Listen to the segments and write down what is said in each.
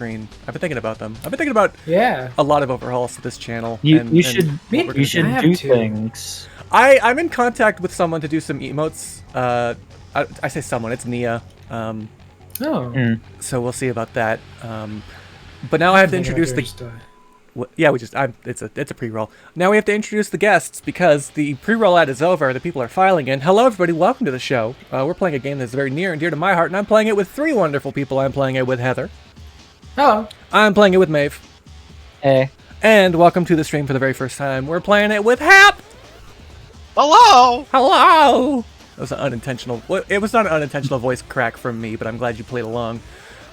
screen. I've been thinking about them. I've been thinking about Yeah. a lot of overhauls to this channel. You should do to. things. I'm in contact with someone to do some emotes. I say someone, it's Nia. So we'll see about that. But now I have to introduce the. Yeah, it's a pre-roll. Now we have to introduce the guests because the pre-roll ad is over. The people are filing in. Hello, everybody. Welcome to the show. We're playing a game that's very near and dear to my heart, and I'm playing it with three wonderful people. I'm playing it with Heather. Hello. I'm playing it with Maeve. Hey. And welcome to the stream for the very first time. We're playing it with Hap. Hello. Hello. That was an unintentional. It was not an unintentional voice crack from me, but I'm glad you played along.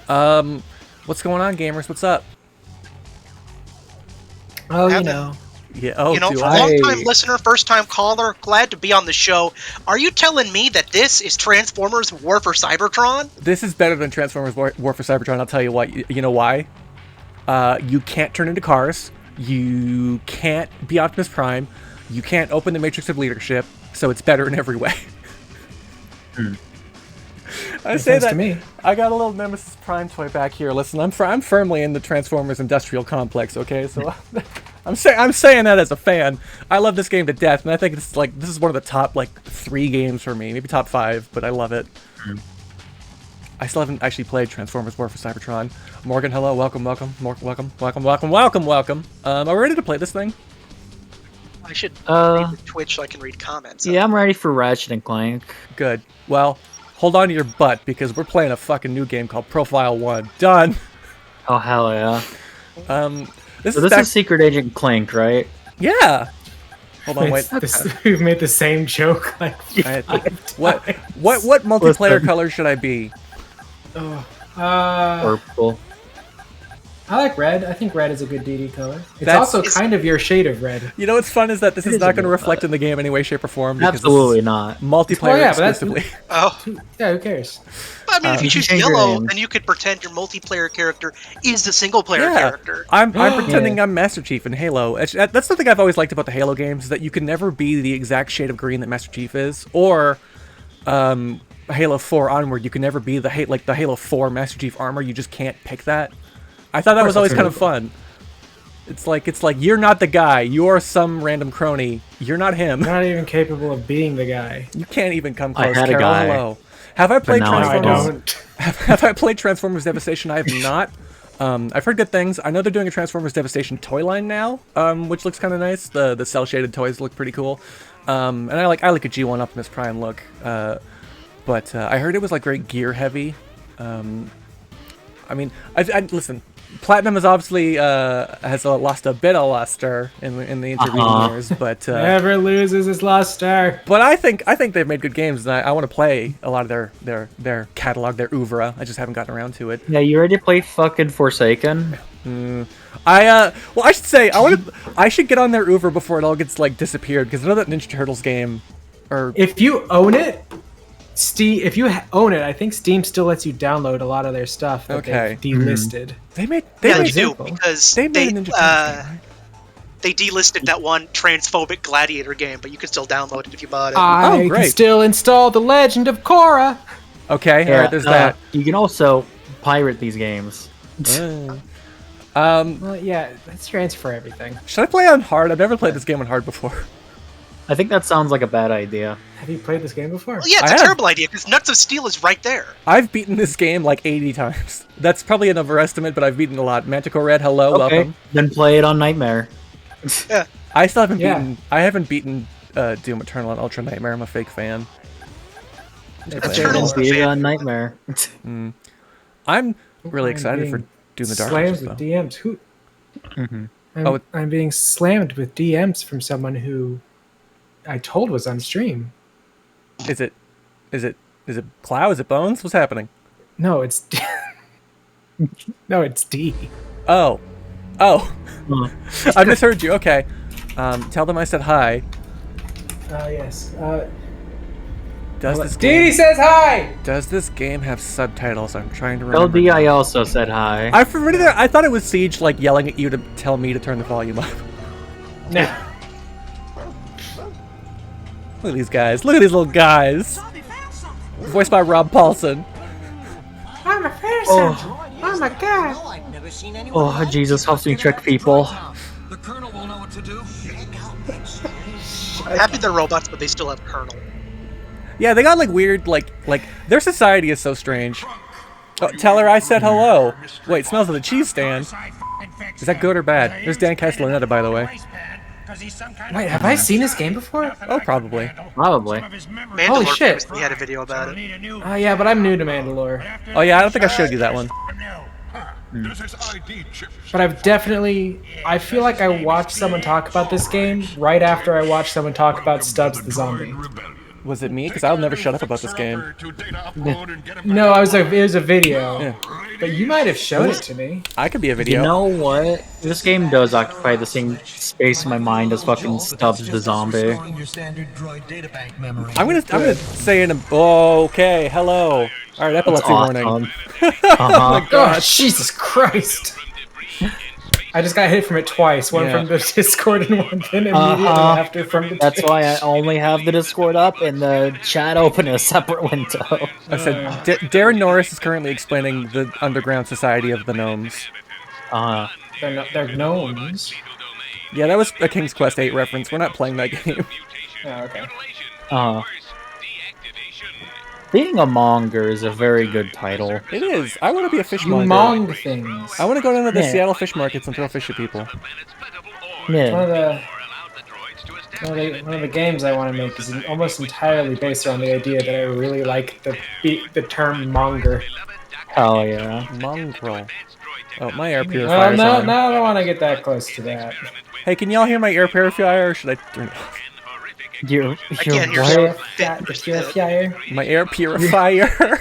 What's going on, gamers? What's up? Oh, you know. Yeah. Oh, long-time listener, first-time caller, glad to be on the show. Are you telling me that this is Transformers War for Cybertron? This is better than Transformers War for Cybertron. I'll tell you what. You know why? You can't turn into cars. You can't be Optimus Prime. You can't open the Matrix of Leadership. So it's better in every way. I say that. To me. I got a little Nemesis Prime toy back here. Listen, I'm firmly in the Transformers industrial complex. Okay, so I'm saying that as a fan. I love this game to death, and I think this is one of the top 3 games for me, maybe top 5, but I love it. I still haven't actually played Transformers War for Cybertron. Morgan, hello, welcome. Are we ready to play this thing? I should read the Twitch so I can read comments. Yeah, I'm ready for Ratchet and Clank. Good. Well. Hold on to your butt, because we're playing a fucking new game called Profile 1. Done! Oh, hell yeah. This is Secret Agent Clank, right? Yeah! Hold on, wait. We've made the same joke what multiplayer color should I be? Purple. I like red. I think red is a good DD color. It's also kind of your shade of red. You know what's fun is that this is not going to reflect in the game in any way, shape, or form. Absolutely not. Multiplayer exclusively. Yeah, who cares? I mean, if you choose yellow, then you could pretend your multiplayer character is the single-player character. I'm pretending I'm Master Chief in Halo. That's something I've always liked about the Halo games, is that you can never be the exact shade of green that Master Chief is, or Halo 4 onward, you can never be the Halo 4 Master Chief armor. You just can't pick that. I thought that was always kind of fun. It's like you're not the guy. You're some random crony. You're not him. You're not even capable of being the guy. You can't even come close. I had Carol, a guy. hello. Have I played Transformers? I don't. Have I played Transformers Devastation? I have not. I've heard good things. I know they're doing a Transformers Devastation toy line now, which looks kind of nice. The cell shaded toys look pretty cool. And I like a G1 Optimus Prime look. But I heard it was very gear heavy. I mean, listen. Platinum is obviously has lost a bit of luster in the intervening years, but never loses its luster. But I think they've made good games, and I want to play a lot of their catalog, their oeuvre. I just haven't gotten around to it. Yeah, you ready to play fucking Forsaken? I should say I should get on their oeuvre before it all gets disappeared, because I know that Ninja Turtles game, or if you own it. Steam, if you own it, I think Steam still lets you download a lot of their stuff that they've delisted. They made you do, because they delisted that one transphobic Gladiator game, but you can still download it if you bought it. I can still install The Legend of Korra. Okay, yeah, alright, there's that. You can also pirate these games. Well, yeah, that's transfer everything. Should I play on hard? I've never played this game on hard before. I think that sounds like a bad idea. Have you played this game before? Well, yeah, it's a terrible idea, because Nuts of Steel is right there. I've beaten this game 80 times. That's probably an overestimate, but I've beaten a lot. Manticore Red, hello, welcome. Then play it on Nightmare. Yeah. I still haven't beaten. I haven't beaten Doom Eternal and Ultra Nightmare. I'm a fake fan. Eternal's beat it on Nightmare. I'm really excited for Doom the Dark Slammed Ages, with DMs. Who? Mm-hmm. I'm being slammed with DMs from someone who I told was on stream. Is it Clow? Is it Bones? What's happening? No, it's it's D. Oh. I misheard you. Okay. Tell them I said hi. Yes. Does this game? Dee says hi. Does this game have subtitles? I'm trying to remember. LD, I also said hi. I thought it was Siege yelling at you to tell me to turn the volume up. No. Look at these guys. Look at these little guys. Voiced by Rob Paulson. I'm a person. Oh my god. Oh, Jesus helps me trick people. The colonel will know what to do. I'm happy they're robots, but they still have Colonel. Yeah, they got like weird, like their society is so strange. Oh, tell her I said hello. Wait, smells of the cheese stand. Is that good or bad? There's Dan Castellaneta, by the way. Wait, have I seen this game before? Oh, probably. Probably. Holy shit. We had a video about it. Oh yeah, but I'm new to Mandalore. Oh yeah, I don't think I showed you that one. But I've definitely... I feel like I watched someone talk about this game right after I watched someone talk about Stubbs the Zombie. Was it me? Because I'll never shut up about this game. No, it was a video. Yeah. But you might have showed it to me. I could be a video. You know what? This game does occupy the same space in my mind as fucking Stubbs the Zombie. I'm gonna say in a... Oh, okay, hello. Alright, epilepsy warning. Uh-huh. Oh, Jesus Christ. I just got hit from it twice. One from the Discord and one then immediately after from the That's Twitch. why I only have the Discord up and the chat open in a separate window. I said, Darren Norris is currently explaining the underground society of the gnomes. They're gnomes. Yeah, that was a King's Quest 8 reference. We're not playing that game. Oh, okay. Being a monger is a very good title. It is. I want to be a fish You monger. mong things. I want to go down to the Yeah. Seattle fish markets and throw fish at people. One Yeah. of the games I want to make is almost entirely based around the idea that I really like the term monger. Hell yeah. Mongrel. Oh, my air Well, purifier's no, on. I don't want to get that close to that. Hey, can y'all hear my air purifier, or should I turn it off? You're can't hear what? Purifier? My air purifier?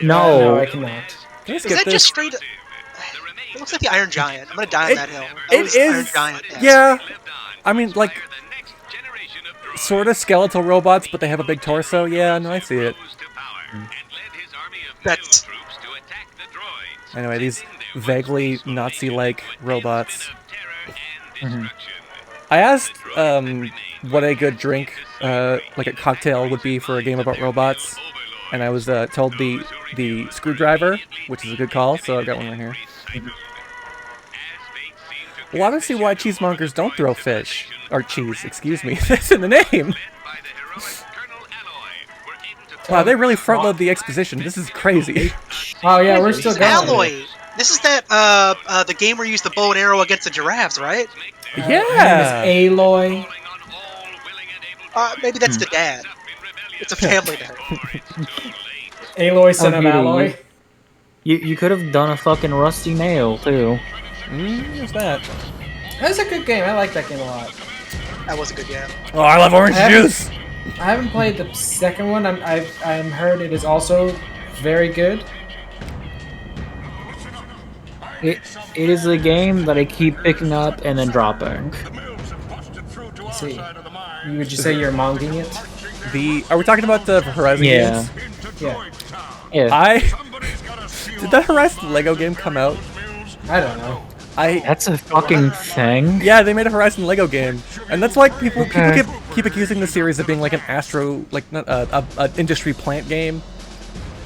No. I cannot. Can I Is skip that this? just straight? It looks like the Iron Giant. I'm gonna die on that hill. That It was Iron is. Giant. Yeah. I mean, like, sort of skeletal robots, but they have a big torso. Yeah, no, I see it. That's Anyway, these vaguely Nazi-like robots. I asked what a good drink, like a cocktail, would be for a game about robots, and I was told the screwdriver, which is a good call, so I've got one right here. Well, I don't see why cheesemongers don't throw fish. Or cheese, excuse me. That's in the name! Wow, they really front-load the exposition. This is crazy. Oh yeah, we're still going. Alloy. This is that the game where you use the bow and arrow against the giraffes, right? Yeah! Aloy. Maybe that's the dad. It's a family dad. Aloy, son of beauty. Alloy. You could have done a fucking rusty nail too. What's that? That's a good game. I like that game a lot. That was a good game. Oh, I love orange juice! I haven't played the second one. I've heard it is also very good. It is a game that I keep picking up and then dropping. Let's see. Would you say you're monging it? Are we talking about the Horizon Yeah. games? Yeah. Yeah. Did that Horizon Lego game come out? I don't know. That's a fucking thing. Yeah, they made a Horizon Lego game, and that's why people keep accusing the series of being like an Astro, like not a industry plant game.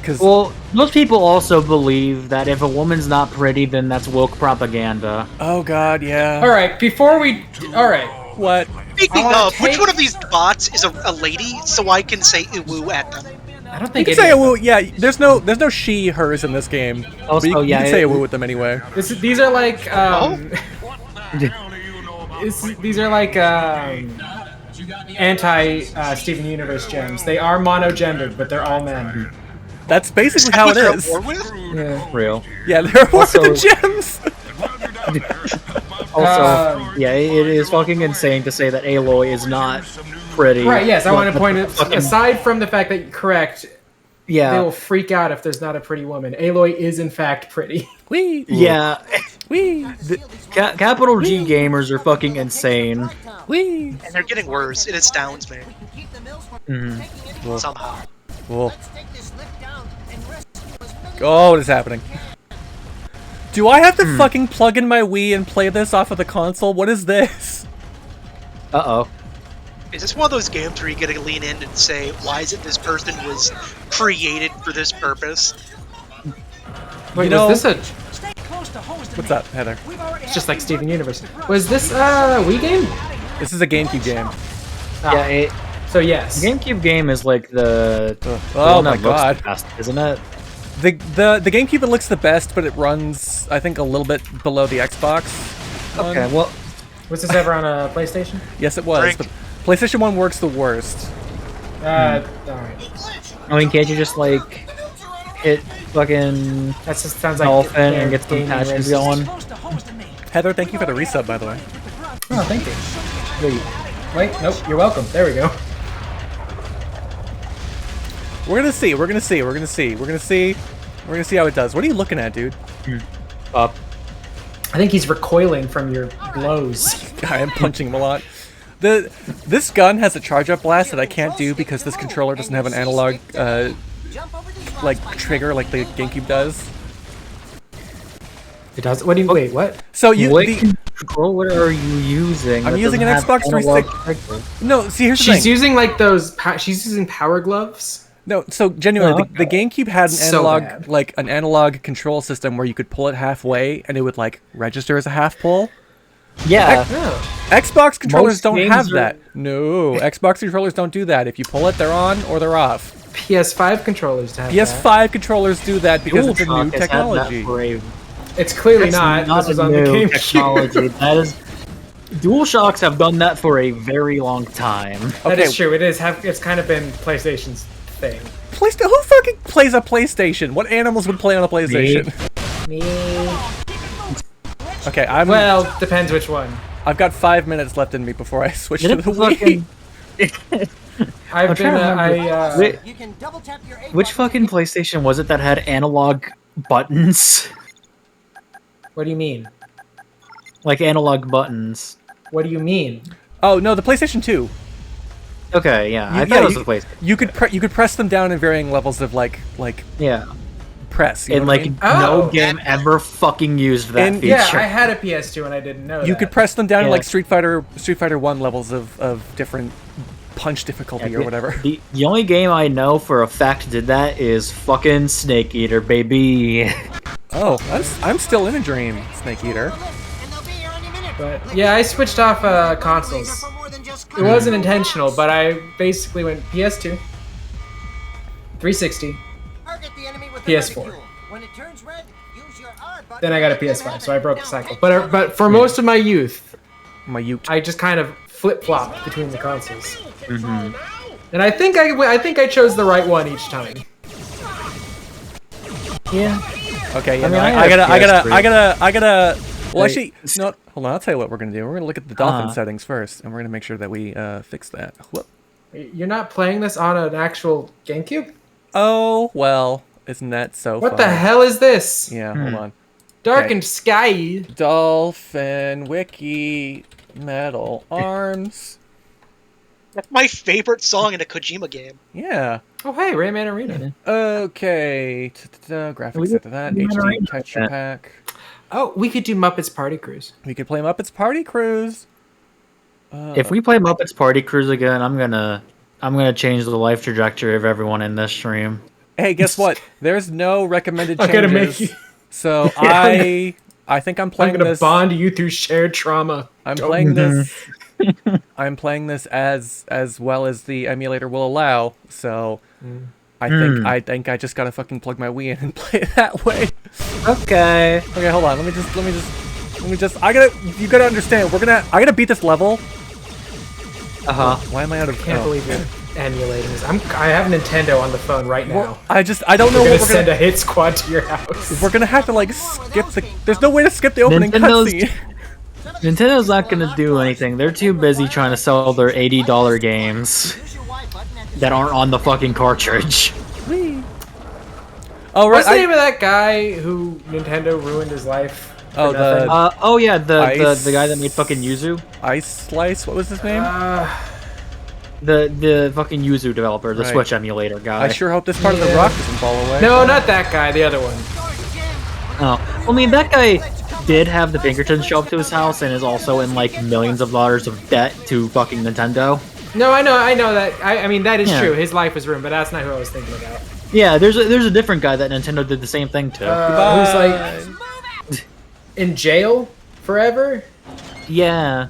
Cause Well, most people also believe that if a woman's not pretty, then that's woke propaganda. oh god, yeah. All right. Before we. All right. What? Speaking wanna of, which take- one of these bots is a lady, so I can say "uwu" at them? I don't You think can say a woo. Yeah, there's no she, hers in this game. Also, but you yeah, can say a woo with them anyway. These are like. These are like anti Steven Universe gems. They are monogendered, but they're all men. That's basically how it They're at is. war with? Yeah. Real. Yeah, they're more Also- than gems. Also, yeah, it is fucking insane to say that Aloy is not pretty. Right. Yes, I want to But point it. fucking- Aside from the fact that you're correct, they Yeah. will freak out if there's not a pretty woman. Aloy is in fact pretty. Wee. Yeah. Wee. Capital G gamers are fucking insane. Wee. And they're getting worse. It astounds me. Mm-hmm. Somehow. Cool. Oh, what is happening? Do I have to fucking plug in my Wii and play this off of the console? What is this? Uh-oh. Is this one of those games where you gotta lean in and say, why is it this person was created for this purpose? Wait, You know- was this What's up, Heather? It's just like Steven Universe. Was this a Wii game? This is a GameCube game. Yeah, So yes. the GameCube game is like the Oh one my that looks god. the best, isn't it? The GameCube that looks the best, but it runs, I think, a little bit below the Xbox one. Okay, well, Was this ever on a PlayStation? Yes, it was. Drink. But PlayStation 1 works the worst. Alright. I mean, can't you just like hit fucking That just sounds like dolphin they're and get some gaming patches racist. going? Heather, thank you for the resub, by the way. Oh, thank you. Wait, nope, you're welcome. There we go. We're gonna see. We're gonna see. We're gonna see. We're gonna see. We're gonna see how it does. What are you looking at, dude? Up. I think he's recoiling from your blows. I am punching him a lot. This gun has a charge-up blast that I can't do because this controller doesn't have an analog, like trigger like the GameCube does. It does. What do you wait? What? So you, What controller are you using? I'm that using an doesn't have Xbox analog 360. trigger? No, see here's the She's thing. using like those. She's using power gloves. No, so genuinely, Oh, the GameCube had an So analog, bad. like an analog control system where you could pull it halfway and it would like register as a half pull. Yeah. Oh. Xbox controllers Most don't games have are- that. No, Xbox controllers don't do that. If you pull it, they're on or they're off. PS5 controllers have that. PS5 controllers do that because it's a DualShock new has had that technology. for a- It's clearly That's not. This was on the new GameCube. technology. That is, DualShocks have done that for a very long time. That Okay. is true. It is. It's kind of been PlayStation's thing. Who fucking plays a PlayStation? What animals would play on a PlayStation? Me. Okay, Well, depends which one. I've got 5 minutes left in me before I switch to Didn't the Wii. fucking- I've been. trying to remember. Wait, You can double tap your A which fucking PlayStation was it that had analog buttons? What do you mean? Like analog buttons. What do you mean? Oh no, the PlayStation 2. Okay, yeah, I Yeah, thought it was you- the PlayStation. You could press them down in varying levels of like Yeah, press. You know and what I like mean? Oh. no game ever fucking used that And- feature. Yeah, I had a PS2 and I didn't know. You that. could press them down in Yeah. like Street Fighter 1 levels of different punch difficulty or whatever. The only game I know for a fact did that is fucking Snake Eater, baby. Oh, I'm still in a dream, Snake Eater. and they'll be here any minute. But yeah, I switched off consoles. For more than just It wasn't intentional, but I basically went PS2, 360. target the enemy with PS4. reticule. When it turns red, use your R button. Then I got a PS5, so I broke the cycle. But for most of my youth, My Ute. I just kind of flip flopped between the consoles. And I think I chose the right one each time. Yeah. Okay, yeah, I mean, no, I I have gotta. Well, Wait. actually, no. Hold on. I'll tell you what we're gonna do. We're gonna look at the dolphin Uh. settings first, and we're gonna make sure that we fix that. Whoop. You're not playing this on an actual GameCube? Oh well, isn't that so? What fun? the hell is this? Yeah, hold on. Darkened sky. Dolphin wiki metal arms. That's my favorite song in a Kojima game. Yeah. Oh hey, Rayman Arena. Okay. Graphics We set to that. could- HD texture Yeah. pack. Oh, we could do Muppets Party Cruise. We could play Muppets Party Cruise. If we play Muppets Party Cruise again, I'm gonna change the life trajectory of everyone in this stream. Hey, guess what? There's no recommended I'm changes. gonna make you. So Yeah, I think I'm I'm playing gonna this. bond you through shared trauma. I'm Don't- playing this. I'm playing this as well as the emulator will allow. So I think I just gotta fucking plug my Wii in and play it that way. Okay. Okay, hold on. Let me just. You gotta understand. I gotta beat this level. Why am I out of? Can't believe you're emulating this. I have Nintendo on the phone right now. I don't know We're what gonna send a hit squad to your house. We're gonna have to like skip the. There's no way to skip the opening Nintendo's- cutscene. Nintendo not gonna do anything. They're too busy trying to sell their $80 games Use your Y button at the that aren't on the fucking cartridge. Oh right. What's the name of that guy who Nintendo ruined his life? for Oh, the- nothing? Oh yeah, the Ice- guy that made fucking Yuzu, Ice Slice. What was his name? the fucking Yuzu developer, the Right. Switch emulator guy. I sure hope this part of the Yeah. rock doesn't fall away. No, not that guy. The other one. Oh, I mean that guy did have the Pinkertons show up to his house and is also in like millions of dollars of debt to fucking Nintendo. No, I know that. I mean that is Yeah. true. His life was ruined, but that's not who I was thinking about. Yeah, there's a different guy that Nintendo did the same thing to. Who's like in jail forever? Yeah.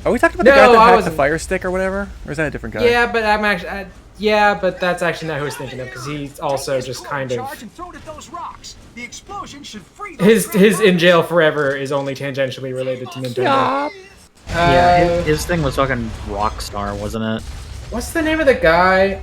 Are we talking about the No, guy that I hacked the wasn't. Fire Stick or whatever? Or is that a different guy? Yeah, but I'm actually. Yeah, but that's actually not who I was thinking of because he's also just kind of his in jail forever is only tangentially related to Nintendo. Yeah, his thing was fucking Rockstar, wasn't it? What's the name of the guy?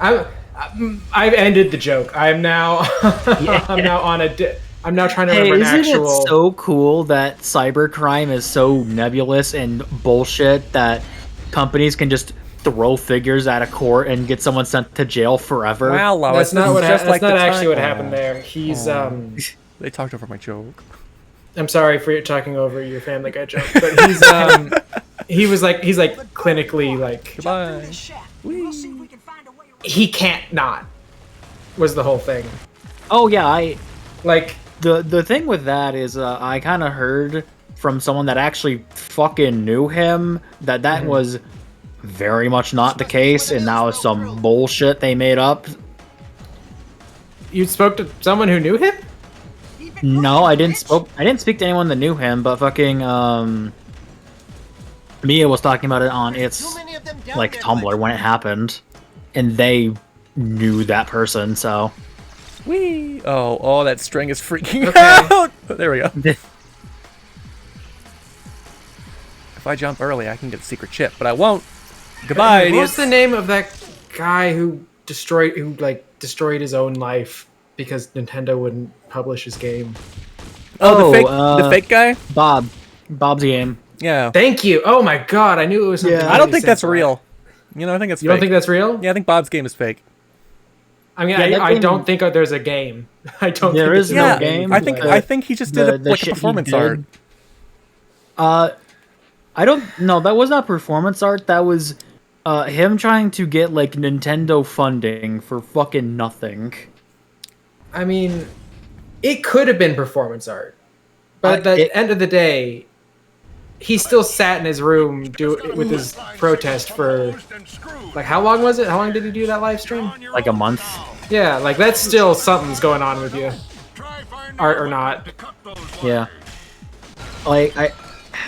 I've ended the joke. I'm now I'm now on a. I'm now trying to Hey, remember an isn't actual. it so cool that cybercrime is so nebulous and bullshit that companies can just throw figures at a court and get someone sent to jail forever? Wow, Lois, That's not this what. is just That's like not the actually time- what happened there. He's They talked over my joke. I'm sorry for talking over your Family Guy joke, but he's he's like clinically like Goodbye. he can't not was the whole thing. Oh yeah, Like the thing with that is I kind of heard from someone that actually fucking knew him that was very much not the case, and that was some bullshit they made up. you spoke to someone who knew him? No, I didn't speak to anyone that knew him, but fucking Mia was talking about it on its like Tumblr when it happened, and they knew that person. So Whee! Oh, that string is freaking Okay. out! There we go. If I jump early, I can get a secret chip, but I won't. Goodbye, What's idiots. the name of that guy who destroyed his own life because Nintendo wouldn't publish his game? Oh, the fake guy? Bob's game. Yeah. Thank you. Oh my god, I knew it was something. Yeah. I don't really think that's simple. real. You know, I think it's You fake. don't think that's real? Yeah, I think Bob's game is fake. I mean, Yeah, that I game- don't think there's a game. I don't There think is it's no a Yeah, game, I think but I think he just did the like a shit he performance did- art. I don't know. That was not performance art. That was him trying to get like Nintendo funding for fucking nothing. I mean, it could have been performance art, but at the end of the day, he still sat in his room with his protest for like how long was it? How long did he do that live stream? Like a month. Yeah, like that's still something's going on with you, art or not. Yeah. Like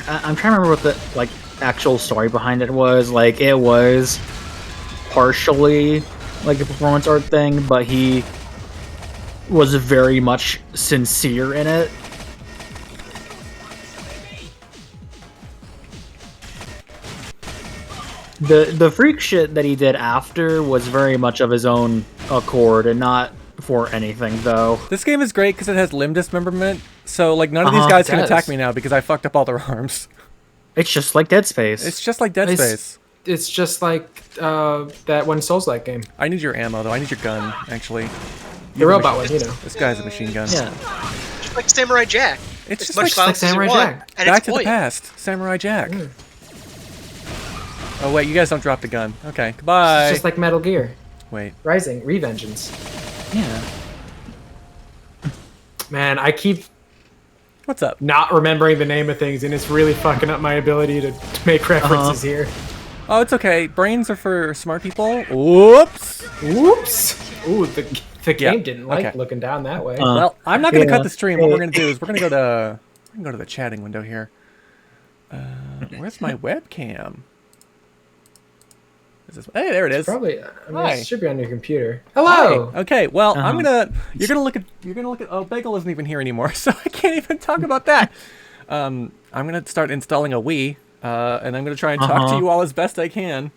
I'm trying to remember what the like actual story behind it was. Like it was partially like a performance art thing, but he was very much sincere in it. The freak shit that he did after was very much of his own accord and not for anything though. This game is great because it has limb dismemberment, so like none of these Uh-huh, guys it can does. attack me now because I fucked up all their arms. It's just like Dead Space. It's just like Dead It's- Space. It's just like that one Souls-like game, I need your ammo though. I need your gun actually. the robot one, you know. This guy's a machine gun. Yeah. Just like Samurai Jack. It's As just much like violence as you Samurai want, Jack. and Back it's to the loyal. Past, Samurai Jack. Oh wait, you guys don't drop the gun. Okay, goodbye. It's just like Metal Gear Wait. Rising, Revengeance. Yeah. Man, I keep What's up? not remembering the name of things, and it's really fucking up my ability to make references here. Oh, it's okay. Brains are for smart people. Whoops. Whoops! Ooh, the game Yeah, didn't like okay. looking down that way. Well, I'm not gonna yeah. cut the stream. What we're gonna do is we're gonna go to the chatting window here. Where's my webcam? Is this? Hey, there it is. Probably. I mean, Hi. it should be on your computer. Hello. Hi. Okay. Well, I'm Uh-huh. gonna. You're gonna look at. Oh, Bagel isn't even here anymore, so I can't even talk about that. I'm gonna start installing a Wii, and I'm gonna try and talk to Uh-huh. you all as best I can.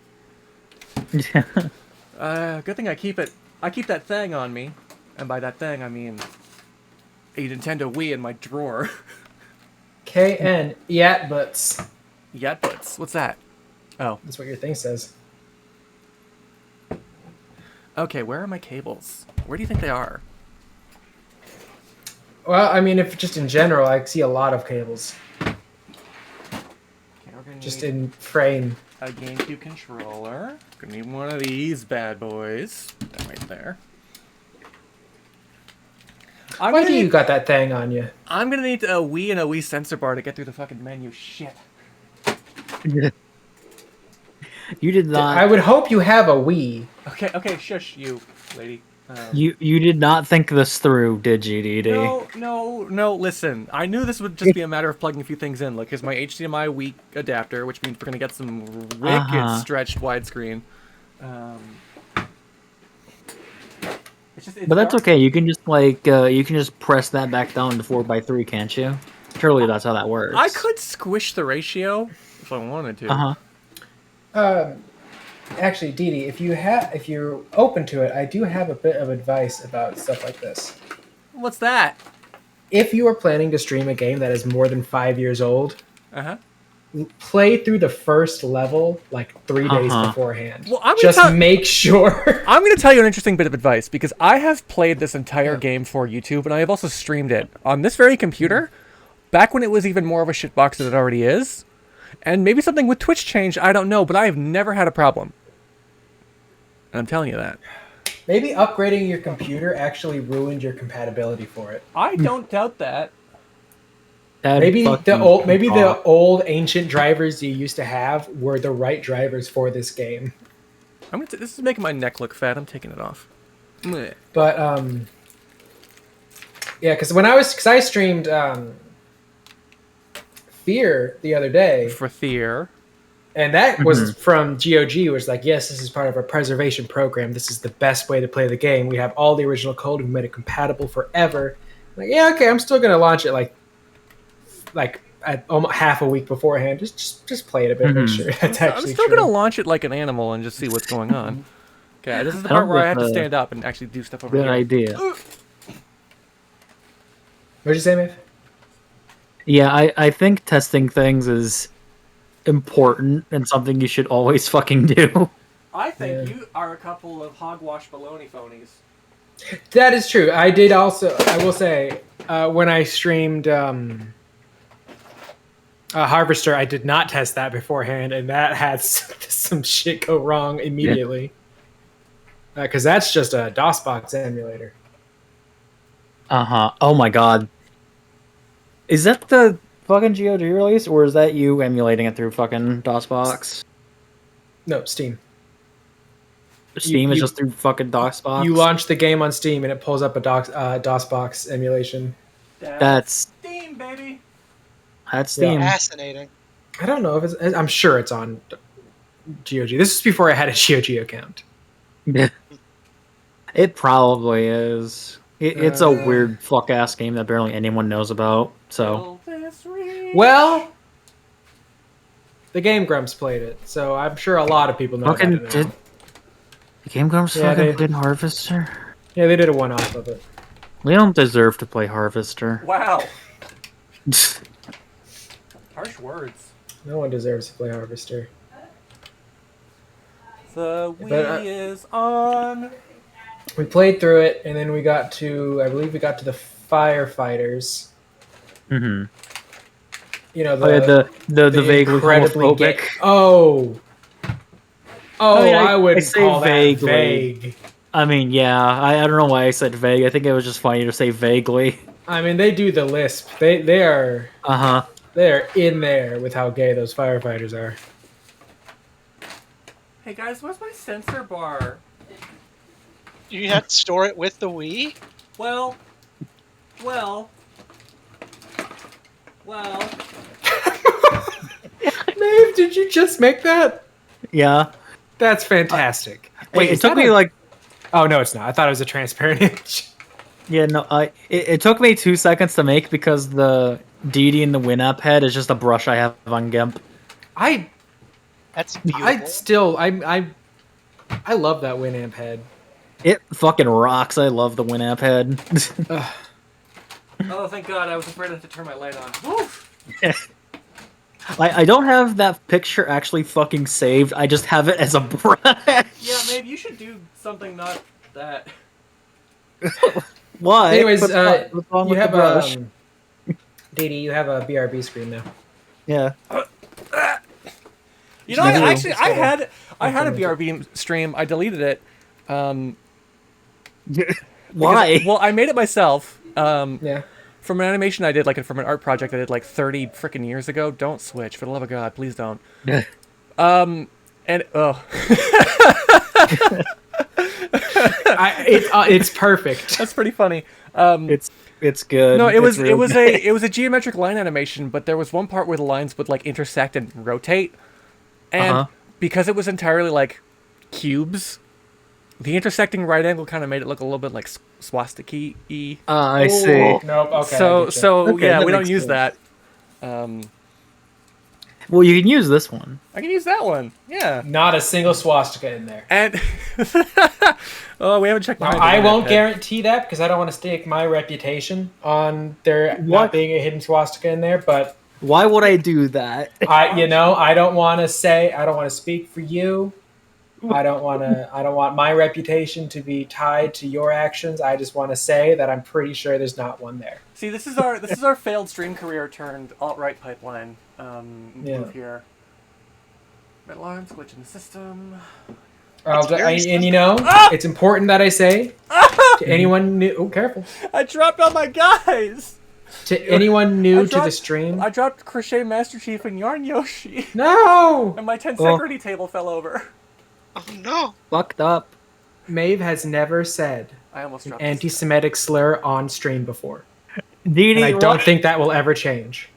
Good thing I keep it. I keep that thing on me, and by that thing I mean a Nintendo Wii in my drawer. KN Yat Butts. Yatbutts. What's that? Oh, That's what your thing says. okay. Where are my cables? Where do you think they are? Well, I mean, if just in general, I see a lot of cables Okay, we're gonna just need in frame. a GameCube controller. Gonna need one of these bad boys. Put that right there. Why do you got that thing on you? I'm gonna need a Wii and a Wii sensor bar to get through the fucking menu. Shit. You did not. I would hope you have a Wii. Okay, shush, you lady. You did not think this through, did you, DD? No. Listen, I knew this would just be a matter of plugging a few things in. Look, here's my HDMI weak adapter, which means we're gonna get some wicked stretched widescreen. But that's okay. You can just press that back down to 4:3, can't you? Surely that's how that works. I could squish the ratio if I wanted to. Actually, Dee, if you're open to it, I do have a bit of advice about stuff like this. What's that? If you are planning to stream a game that is more than 5 years old, play through the first level like 3 days beforehand. Well, make sure. I'm going to tell you an interesting bit of advice because I have played this entire game for YouTube, and I have also streamed it on this very computer, back when it was even more of a shitbox than it already is. And maybe something with Twitch changed, I don't know, but I have never had a problem. And I'm telling you that. Maybe upgrading your computer actually ruined your compatibility for it. I don't doubt that. Maybe the old ancient drivers you used to have were the right drivers for this game. This is making my neck look fat. I'm taking it off. But yeah, because I streamed Fear the other day. For Fear. And that was from GOG, which was like, yes, this is part of our preservation program. This is the best way to play the game. We have all the original code. We made it compatible forever. Like, yeah, okay, I'm still gonna launch it like at almost half a week beforehand. Just play it a bit, make sure that's actually. I'm still gonna launch it like an animal and just see what's going on. Okay, this is the part where I have to stand up and actually do stuff over here. Good idea. What'd you say, Maeve? Yeah, I think testing things is important and something you should always fucking do. I think you are a couple of hogwash baloney phonies. That is true. I did also, I will say, when I streamed Harvester, I did not test that beforehand, and that had some shit go wrong immediately. Because that's just a DOSBox emulator. Oh my god. Is that the fucking GOG release, or is that you emulating it through fucking DOSBox? No, Steam. Steam is just through fucking DOSBox? You launch the game on Steam, and it pulls up a DOSBox emulation. That's Steam, baby. That's Steam. Fascinating. I don't know if it's... I'm sure it's on GOG. This is before I had a GOG account. It probably is. It's a weird fuck-ass game that barely anyone knows about, so... Well, the Game Grumps played it, so I'm sure a lot of people know about it now. The Game Grumps did Harvester? Yeah, they did a one-off of it. We don't deserve to play Harvester. Wow. Harsh words. No one deserves to play Harvester. The Wii is on. We played through it, and then we got to, I believe we got to the firefighters. Mm-hmm. You know, the vaguely homophobic. I would call vaguely. that vague. I mean, yeah, I don't know why I said vague. I think it was just funny to say vaguely. I mean, they do the lisp. They are. They're in there with how gay those firefighters are. Hey guys, where's my sensor bar? You had to store it with the Wii? Well. Maeve, did you just make that? Yeah. That's fantastic. Wait, it took me like... Oh, no, it's not. I thought it was a transparent image. Yeah, no, it took me 2 seconds to make because the DD in the Winamp head is just a brush I have on GIMP. That's I beautiful. love that Winamp head. It fucking rocks. I love the Winamp head. Oh, thank God. I was afraid I had to turn my light on. Woof. I don't have that picture actually fucking saved. I just have it as a brush. Yeah, maybe you should do something not that. Why? Anyways, what's wrong you with have the brush? Didi, you have a BRB screen now. Yeah. You know, I had a BRB stream. I deleted it. Why? Well, I made it myself. Yeah. From an animation I did, from an art project I did 30 freaking years ago. Don't switch, for the love of God, please don't. It's perfect. That's pretty funny. It's good. No, it was It's really it was a geometric line animation, but there was one part where the lines would like intersect and rotate, and because it was entirely like cubes, the intersecting right angle kind of made it look a little bit like swastika-y. I see. Nope. Okay. So Okay, yeah, that we don't makes use sense. that. Well, you can use this one. I can use that one. Yeah. Not a single swastika in there. And oh, we haven't checked. Now, behind the I won't internet. guarantee that because I don't want to stake my reputation on there What? not being a hidden swastika in there. But Why would I do that? I don't want to say. I don't want to speak for you. I don't want my reputation to be tied to your actions. I just want to say that I'm pretty sure there's not one there. See, this is our failed stream career turned alt-right pipeline move here. Red lines, glitch in the system. It's important that I say to anyone new. Oh, careful. I dropped all my guys. To anyone new to the dropped- stream. I dropped Crochet Master Chief and Yarn Yoshi, No! and my tensegrity table fell over. Oh no! Fucked up. Maeve has never said I almost an dropped this. anti-Semitic slur on stream before. Didi, And I don't think that will ever change.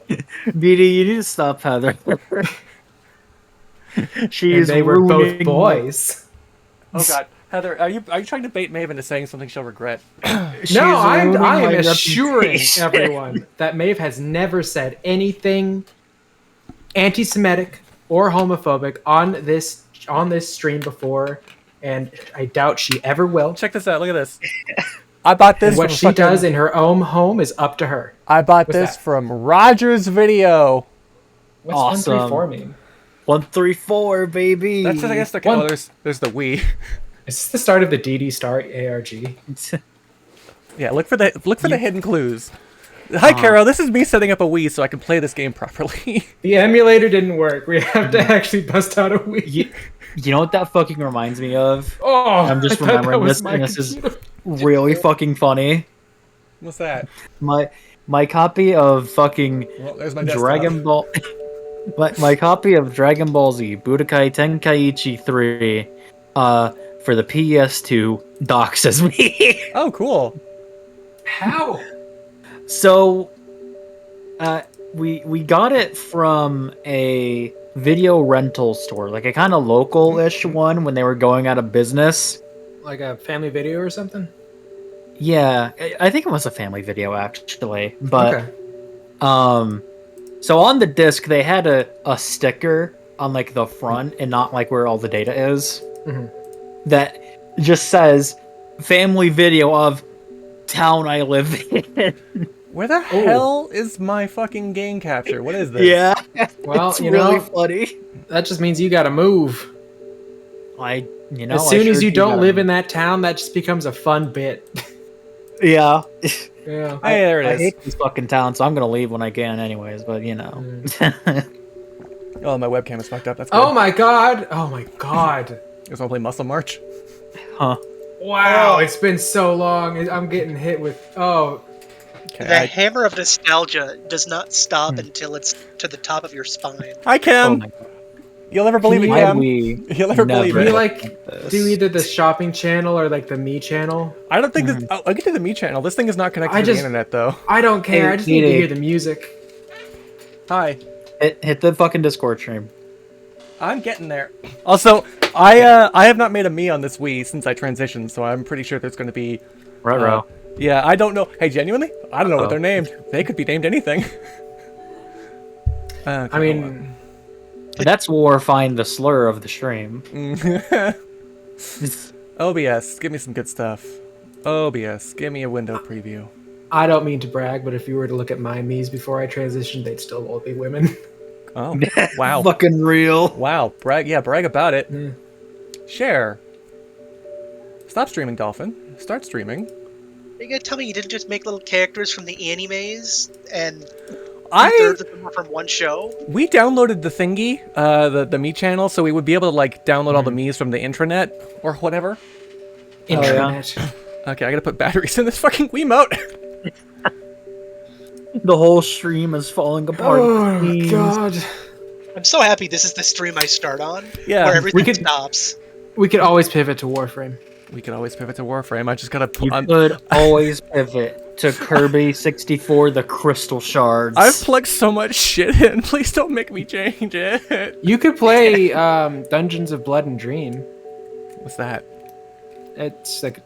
Didi, you need to stop, Heather. She And is they were both ruining- boys. Oh god, Heather, are you trying to bait Maeve into saying something she'll regret? She's No, ruining I am my assuring reputation. everyone that Maeve has never said anything anti-Semitic or homophobic on this stream before, and I doubt she ever will. Check this out. Look at this. I bought this. And what from she fucking- does in her own home is up to her. I bought What's this that? from Roger's Video. What's Awesome. 134 mean? 134, baby. That's I guess the One- there's the Wii. Is this the start of the DD Star ARG? Yeah, look for the hidden clues. Hi, Carol. This is me setting up a Wii so I can play this game properly. The emulator didn't work. We have to actually bust out a Wii. You know what that fucking reminds me of? Oh, I'm just I thought that remembering was this, my and this is computer. really fucking funny. What's that? My copy of fucking Well, there's my desktop. Dragon Ball. My copy of Dragon Ball Z Budokai Tenkaichi 3 for the PS2 doxes me. Oh, cool. How? So we got it from a video rental store, like a kind of local-ish one when they were going out of business. Like a family video or something? Yeah, I think it was a family video actually, but Okay. so on the disc they had a sticker on like the front and not like where all the data is that just says family video of town I live in. Where the hell is my fucking game capture? What is this? Yeah, Well, it's you really know, funny. that just means you gotta move. As As soon as you don't live in that town, that just becomes a fun bit. Yeah. Yeah. Hey, there it I is. hate this fucking town, so I'm gonna leave when I can, anyways. But you know, Oh, my webcam is fucked up. That's good. Oh my god! Oh my god! You guys want to play Muscle March? huh? Wow, it's been so long. I'm getting hit with. Oh, Okay. The hammer of nostalgia does not stop until it's to the top of your spine. Hi, Oh Cam. my god. You'll never believe it, you- My Cam. Wii You'll never believe do it. you like this. do either the shopping channel or like the me channel? I don't think this. I'll get to the Me channel. This thing is not connected I to just- the internet, though. I don't care. Hey, I just need to Edie. hear the music. Hi. Hit the fucking Discord stream. I'm getting there. Also, I have not made a Me on this Wii since I transitioned, so I'm pretty sure there's going to be. Right, Yeah, I don't know. Hey, genuinely, I don't know what Uh-oh. they're named. They could be named anything. Okay, I mean, That's where find the slur of the stream. OBS, give me some good stuff. OBS, give me a window preview. I don't mean to brag, but if you were to look at my me's before I transitioned, they'd still all be women. Oh, wow. Fucking real. Wow, brag about it. Mm. Share. Stop streaming, Dolphin. Start streaming. Are you gonna tell me you didn't just make little characters from the animes and I two-thirds of them were from one show? we downloaded the thingy, the Me channel, so we would be able to like download all the Me's from the intranet or whatever. Internet. Okay, I gotta put batteries in this fucking Wiimote. The whole stream is falling apart. Oh Please. god. I'm so happy this is the stream I start on, Yeah, where we everything could- stops. We could always pivot to Warframe. We could always pivot to Warframe. I just gotta. You could always pivot to Kirby 64, the Crystal Shards. I've plugged so much shit in. Please don't make me change it. You could play Dungeons of Blood and Dream. What's that? It's like,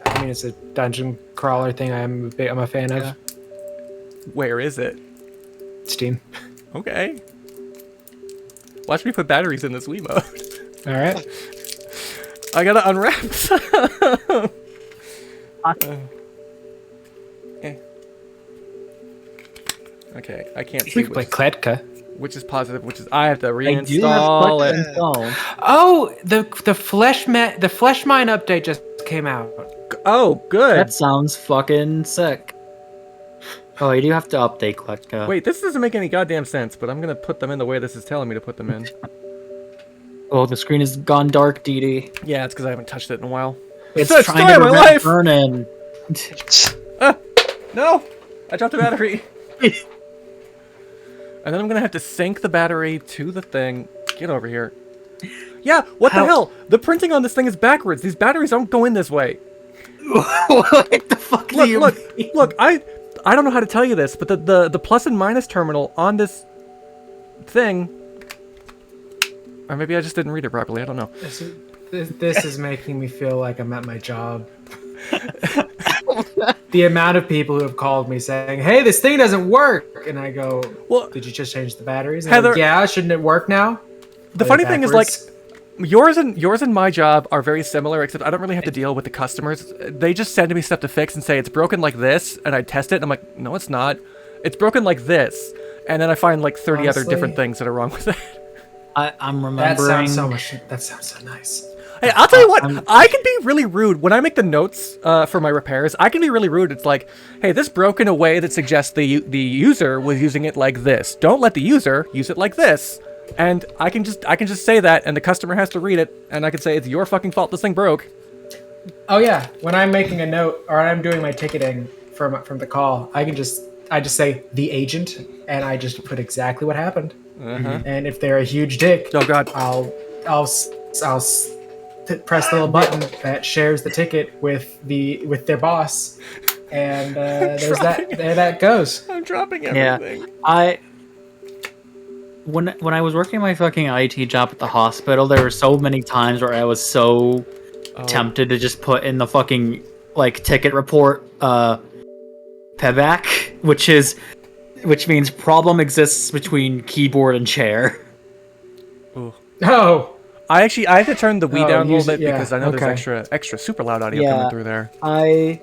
I mean, it's a dungeon crawler thing. I'm a fan of. Where is it? Steam. Okay. Watch me put batteries in this Wii mode. All right. I gotta unwrap. Okay, I can't see We could play Kletka. which is positive, which is I have to I do have reinstall Click it. installed. Oh, the Flesh Mine update just came out. Oh, good. That sounds fucking sick. Oh, you do have to update Kletka. Wait, this doesn't make any goddamn sense, but I'm gonna put them in the way this is telling me to put them in. Oh, the screen has gone dark, DD. Yeah, it's because I haven't touched it in a while. It's the trying story to of my prevent life! burn-in. No! I dropped the battery. And then I'm gonna have to sync the battery to the thing. Get over here. Yeah, what the hell? The printing on this thing is backwards. These batteries don't go in this way. What the fuck do you mean? Look, I don't know how to tell you this, but the plus and minus terminal on this thing, or maybe I just didn't read it properly, I don't know. This is making me feel like I'm at my job. The amount of people who have called me saying, "Hey, this thing doesn't work," and I go, Well, "Did you just change the batteries?" And Heather- they're like, yeah, shouldn't it work now? the funny thing is, like, yours and my job are very similar, except I don't really have to deal with the customers. They just send me stuff to fix and say it's broken like this, and I test it, and I'm like, no, it's not. It's broken like this, and then I find like 30 other Honestly, different things that are wrong with it. I'm that remembering. sounds so nice. Hey, I'll tell you what, I can be really rude. When I make the notes for my repairs, I can be really rude. It's like, hey, this broke in a way that suggests the user was using it like this. Don't let the user use it like this. And I can just say that, and the customer has to read it, and I can say, it's your fucking fault this thing broke. Oh yeah, when I'm making a note or I'm doing my ticketing from the call, I just say the agent, and I just put exactly what happened. And if they're a huge dick, Oh, God. I'll press the little button that shares the ticket with their boss, and there's that. There that goes. I'm dropping Yeah, everything. when I was working my fucking IT job at the hospital, there were so many times where I was so tempted to just put in the fucking like ticket report, PEVAC, which means problem exists between keyboard and chair. Ooh. Oh, I have to turn the Wii down a little bit yeah, because I know okay. there's extra super loud audio Yeah. coming through there. I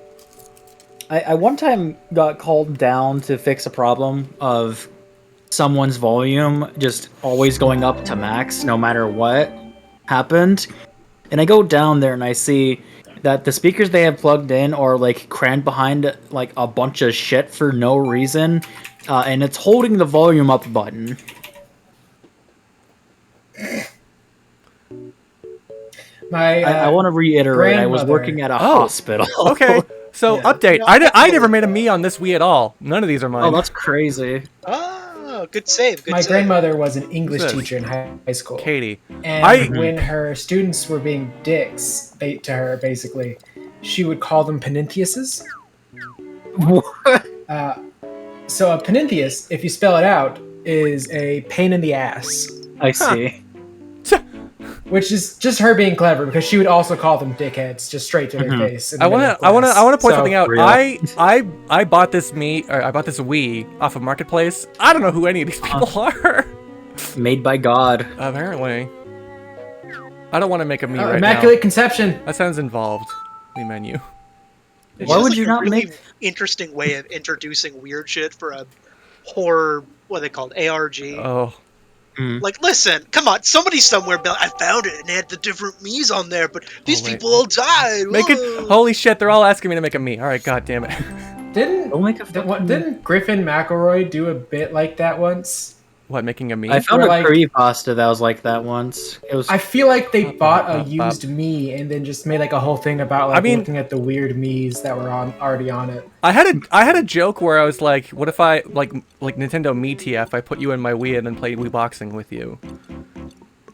one time got called down to fix a problem of someone's volume just always going up to max no matter what happened. And I go down there and I see that the speakers they have plugged in are like crammed behind like a bunch of shit for no reason. And it's holding the volume up button. I want to reiterate, I was grandmother- working at a hospital. Okay, so update. I never made a me on this Wii at all. None of these are mine. Oh, that's crazy. Oh, good save. Good my save. grandmother was an English Who's this? teacher in high school. Katie. And when her students were being dicks to her, basically, she would call them Peninthiuses. So a Peninthius, if you spell it out, is a pain in the ass. I see. Which is just her being clever, because she would also call them dickheads just straight to their face. I want to point something out. real. I bought this Wii off of Marketplace. I don't know who any of these people are. Made by God. Apparently. I don't want to make a me right Immaculate Conception. now. That sounds involved. The menu. It's Why just would like you a not really make- interesting way of introducing weird shit for a horror? What are they called? ARG. Oh. Like, listen, come on, somebody somewhere be like, I found it and it had the different me's on there, but these wait. people all died. Make it. Whoa." Holy shit! They're all asking me to make a me. All right, god damn it. Don't make a fucking- Didn't Griffin McElroy do a bit like that once? What, making a me? I found Or a like- creepypasta that was like that once. It was. I feel like they bought a used me and then just made like a whole thing about like looking at the weird me's that were already on it. I had a joke where I was like, what if I like Nintendo Me TF? I put you in my Wii and then played Wii boxing with you.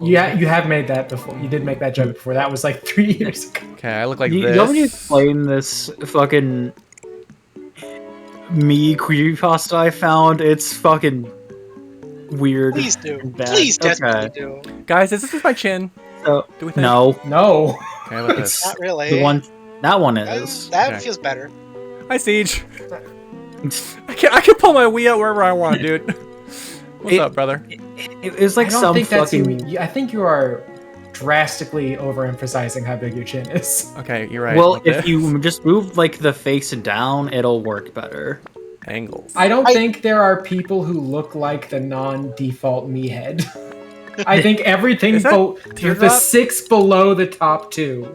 You have made that before. You did make that joke before. That was like 3 years ago. Okay, I look like You this. want me to explain this fucking me creepypasta I found? It's fucking weird. Please do. and bad. Please desperately Okay. do. Guys, is this my chin? So, Do we think? no, No. Okay, how about this? Not really. that one is. That Okay. feels better. Hi, Siege. I can pull my Wii out wherever I want, dude. What's up, brother? It's like I don't some think that's fucking. you. I think you are drastically overemphasizing how big your chin is. Okay, you're right. Well, Okay. if you just move like the face down, it'll work better. Angles. I don't think there are people who look like the non-default me head. I think everything Is that the teardrop? 6 below the top 2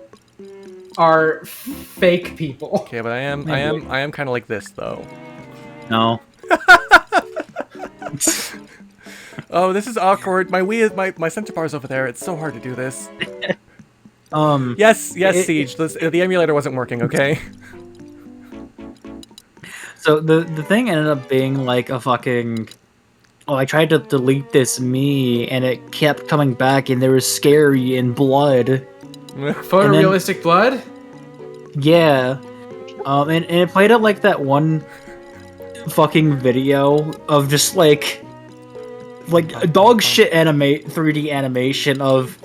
are fake people. Okay, but I am kind of like this though. No. Oh, this is awkward. My Wii is my center bar's over there. It's so hard to do this. Yes, Siege. The emulator wasn't working. Okay. So the thing ended up being like a fucking. Oh, I tried to delete this me, and it kept coming back, and there was scary and blood. Photorealistic blood? Yeah. And it played out like that one fucking video of just like dog shit 3D animation of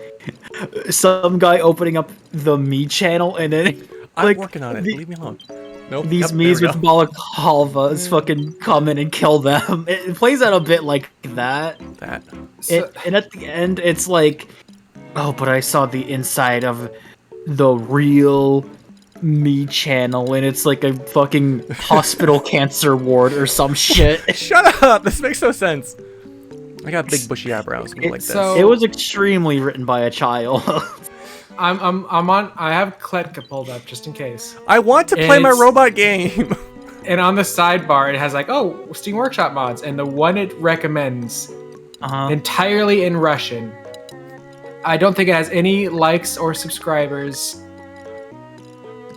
some guy opening up the me channel, and then I'm like working on it. Leave me alone. Nope. these Yep, there me's we with go. balaclavas fucking come in and kill them. It plays out a bit like that. That. And at the end, it's like, oh, but I saw the inside of the real me channel, and it's like a fucking hospital cancer ward or some shit. Shut up! This makes no sense. I got big bushy eyebrows. I'm like this. So- It was extremely written by a child. I'm on. I have Kletka pulled up just in case. I want to play my It's- robot game. And on the sidebar, it has like, oh, Steam Workshop mods, and the one it recommends entirely in Russian. I don't think it has any likes or subscribers.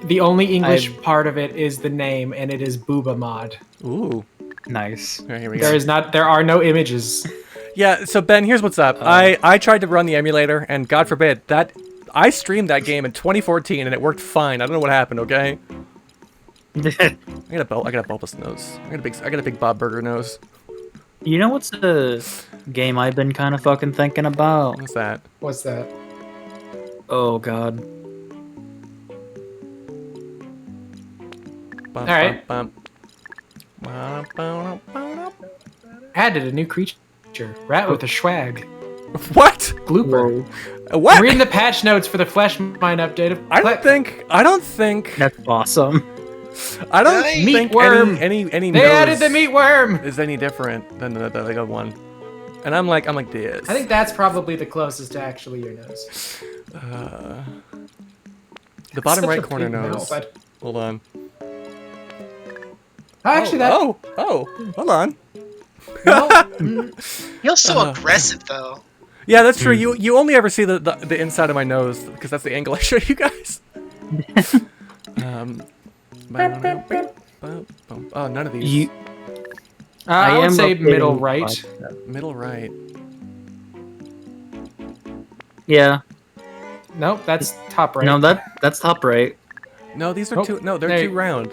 The only English part of it is the name, and it is Booba Mod. Ooh. Nice. Okay, here we go. There are no images. Yeah, so Ben, here's what's up. I tried to run the emulator, and God forbid, I streamed that game in 2014, and it worked fine. I don't know what happened, okay? I got a bulbous nose. I got a big Bob Burger nose. You know what's the game I've been kind of fucking thinking about? What's that? What's that? Oh god. Bum, right. bum, Added a new creature. Rat with a swag. What? Blooper. What? I'm reading the patch notes for the Flesh Mine update of I don't think That's awesome. I don't Meat think worm. any They nose added the meat worm! is any different than the other one. And I'm like this. I think that's probably the closest to actually your nose. the bottom Such right a corner big nose. mouth. Hold on. Actually, oh, hold on. Feels so aggressive though. Yeah, that's true. You only ever see the inside of my nose because that's the angle I show you guys. Oh, none of these. I would say updating middle the right. podcast. Middle right. Yeah. Nope, that's top right. No, that's top right. No, these are Nope. too. No, they're Hey. too round.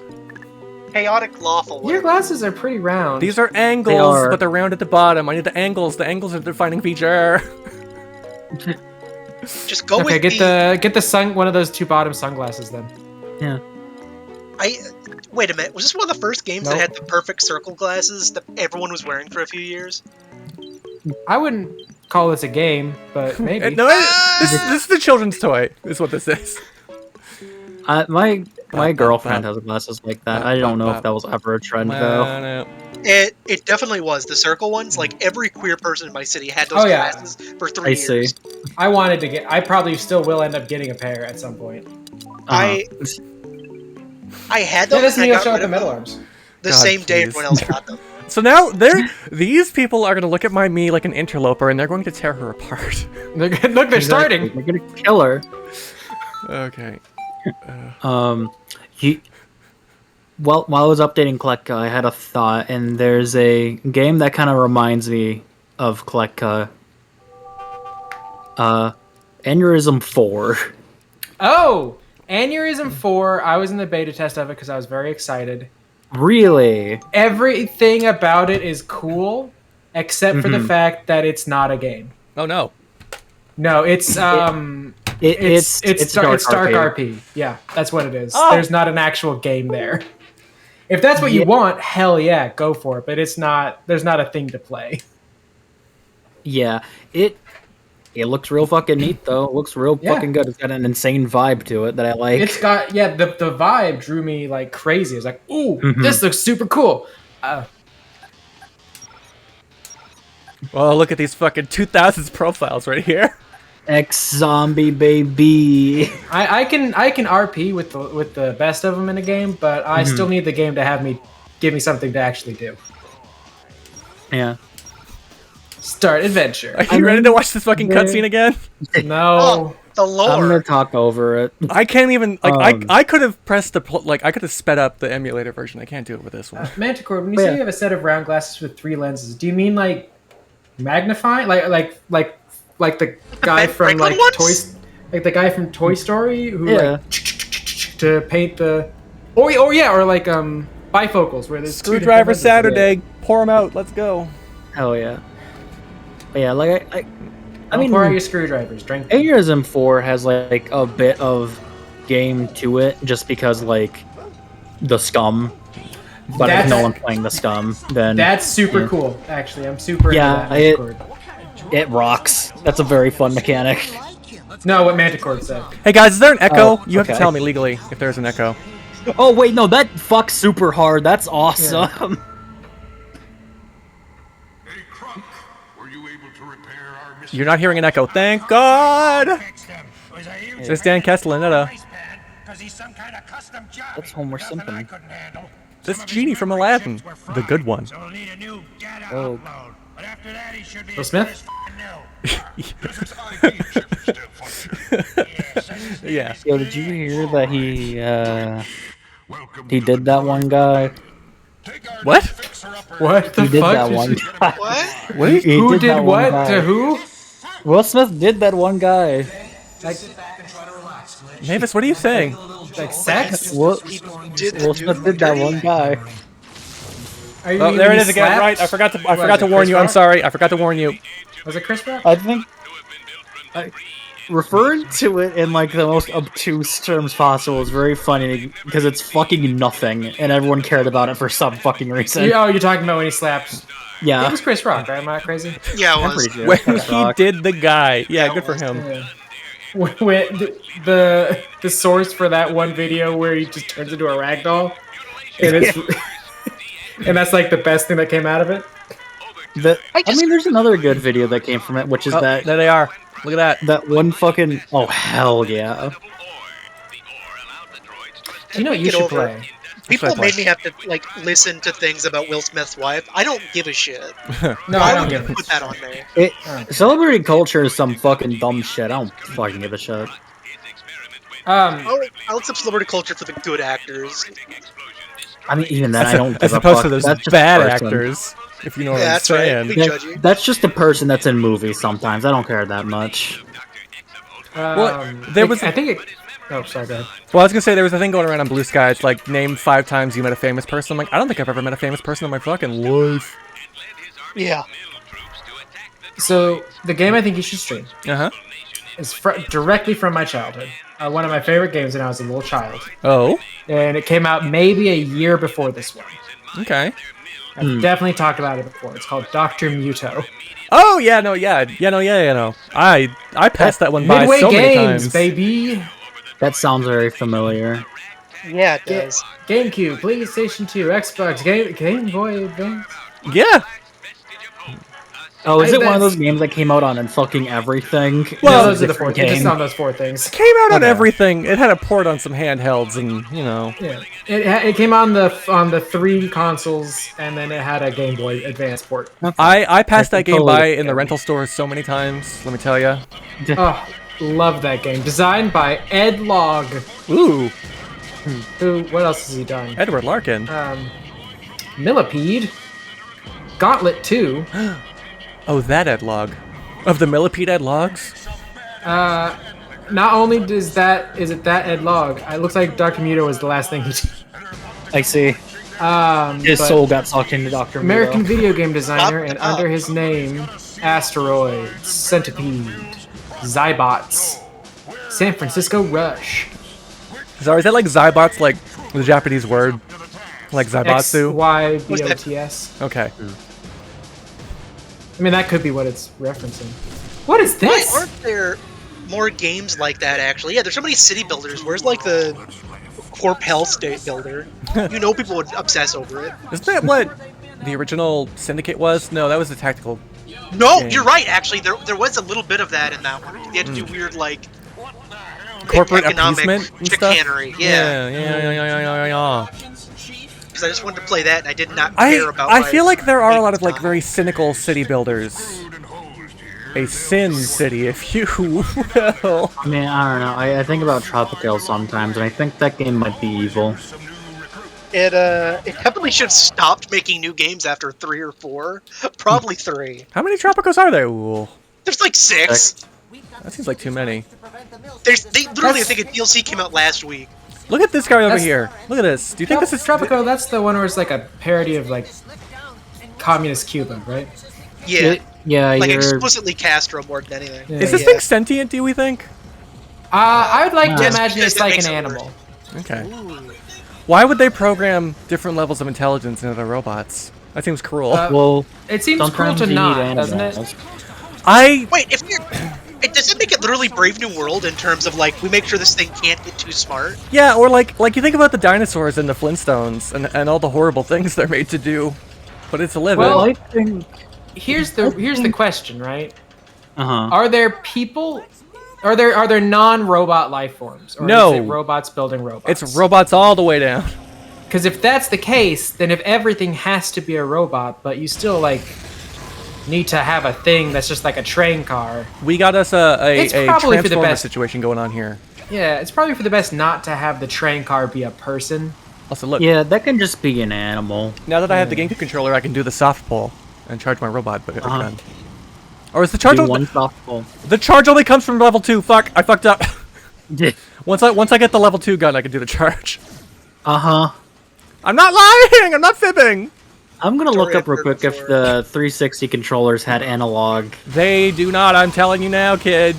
Chaotic lawful. Your Whatever. glasses are pretty round. These are angles, are. but they're round at the bottom. I need the angles. The angles are the defining feature. Just go Okay, with get the sun one of those two bottom sunglasses then. Yeah. Wait a minute. Was this one of the first games that Nope. had the perfect circle glasses that everyone was wearing for a few years? I wouldn't call this a game, but maybe. No, this is the children's toy. Is what this is. My girlfriend has glasses like that. I don't know if that was ever a trend though. It definitely was. The circle ones, like every queer person in my city had those Oh, yeah. glasses for 3 I years. see. I wanted to get. I probably still will end up getting a pair at some point. I had That those. doesn't and I even got show rid up the of metal them arms. the God, same day please. everyone else got them. So now these people are gonna look at me like an interloper, and they're going to tear her apart. Look, they're starting. We're gonna kill her. Okay. While I was updating Kletka, I had a thought, and there's a game that kind of reminds me of Kletka. Aneurysm 4. Oh, Aneurysm 4. I was in the beta test of it because I was very excited. Really? Everything about it is cool, except for the fact that it's not a game. Oh no. No, it's Dark RP. Yeah, that's what it is. Oh. There's not an actual game there. If that's what you want, hell yeah, go for it. But it's not. There's not a thing to play. Yeah, it looks real fucking neat though. It looks real fucking good. It's got an insane vibe to it that I like. It's got the vibe drew me like crazy. It's like, ooh, this looks super cool. Well, look at these fucking 2000s profiles right here. X-Zombie baby. I can RP with the best of them in a game, but I still need the game to give me something to actually do. Yeah. Start adventure. Are you ready to watch this fucking cutscene again? No. Oh, the I'm gonna lore. talk over it. I can't even I could have pressed the I could have sped up the emulator version. I can't do it with this one. Manticore, when you say you have a set of round glasses with 3 lenses, do you mean like magnifying, like the guy from Franklin like ones? the guy from Toy Story who Yeah. like to paint the or like bifocals where there's 2 different Screwdriver lenses. Saturday. Pour them out. Let's go. Hell yeah. But yeah, like I Don't mean, pour out your screwdrivers. Drink. Aneurysm 4 has like a bit of game to it, just because like the scum. But if That's- no one's playing the scum, then That's super cool. Actually, I'm super Yeah, into that. Manticore. it rocks. That's a very fun mechanic. No, what Manticore said. Hey guys, is there an echo? Oh, You have to okay. tell me legally if there's an echo. Oh wait, no, that fucks super hard. That's awesome. Hey, Crunk, were you able to repair our missing You're not hearing an echo. Thank God. Is this Dan Castellaneta? That's Homer Simpson. This genie from Aladdin, the good one. Oh. Will Smith? This is ID chip still functioning. Yeah. Yo, did you hear that he Welcome he to did the that one guy? Take our What? fixer-upper. What the He did fuck? that one guy. What? Wait. He Who did that one what guy. to who? Will Smith did that one guy. Like Mavis, what are you saying? sex? Will, Did the Will dude Smith did that dirty? one guy. Are you Oh, meaning there it he is again. slapped? Right. I forgot to Was it warn Chris you. I'm Rock? sorry. I forgot to warn you. Was it Chris Rock? I think referring to it in like the most obtuse terms possible is very funny because it's fucking nothing, and everyone cared about it for some fucking reason. Oh, you're talking about when he slapped. Yeah, It was Chris Rock, right? Am I not crazy? Yeah, it I'm was. pretty sure. When Chris he Rock. did the guy. Yeah, good for him. Yeah. When the source for that one video where he just turns into a ragdoll, and it's and that's like the best thing that came out of it. I mean, there's another good video that came from it, which is Oh, that there they are. Look at that. that one fucking hell yeah. Do you know what you Get should over play? People That's made me have to like listen to things about Will Smith's wife. I don't give a shit. No, Why I don't would you give a put that on there? Celebrity culture is some fucking dumb shit. I don't fucking give a shit. I'll accept celebrity culture for the good actors. I mean, even then, I don't give As a opposed fuck. to those That's just bad a person. actors. If you know what Yeah, I'm that's right. saying. We judge you. That's just a person that's in movies sometimes. I don't care that much. there was- I think it. Oh, sorry, go ahead. Well, I was gonna say there was a thing going around on Blue Sky. It's like name 5 times you met a famous person. I'm like, I don't think I've ever met a famous person in my fucking life. Yeah. So the game I think you should stream Uh huh. is directly from my childhood. One of my favorite games when I was a little child, Oh. and it came out maybe a year before this one. Okay. I've definitely talked about it before. It's called Dr. Muto. Oh yeah, no, yeah, yeah, no, yeah, yeah, no. I passed that one by Midway so many Games, times. baby. That sounds very familiar. Yeah, it does. GameCube, PlayStation 2, Xbox, Game Boy Advance. Yeah. Oh, is it one of that's- those games that came out on fucking everything? Well, No, those are the 4 Different things. Just game. on those 4 things. Came out on Okay. everything. It had a port on some handhelds, and you know. Yeah, it came on the 3 consoles, and then it had a Game Boy Advance port. I passed I that game totally by get in the it. rental stores so many times. Let me tell you. Oh, love that game. Designed by Ed Log. Ooh, Who? What else has he done? Edward Larkin. Millipede. Gauntlet 2. Oh, that Ed log. Of the Millipede Ed logs. Not only is it that Ed Log, it looks like Dr. Muto was the last thing he did. I see. His But soul got sucked into Dr. American Muto. video game designer, and under his name, Asteroids, Centipede, Zybots, San Francisco Rush, Sorry, is that like Zybots, like the Japanese word? Like Zaibatsu? XYBOTS. Okay. I mean, that could be what it's referencing. What is Why this? aren't there more games like that, actually? Yeah, there's so many city builders. Where's, like, the Corp Hell State builder? You know people would obsess over it. Isn't that what the original Syndicate was? No, that was the tactical. No, game. you're right, actually. There was a little bit of that in that one. You had to do weird, like, Corporate economic appeasement and stuff? chicanery. Yeah. Yeah. Because I just wanted to play that, and I did not care about I my feel like there are a lot of like time. very cynical city builders. A sin city, if you will. I mean, I don't know. I think about Tropical sometimes, and I think that game might be evil. It definitely should have stopped making new games after 3 or 4. Probably 3. How many Tropicos are there? Ooh, There's like 6. that seems like too many. They literally, I think a DLC came out last week. Look at this guy over That's- here. Look at this. Do you think this is Tropico? That's the one where it's like a parody of like communist Cuba, right? Yeah. Yeah, Like you're. explicitly Castro more than anything. Yeah. Is this thing sentient, do we think? I would like to Yes, imagine because it's it like makes an it animal. Okay. Why would they program different levels of intelligence into their robots? That seems cruel. Well, It seems cruel sometimes to you not, need doesn't animals. it? Wait, if you're... Does it make it literally Brave New World in terms of, like, we make sure this thing can't get too smart? Yeah, or like you think about the dinosaurs in the Flintstones and all the horrible things they're made to do, but it's a living. Well, I think. Here's the question, right? Uh-huh. Are there people? Are there non-robot life forms? Or No. is it robots building robots? It's robots all the way down. Because if that's the case, then if everything has to be a robot, but you still like need to have a thing that's just like a train car. We got us It's a probably for the Transformer best. situation going on here. Yeah, it's probably for the best not to have the train car be a person. Also, look, Yeah, that can just be an animal. now that I have the GameCube controller, I can do the soft pull and charge my robot. But Uh-huh. or is the charge Do only, one softball. the charge only comes from level 2? Fuck, I fucked up. Once I get the level 2 gun, I can do the charge. Uh-huh. I'm not lying. I'm not fibbing. I'm gonna look Sorry, up real I've heard quick if before. the 360 controllers had analog. They do not. I'm telling you now, kid.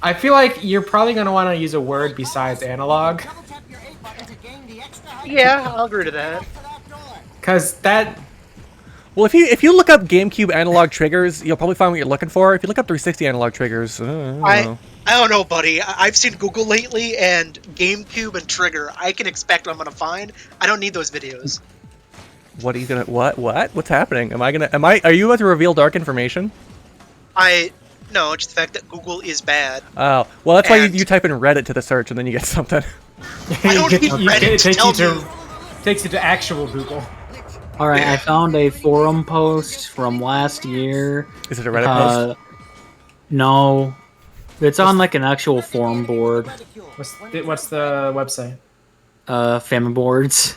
I feel like you're probably going to want to use a word besides analog, Double tap your A button to gain the extra height Yeah, I'll agree to that. for that door. because that Well, if you look up GameCube analog triggers, you'll probably find what you're looking for. If you look up 360 analog triggers, I don't know. I don't know, buddy. I've seen Google lately, and GameCube and Trigger. I can expect what I'm gonna find. I don't need those videos. What are you gonna? What? What's happening? Are you about to reveal dark information? No, just the fact that Google is bad. Oh, well, that's why And- you type in Reddit to the search and then you get something. I don't need Reddit it to tell me. takes you to actual Google. All right, I found a forum post from last year. Is it a Reddit post? No, it's on like an actual forum board. What's the website? Family boards.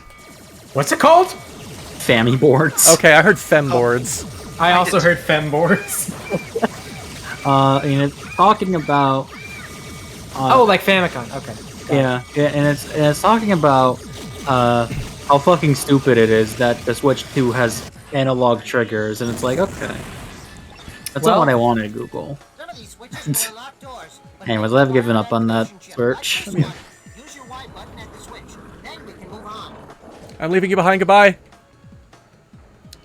What's it called? Family boards. Okay, I heard femboards. I also heard femboards. And it's talking about. Oh, like Famicom. Okay. Yeah, and it's talking about how fucking stupid it is that the Switch 2 has analog triggers, and it's like, okay, that's Well- not what I wanted to Google. None of these switches will unlock doors. but Anyways, I've given up on that search. Use your Y button at the switch. Then we can move on. I'm leaving you behind. Goodbye.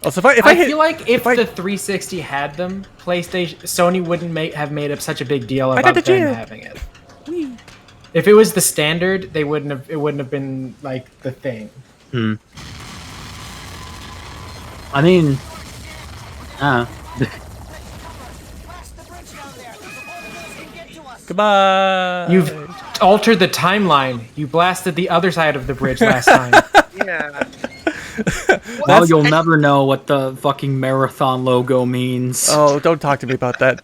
Oh, so if I I hit, feel like if the 360 had them, Sony wouldn't have made up such a big deal got about the them jig. having it. If it was the standard, they wouldn't have. It wouldn't have been like the thing. I mean, Blast the bridge down there before the doors can get to us. goodbye. You've altered the timeline. You blasted the other side of the bridge last time. Yeah. well, you'll never know what the fucking marathon logo means. Oh, don't talk to me about that.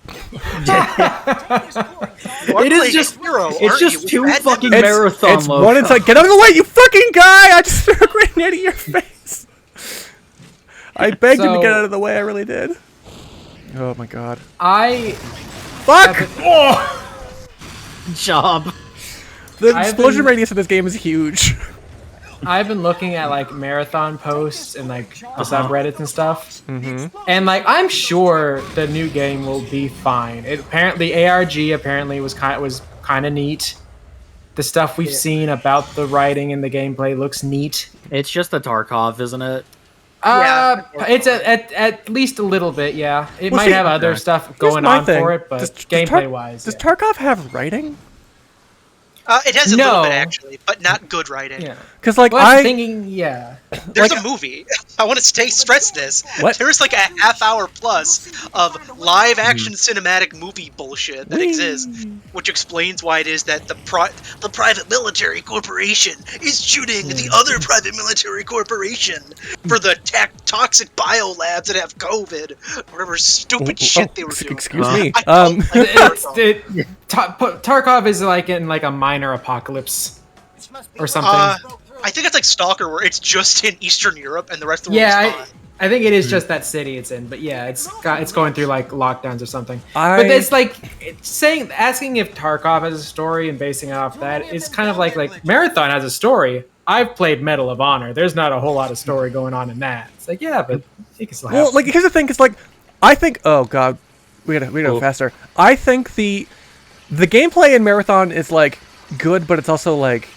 It is just, it's just two fucking marathon It's logos. one. It's like, get out of the way, you fucking guy! I just threw a grenade at your face. I begged him to So- get out of the way. I really did. Oh my god. I Fuck! Good job. The I've explosion been- radius of this game is huge. I've been looking at like marathon posts and like the subreddits and stuff, and like I'm sure the new game will be fine. It apparently ARG apparently was kind of neat. The stuff we've seen about the writing and the gameplay looks neat. It's just a Tarkov, isn't it? It's at least a little bit, yeah. It Well, might see, have other stuff Here's going my on thing. for it, but gameplay wise, Does Tarkov have writing? It has a little No. bit actually, but not good writing. yeah. Because like Well, that's the thinking, yeah. There's Like- a movie. I want to stress this. What? There's like a half-hour plus of live-action cinematic movie bullshit that exists, which explains why it is that the private military corporation is shooting the other private military corporation for the toxic biolabs that have COVID, whatever stupid shit they were doing. Excuse me. I don't like Tarkov. Tarkov is like in like a minor apocalypse or something. I think it's like Stalker, where it's just in Eastern Europe and the rest of the world yeah, is fine. I think it is just that city it's in, but yeah, it's going through like lockdowns or something. I- But it's like asking if Tarkov has a story and basing it off that is kind of like Marathon has a story. I've played Medal of Honor. There's not a whole lot of story going on in that. It's like yeah, but you can still have. Well, like here's the thing. Is like, I think. Oh god, we gotta go faster. I think the gameplay in Marathon is like good, but it's also like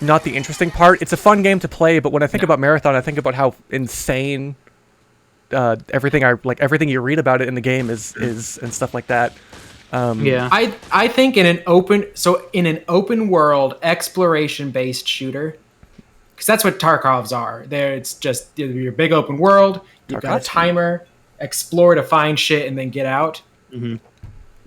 not the interesting part. It's a fun game to play, but when I think about Marathon, I think about how insane everything you read about it in the game is and stuff like that. Yeah. I think in an open world exploration based shooter, because that's what Tarkovs are. It's just your big open world. You've got a Tarkovs? timer, explore to find shit, and then get out.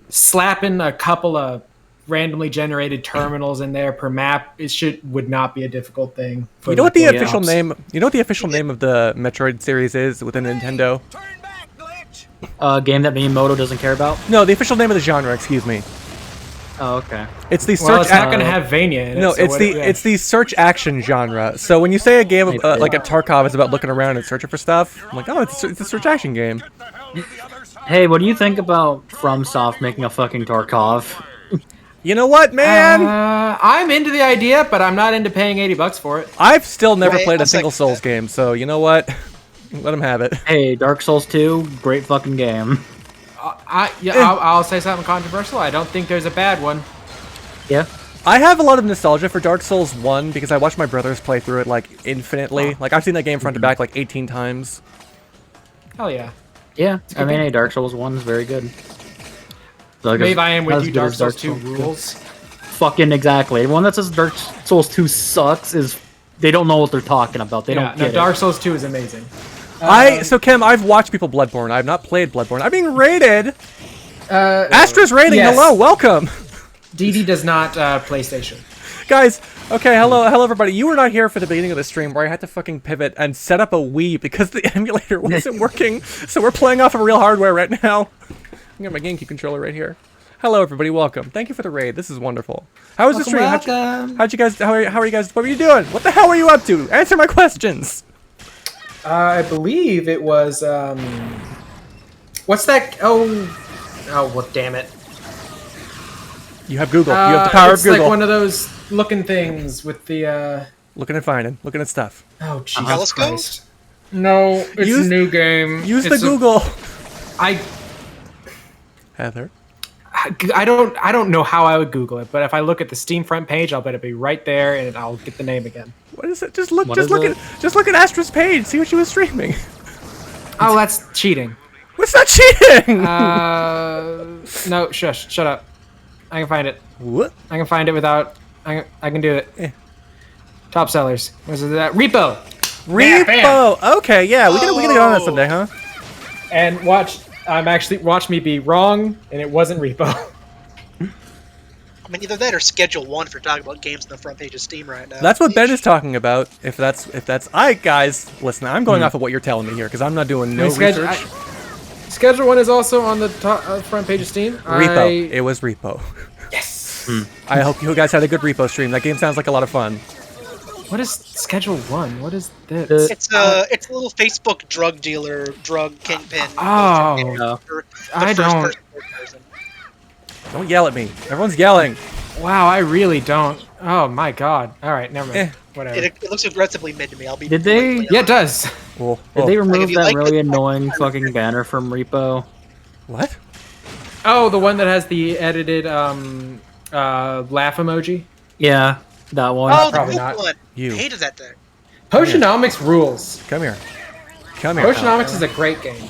Slapping a couple of randomly generated terminals in there per map would not be a difficult thing. You know what the like, official ops. name? You know what the official name of the Metroid series is within Nintendo? Turn back, glitch! Game that Miyamoto doesn't care about. No, the official name of the genre. Excuse me. Oh, okay. It's the Well, search. it's not going to have Vania in it. No, so it's what- the yeah. it's the search action genre. So when you say a game of, like a Tarkov is about looking around and searching for stuff, I'm like, oh, it's a search action game. Hey, what do you think about FromSoft making a fucking Tarkov? You know what, man? I'm into the idea, but I'm not into paying $80 for it. I've still never Right, played a I'll single second Souls game, so you know what? Let them have it. Hey, Dark Souls 2, great fucking game. I'll say something controversial. I don't think there's a bad one. Yeah. I have a lot of nostalgia for Dark Souls 1 because I watched my brothers play through it like infinitely. Like I've seen that game front to back like 18 times. Hell yeah. Yeah, I mean, hey, Dark Souls 1 is very good. Like, Maybe I am not with as you. good Dark as Souls 2 2. rules. Fucking exactly. The one that says Dark Souls 2 sucks is they don't know what they're talking about. They Yeah, don't no, get Dark it. Souls 2 is amazing. So Kim, I've watched people Bloodborne. I have not played Bloodborne. I'm being rated. Astra's rating. yes. Hello, welcome, DD does not PlayStation. guys. Okay, hello everybody. You were not here for the beginning of the stream where I had to fucking pivot and set up a Wii because the emulator wasn't working. So we're playing off of real hardware right now. I got my GameCube controller right here. Hello everybody, welcome. Thank you for the raid. This is wonderful. How was the stream? How'd you guys? How are you guys? What were you doing? What the hell were you up to? Answer my questions. I believe it was. What's that? Oh, well, damn it. You have Google. You have the power of it's Google. like one of those looking things with the. Looking and finding. Looking at stuff. Oh, Jesus Telescope? Christ. No, it's Use- a new game. Use It's the Google. I Heather. don't know how I would Google it, but if I look at the Steam front page, I'll bet it'll be right there, and I'll get the name again. What is it? Just look. What Just is look it? at. Just look at Astra's page. See what she was streaming. Oh, that's cheating. What's that cheating? No, shush, shut up. I can find it. What? I can find it without. I can do it. Top sellers. What is it? Repo. Repo. bam. Okay, yeah, we gotta get on that someday, huh? And watch me be wrong, and it wasn't Repo. I mean, either that or Schedule 1 if you're talking about games on the front page of Steam right now. That's what Ben is talking about. If that's, guys, listen, I'm going off of what you're telling me here because I'm not doing no research. Schedule 1 is also on the top, front page of Steam. Repo. It was Repo. Yes. I hope you guys had a good Repo stream. That game sounds like a lot of fun. What is Schedule 1? What is this? It's a little Facebook drug dealer, drug kingpin. Oh, No. I don't. Don't yell at me. Everyone's yelling. Wow, I really don't. Oh my god. All right, never mind. Eh. Whatever. It looks aggressively mid to me. I'll be. Did they? Yeah, it does. Cool. Did they remove if you that like really it- annoying fucking banner from Repo? What? Oh, the one that has the edited laugh emoji. Yeah, that one. Oh, the Probably cool not. one. You. I hated that thing. Potionomics rules. Come here. Come here. Potionomics is a great game.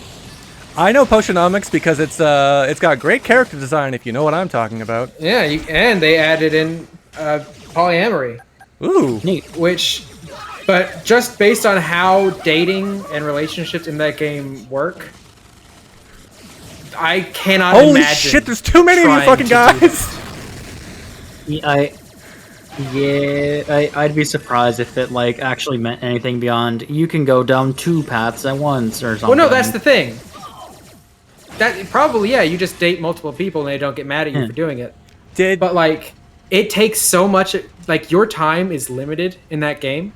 I know Potionomics because it's got great character design. If you know what I'm talking about. Yeah, and they added in polyamory, Ooh. Neat. but just based on how dating and relationships in that game work, I cannot Holy imagine. shit! There's too many of you trying fucking to do guys. I'd be surprised if it like actually meant anything beyond you can go down 2 paths at once or something. Well, no, that's the thing. That probably, yeah, you just date multiple people and they don't get mad at you for doing it. But like, it takes so much. Like, your time is limited in that game.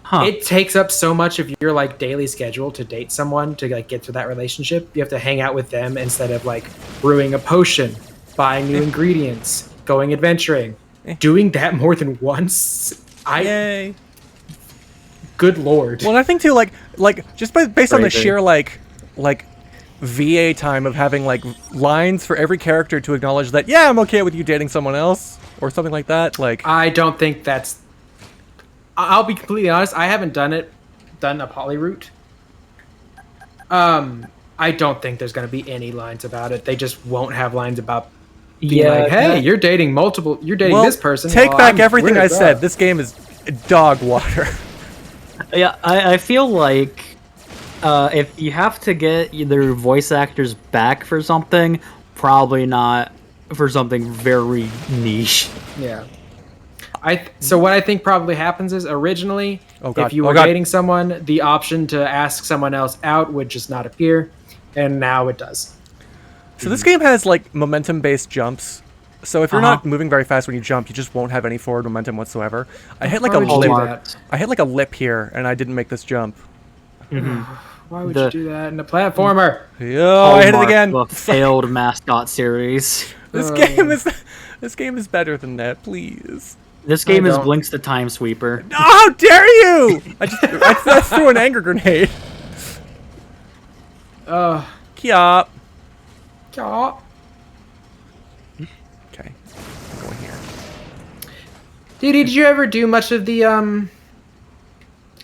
Huh. It takes up so much of your like daily schedule to date someone to like get to that relationship. You have to hang out with them instead of like brewing a potion, buying new ingredients, going adventuring. Doing that more than once, Yay. good lord. Well, and I think too, like just based on the Crazy. sheer like VA time of having like lines for every character to acknowledge that, yeah, I'm okay with you dating someone else or something like that. Like, I don't think that's. I'll be completely honest. I haven't done a poly route. I don't think there's going to be any lines about it. They just won't have lines about being like, hey, you're dating well, this person. take Well, back I'm everything weird I as said. that. This game is dog water. Yeah, I feel like if you have to get either voice actors back for something, probably not for something very niche. Yeah. So what I think probably happens is originally, Oh, God. if you Oh, were God. dating someone, the option to ask someone else out would just not appear, and now it does. So this game has like momentum-based jumps. So if you're Uh-huh. not moving very fast when you jump, you just won't have any forward momentum whatsoever. I hit like Why a would you do lip. that? I hit like a lip here, and I didn't make this jump. Why would The- you do that in a platformer? Yo, I hit it Hallmark again. of a failed mascot series. This game is better than that, please. This game is don't. Blinks the Time Sweeper. Oh, how dare you! I threw an anger grenade. Kiop. Yeah. Okay, I'm going here. Did you ever do much of the I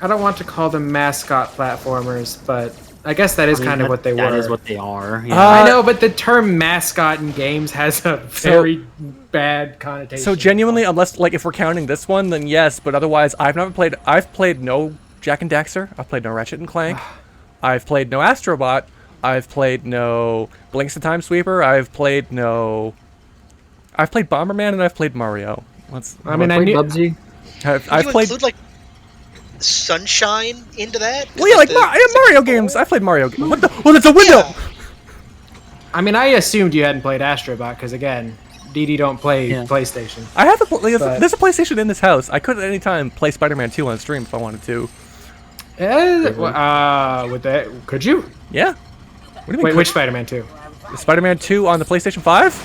don't want to call them mascot platformers, but I guess that is kind of what they were. That is what they are. Yeah. I know, but the term mascot in games has a very bad connotation. So genuinely, unless like if we're counting this one, then yes. But otherwise, I've played no Jak and Daxter. I've played no Ratchet and Clank. I've played no Astrobot. I've played no Blinks the Time Sweeper. I've played Bomberman, and I've played Mario. I mean, I knew. Bubsy? I've you played. include like Sunshine into that? 'Cause, Well, yeah, like the- Mario games. I've played Mario games. What the? Oh, that's a window. Yeah. I mean, I assumed you hadn't played Astrobot because again, DD don't play Yeah. PlayStation. I have But- there's a PlayStation in this house. I could at any time play Spider-Man 2 on stream if I wanted to. With that, could you? Yeah. What do you mean? Wait, which Spider-Man 2? Spider-Man 2 on the PlayStation 5?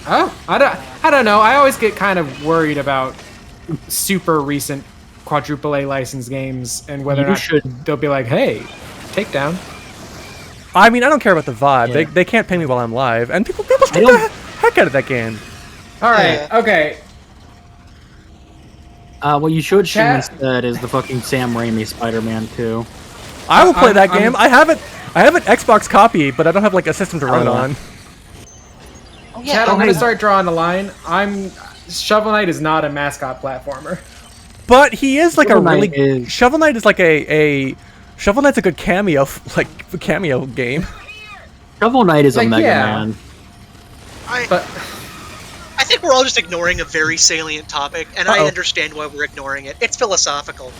Oh, I don't know. I always get kind of worried about super recent quadruple A licensed games and whether or You not should- they'll be like, hey, takedown. I mean, I don't care about the VOD. Yeah. They can't pay me while I'm live, and people stream don't- the heck out of that game. All right, Yeah. okay. What you should stream Chat- instead is the fucking Sam Raimi Spider-Man 2. I will play that I'm- game. I have an Xbox copy, but I don't have like a system to run it Oh. on. Chad, I'm gonna start drawing a line. Shovel Knight is not a mascot platformer. But he is like Shovel a really Knight is- Shovel Knight is like a Shovel Knight's a good cameo game. Shovel Knight is Like, a Mega yeah. Man. But I think we're all just ignoring a very salient topic, and I Uh-oh. understand why we're ignoring it. It's philosophical.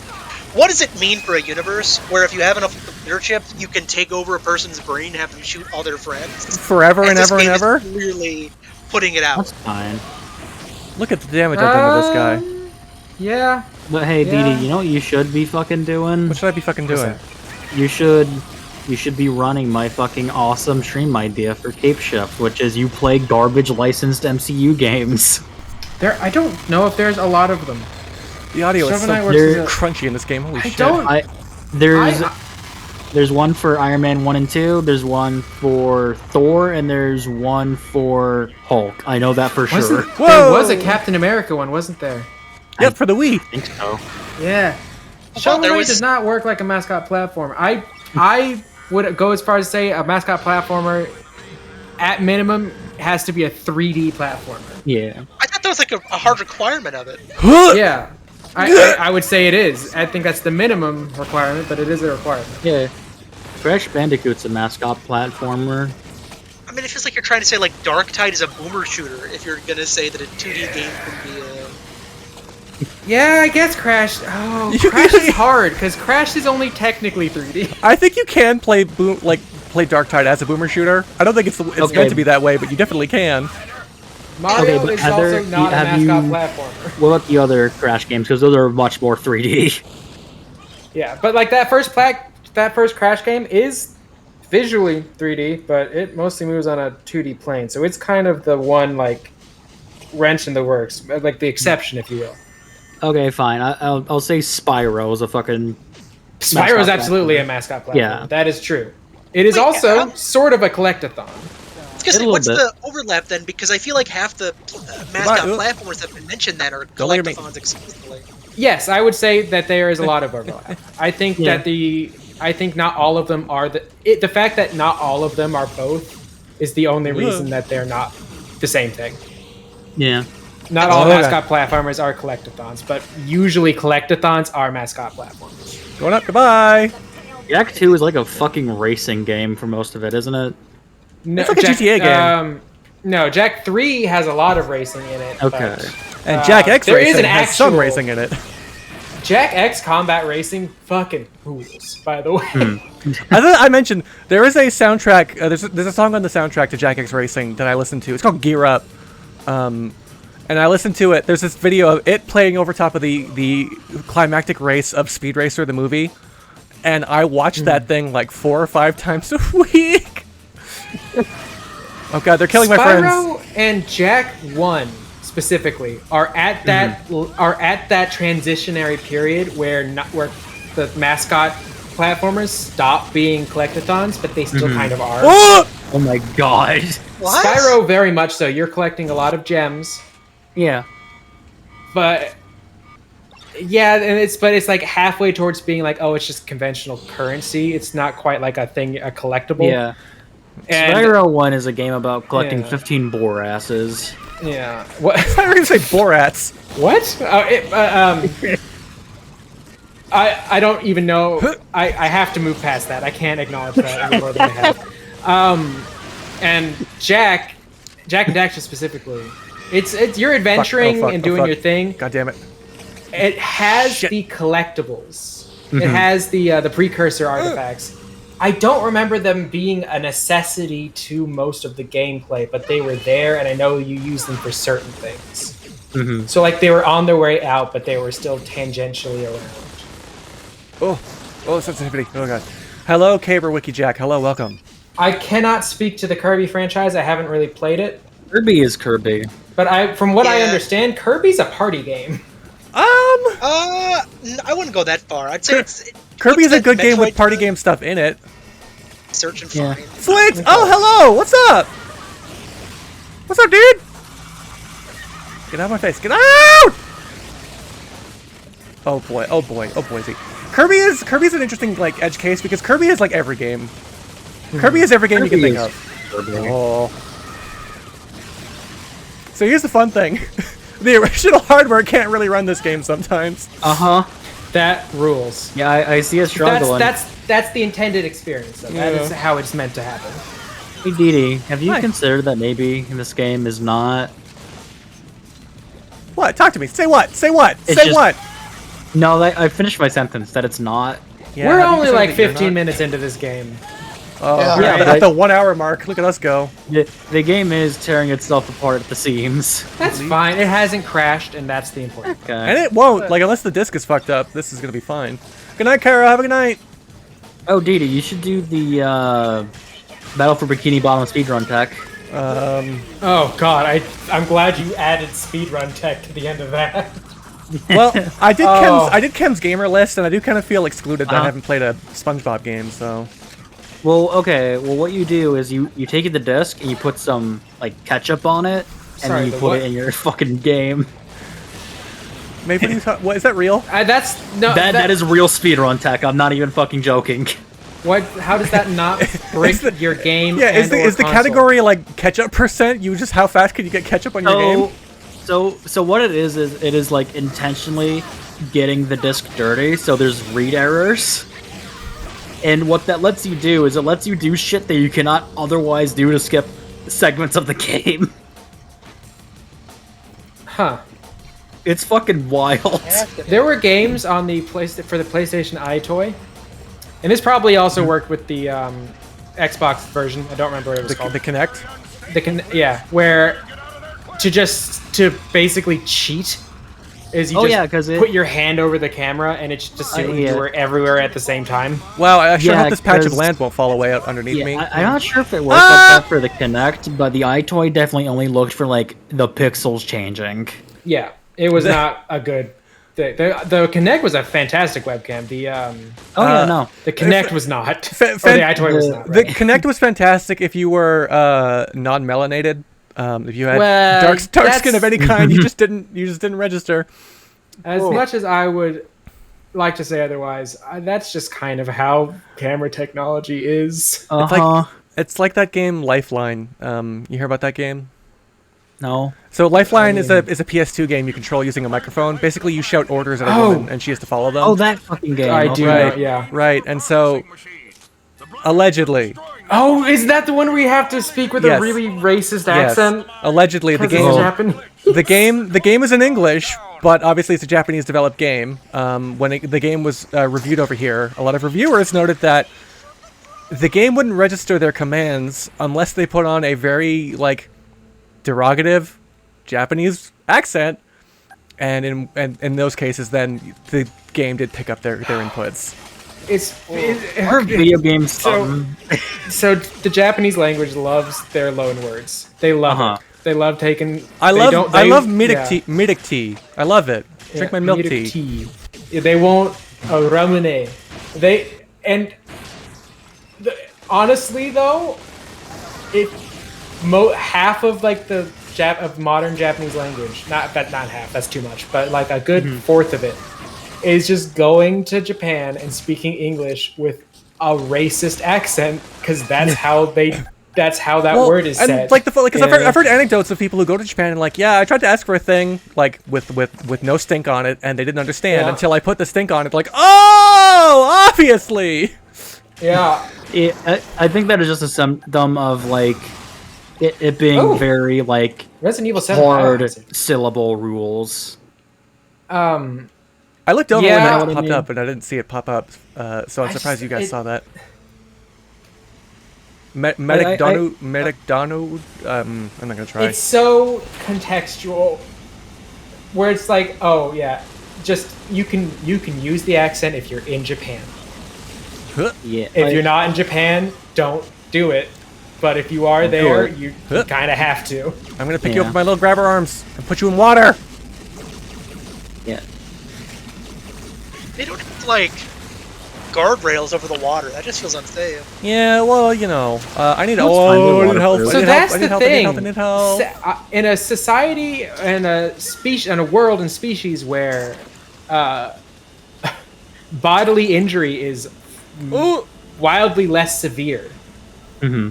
What does it mean for a universe where if you have enough computer chips, you can take over a person's brain and have them shoot all their friends? Forever and this ever and game is ever. clearly putting it out. That's fine. Look at the damage I've done to this guy. Yeah. But hey, Yeah. Didi, you know what you should be fucking doing? What should I be fucking doing? You should be running my fucking awesome stream idea for Cape Shift, which is you play garbage licensed MCU games. I don't know if there's a lot of them. The audio is Shovel so Knight works as a- crunchy in this game. Holy shit. There's one for Iron Man 1 and 2, there's one for Thor, and there's one for Hulk. I know that for sure. There was a Captain America one, wasn't there? Yep, for the Wii. I think so. Yeah. Well, Shovel there Knight was- does not work like a mascot platformer. I would go as far as to say a mascot platformer, at minimum, has to be a 3D platformer. Yeah. I thought that was like a hard requirement of it. Yeah. I would say it is. I think that's the minimum requirement, but it is a requirement. Yeah. Crash Bandicoot's a mascot platformer. I mean, it feels like you're trying to say like Dark Tide is a boomer shooter if you're gonna say that a 2D game can be a... Yeah, I guess Crash. Oh, Crash is hard because Crash is only technically 3D. I think you can play Dark Tide as a boomer shooter. I don't think it's meant to be that way, but you definitely can. Mario but is Heather, also not a have mascot you- platformer. What about the other Crash games? Because those are much more 3D. Yeah, but like that first Crash game is visually 3D, but it mostly moves on a 2D plane. So it's kind of the one like wrench in the works, like the exception, if you will. Okay, fine. I'll say Spyro is a fucking... Spyro is mascot absolutely platformer. a mascot platform. Yeah. That is true. It is Wait, also I'm- sort of a collectathon. I was gonna say, little what's bit. the overlap then? Because I feel like half the mascot Goodbye. platformers that have been mentioned that are Don't look at me. collectathons exclusively. Yes, I would say that there is a lot of overlap. I think Yeah. I think not all of them are the fact that not all of them are both is the only reason that they're not the same thing. Yeah. Not all Okay. mascot platformers are collectathons, but usually collectathons are mascot platformers. Going up, goodbye. Jak 2 is like a fucking racing game for most of it, isn't it? No, It's like a GTA game. No, Jak 3 has a lot of racing in it. Okay. but And Jak X there is Racing an has some actual- racing in it. Jak X Combat Racing fucking rules, by the way. As I mentioned, there is a soundtrack. There's a song on the soundtrack to Jak X Racing that I listened to. It's called Gear Up. And I listened to it. There's this video of it playing over top of the climactic race of Speed Racer, the movie. And I watched that thing like 4 or 5 times a week. Oh god, they're killing my friends. Spyro and Jak 1 specifically are at that transitionary period where the mascot platformers stop being collectathons, but they still kind of are. Oh! Oh my god. What? Spyro, very much so. You're collecting a lot of gems, Yeah. but yeah, and it's like halfway towards being like, oh, it's just conventional currency. It's not quite like a collectible. Yeah. And Spyro 1 is a game about collecting Yeah. 15 boar asses. yeah, what? I thought you were gonna say Borats. What? I don't even know. I have to move past that. I can't acknowledge that any more than I have. And Jak and Daxter specifically, it's you're adventuring fuck, and oh, doing fuck. your thing. God damn it. It has Shit. the collectibles. It has the precursor artifacts. I don't remember them being a necessity to most of the gameplay, but they were there, and I know you use them for certain things. So like they were on their way out, but they were still tangentially around. Oh, sensitivity. Oh god. Hello, Caber Wiki Jack. Hello, welcome. I cannot speak to the Kirby franchise. I haven't really played it, Kirby is Kirby. but from what I Yeah. understand, Kirby's a party game. I wouldn't go that far. I'd say Kirby is a that good game with Metroid party game stuff in it. Search and Yeah. find. Slits! Oh, hello! What's up? What's up, dude? Get out of my face. Get out! Oh boy, oh boy, oh boy. Kirby's an interesting like edge case because Kirby is like every game. Kirby is every game you can Kirby think is of. Kirby. Oh. So here's the fun thing. The original hardware can't really run this game sometimes. Uh-huh. That rules. Yeah, I see a struggling. That's the intended experience. Though. That is how it's meant to happen. Hey, Didi, have you Hi. considered that maybe this game is not... What? Talk to me. Say what? Say what? It's Say just- what? No, I finished my sentence, that it's not... Yeah, We're have you only decided like that you're 15 not? minutes into this game. Oh, Yeah, at the 1 hour mark. Look at us go. The game is tearing itself apart at the seams. That's fine. It hasn't crashed, and that's the important part. And it won't. Like, unless the disc is fucked up, this is gonna be fine. Good night, Kara. Have a good night. Oh, Didi, you should do the Battle for Bikini Bottom speedrun tech. Oh god, I'm glad you added speedrun tech to the end of that. Well, I did Kem's gamer list, and I do kind of feel excluded that I haven't played a SpongeBob game. So, well, okay. Well, what you do is you take the disc and you put some like ketchup on it, and Sorry, then you the put what? it in your fucking game. maybe what is that real? That's no. That is real speedrun tech. I'm not even fucking joking. What? How does that not break your game? Yeah, is and/or the console? category like ketchup percent? You just how fast can you get ketchup on your game? So what it is like intentionally getting the disc dirty, so there's read errors. And what that lets you do is it lets you do shit that you cannot otherwise do to skip segments of the game. Huh. It's fucking wild. There were games on the for the PlayStation iToy, and this probably also worked with the Xbox version. I don't remember what it was called. The Kinect. Yeah, where to basically cheat is you put your hand over the camera and it's just assuming you were everywhere at the same time. Wow, I sure hope this patch of land won't fall away out underneath me. I'm not sure if it worked like that for the Kinect, but the iToy definitely only looked for like the pixels changing. Yeah, it was not a good thing. The Kinect was a fantastic webcam. The the Kinect was not. Or the iToy was not. The Right? Kinect was fantastic if you were non-melanated. If you had dark that's- skin of any kind, you just didn't register. As much as I would like to say otherwise, that's just kind of how camera technology is. It's like that game Lifeline. You hear about that game? No. So Lifeline is a PS2 game you control using a microphone. Basically, you shout orders at a woman and she has to follow them. Oh, that fucking game. I do, Right. yeah. Right, and so allegedly. Oh, is that the one where you have to speak with Yes. a really racist Yes. accent? Allegedly, the Because it's game Japanese. the game is in English, but obviously it's a Japanese developed game. When the game was reviewed over here, a lot of reviewers noted that the game wouldn't register their commands unless they put on a very like derogative Japanese accent, and in those cases, then the game did pick up their inputs. Our video games. So the Japanese language loves their loan words. They love it. They love taking. I love Midik tea. I love it. Drink my milk tea. They won't ramune. Honestly though, half of like the of modern Japanese language, not half, that's too much, but like a good fourth of it is just going to Japan and speaking English with a racist accent because that's how that word is said. Like because I've heard anecdotes of people who go to Japan and like, yeah, I tried to ask for a thing like with no stink on it, and they didn't understand until I put the stink on it. Like, oh, obviously. Yeah. I think that is just a symptom of like it being very like Resident Evil 7 hard syllable rules. I looked over when that popped I mean? up, and I didn't see it pop up, so I'm surprised you guys saw that. Medic Donu. I'm not gonna try. It's so contextual, where it's like, oh yeah, just you can use the accent if you're in Japan. Yeah. If you're not in Japan, don't do it. But if you are there, you kind of have to. I'm gonna pick you up with my little grabber arms and put you in water. Yeah. They don't have, like, guardrails over the water. That just feels unsafe. Yeah, well, you know, I need help. So that's the thing. I need help. In a society, in a world and species where bodily injury is wildly less severe. Mm-hmm.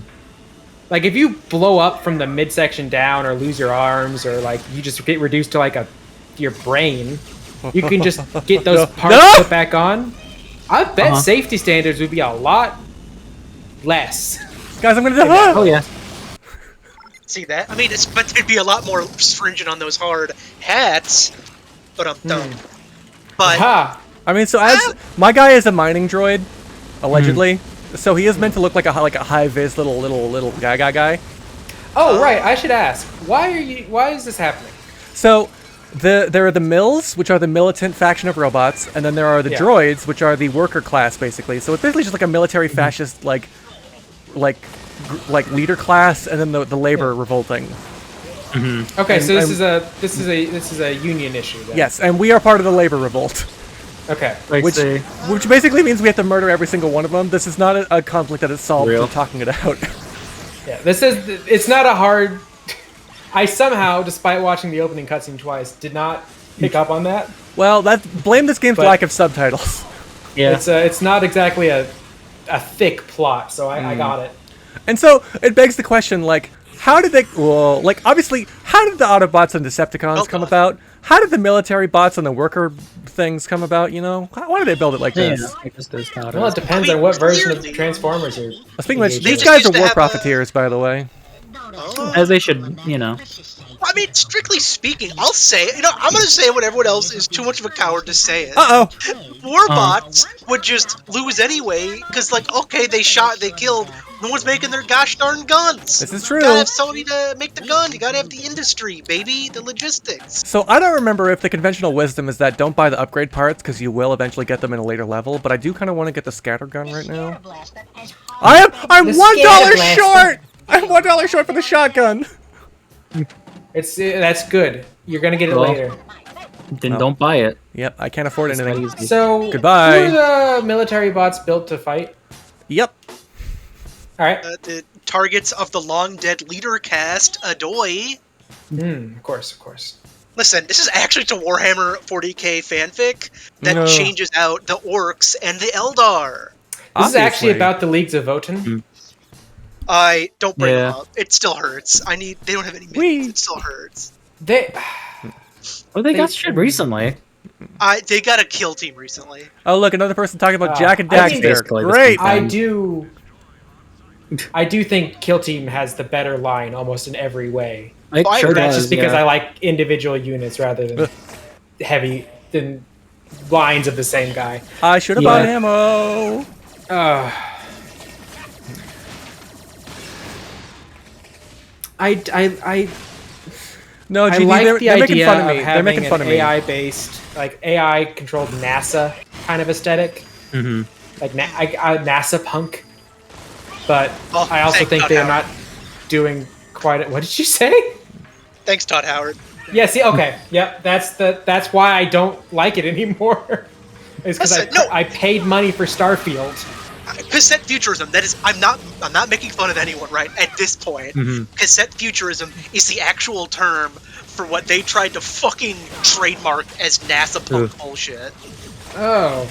Like if you blow up from the midsection down or lose your arms or like you just get reduced to like your brain, you can just get those parts put back on. I bet safety standards would be a lot less. Guys, I'm gonna do Oh yeah. See that? I mean, but they'd be a lot more stringent on those hard hats. But I'm done. But I mean, so as my guy is a mining droid, allegedly. So he is meant to look like a high vis little guy. Oh, right. I should ask. Why is this happening? So there are the mills, which are the militant faction of robots, and then there are the droids, which are the worker class, basically. So it's basically just like a military fascist like leader class, and then the labor revolting. Okay, so this is a union issue. Then. Yes, and we are part of the labor revolt. Okay. Which basically means we have to murder every single one of them. This is not a conflict that is solved through talking it out. Yeah, it's not a hard. I somehow, despite watching the opening cutscene twice, did not pick up on that. Well, blame this game's lack of subtitles. Yeah. It's not exactly a thick plot, so I got it. And so it begs the question, like, how did they? Well, like, obviously, how did the Autobots and Decepticons come about? How did the military bots and the worker things come about? You know, why did they build it like this? I guess there's not. Well, it depends on what version of Transformers you're. Speaking of which, engaging these with. guys are war profiteers, by the way. As they should, you know. I mean, strictly speaking, I'll say it. You know, I'm gonna say what everyone else is too much of a coward to say it. Warbots would just lose anyway, because, like, okay, they killed. No one's making their gosh darn guns. This is true. You gotta have somebody to make the gun. You gotta have the industry, baby, the logistics. So I don't remember if the conventional wisdom is that don't buy the upgrade parts because you will eventually get them in a later level. But I do kind of want to get the scatter gun right now. I'm $1 short. I'm $1 short for the shotgun. That's good. You're gonna get it later. Then don't buy it. Yep, I can't afford anything. So goodbye. Who are the military bots built to fight? Yep. All right. The targets of the long dead leader cast, Adoy. Of course. Listen, this is actually to Warhammer 40k fanfic that changes out the orcs and the Eldar. This is actually about the Leagues of Votan. I don't bring them up. It still hurts. They don't have any minions. It still hurts. They got shit recently. They got a kill team recently. Oh, look, another person talking about Jack and Daxter. Great. I do think Kill Team has the better line almost in every way. That's just because I like individual units rather than than lines of the same guy. I should have bought ammo. No, GD, I like the they're making idea fun of me. of They're having making fun an of me. AI-based, like AI-controlled NASA kind of aesthetic, like NASA punk. But I also think they're not doing quite. What did you say? Thanks, Todd Howard. Yeah. See. Okay. Yep. That's why I don't like it anymore. It's because I paid money for Starfield. Cassette futurism. That is, I'm not making fun of anyone, right? At this point, cassette futurism is the actual term for what they tried to fucking trademark as NASA punk bullshit. Oh.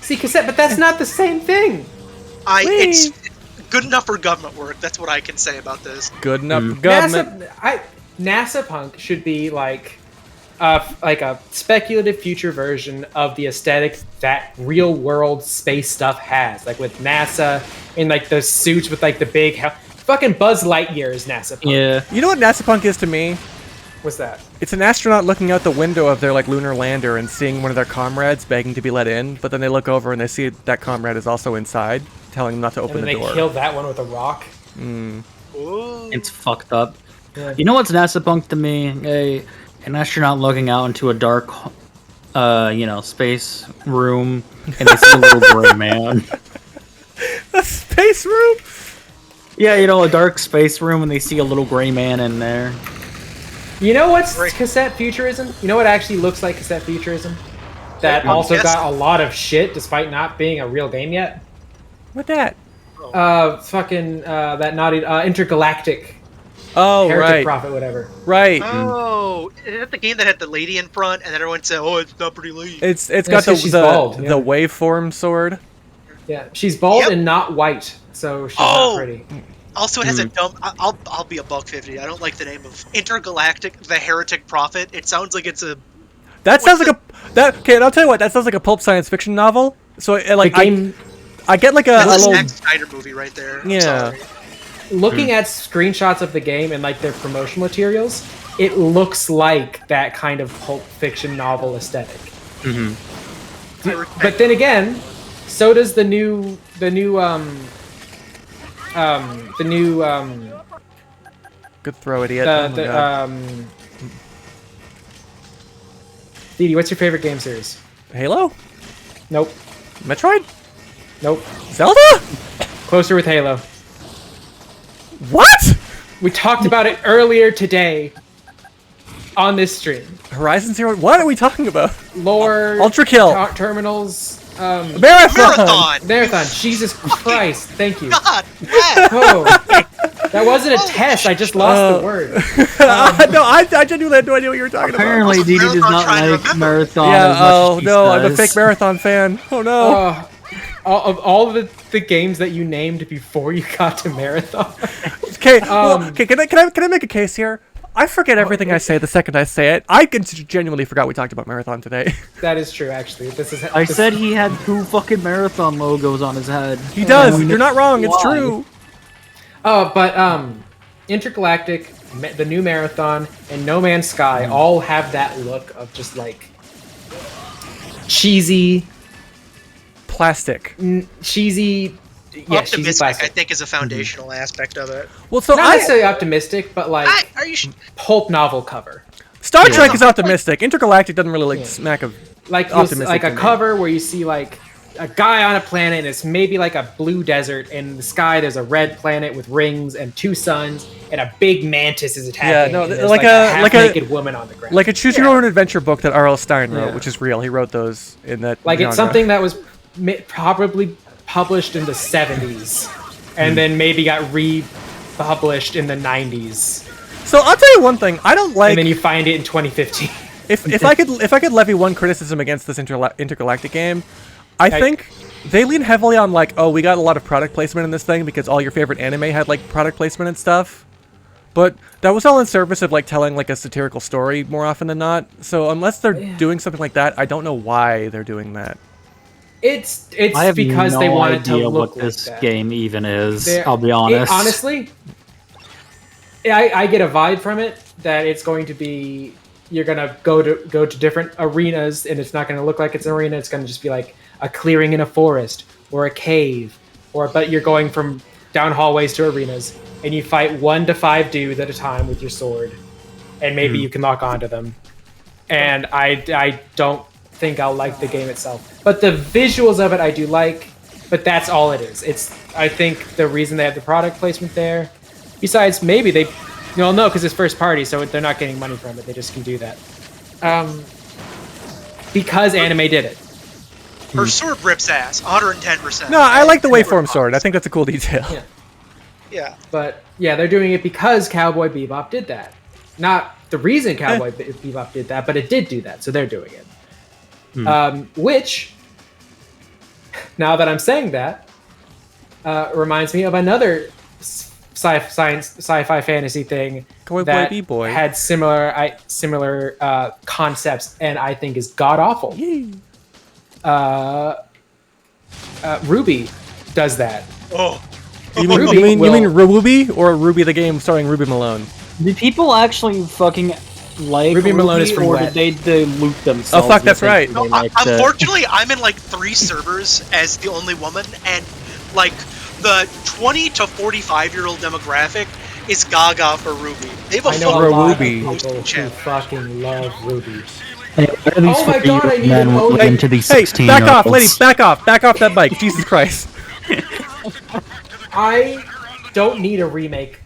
See, cassette, but that's not the same thing. It's good enough for government work. That's what I can say about this. Good enough for government. NASA punk should be like a speculative future version of the aesthetic that real world space stuff has, like with NASA in like the suits with like the big fucking Buzz Lightyear is NASA punk. Yeah. You know what NASA punk is to me? What's that? It's an astronaut looking out the window of their like lunar lander and seeing one of their comrades begging to be let in, but then they look over and they see that comrade is also inside, telling them not to open the door. And they killed that one with a rock. It's fucked up. Yeah. You know what's NASA punk to me? An astronaut looking out into a dark, space room, and they see a little gray man. A space room? Yeah, a dark space room, and they see a little gray man in there. You know what's cassette futurism? You know what actually looks like cassette futurism? That also got a lot of shit despite not being a real game yet? What that? That naughty intergalactic. Oh, Heretic Prophet, whatever. Right. Oh, is that the game that had the lady in front, and everyone said, "Oh, it's not pretty lady." It's got the waveform sword. Yeah, she's bald and not white, so she's not pretty. Also, it has a dumb. I'll be $1.50. I don't like the name of Intergalactic, the Heretic Prophet. It sounds like it's a. That sounds like okay, and I'll tell you what. That sounds like a pulp science fiction novel. So like I get like a little Zack Snyder movie right there. Yeah. Looking at screenshots of the game and like their promotional materials, it looks like that kind of pulp fiction novel aesthetic. But then again, so does the new the new Good throw, idiot. Oh my God. Didi, what's your favorite game series? Halo? Nope. Metroid? Nope. Zelda? Closer with Halo. What? We talked about it earlier today on this stream. Horizon Zero? What are we talking about? Lore. Ultra Kill. Terminals. Marathon. Marathon. Jesus Christ. Thank you. God, Brad. Oh, that wasn't a test. I just lost the word. No, I genuinely had no idea what you were talking Apparently, about. Didi does Marathon not trying to like remember. Marathon Yeah, as much oh as he no, I'm a does. fake Marathon fan. Oh no. Of all of the games that you named before you got to Marathon. Okay, okay, can I make a case here? I forget everything I say the second I say it. I genuinely forgot we talked about Marathon today. That is true, actually. I said he had 2 fucking Marathon logos on his head. He does. You're not wrong. It's Why? true. Oh, but Intergalactic, the new Marathon, and No Man's Sky all have that look of just like cheesy, Plastic. cheesy. Yeah, cheesy Optimistic, I plastic. think, is a foundational aspect of it. Well, so Not necessarily optimistic, but like Are you? pulp novel cover. Star Trek is optimistic. Intergalactic doesn't really like smack of Like optimistic. like a to me. cover where you see like a guy on a planet and it's maybe like a blue desert, and in the sky there's a red planet with rings and 2 suns, and a big mantis is attacking. Yeah, no, and there's, like a a- half-naked woman on the ground. Like a choose your own adventure book that R.L. Stein wrote, Yeah. which is real. He wrote those in that. Like genre. it's something that was probably published in the 70s, and then maybe got republished in the 90s, So I'll tell you one thing. I don't like. and then you find it in 2015. If I could levy one criticism against this intergalactic game, I think they lean heavily on like, oh, we got a lot of product placement in this thing because all your favorite anime had like product placement and stuff. But that was all in service of like telling like a satirical story more often than not. So unless they're doing something like that, I don't know why they're doing that. It's I have because no they wanted to idea look what like this that. game even is. They're- I'll be honest. honestly, I get a vibe from it that it's going to be you're gonna go to different arenas, and it's not gonna look like it's an arena. It's gonna just be like a clearing in a forest or a cave, but you're going from down hallways to arenas, and you fight 1 to 5 dudes at a time with your sword, and maybe you can lock onto them. And I don't think I'll like the game itself, but the visuals of it I do like. But that's all it is. I think the reason they have the product placement there, besides maybe they, no, because it's first party, so they're not getting money from it. They just can do that. Because anime did it. Her sword rips ass, 110%. No, I like the waveform sword. I think that's a cool detail. Yeah. Yeah. But yeah, they're doing it because Cowboy Bebop did that. Not the reason Cowboy Bebop did that, but it did do that, so they're doing it. Which, now that I'm saying that, reminds me of another sci-fi fantasy thing Cowboy that B-boy. had similar concepts, and I think is god awful. Ruby does that. Oh. You mean Ruby you mean will- Ruby or Ruby the game starring Ruby Malone? Did people actually fucking like Ruby Malone is from or Wet. did they dilute themselves? Oh, fuck, that's with right. thinking they No, liked it? unfortunately, I'm in like 3 servers as the only woman, and like the 20 to 45-year-old demographic is gaga for Ruby. They have a I know for a lot Ruby. of people who channel. fucking love Ruby. Hey, what are these Oh my 40 God, I need men an looking Odin. into these Hey, 16 back off, lady, back off that bike. Jesus Christ. I don't need a remake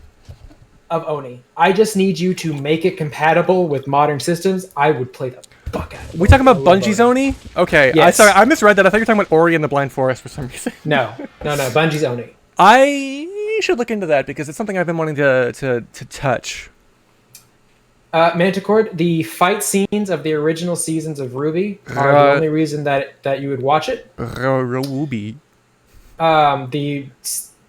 of Oni. I just need you to make it compatible with modern systems. I would play the fuck out of it. We talking about I love Bungie's Oni. Oni? Okay, Yes. I misread that. I thought you were talking about Ori and the Blind Forest for some reason. No, Bungie's Oni. I should look into that because it's something I've been wanting to touch. Manticore, the fight scenes of the original seasons of Ruby are the only reason that you would watch it. Ruby.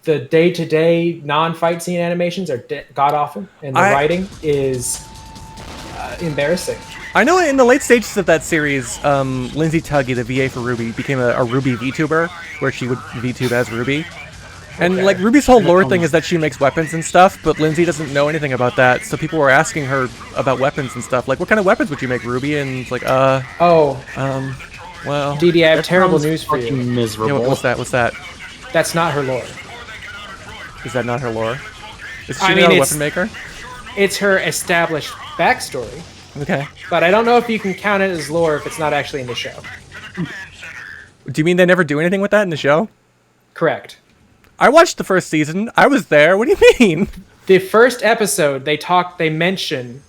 The day-to-day non-fight scene animations are god awful, and the writing is embarrassing. I know in the late stages of that series, Lindsay Tuggy, the VA for Ruby, became a Ruby VTuber, where she would VTube as Ruby. And like Ruby's whole lore thing is that she makes weapons and stuff, but Lindsay doesn't know anything about that. So people were asking her about weapons and stuff, like, "What kind of weapons would you make, Ruby?" And it's like, Oh, well, DD, I have terrible Sounds news for fucking you. miserable. yeah, what's that? What's that? That's not her lore. Is that not her lore? Is she I not mean, a it's- weapon maker? It's her established backstory, Okay. but I don't know if you can count it as lore if it's not actually in the show. Do you mean they never do anything with that in the show? Correct. I watched the first season. I was there. What do you mean? The first episode, they mention,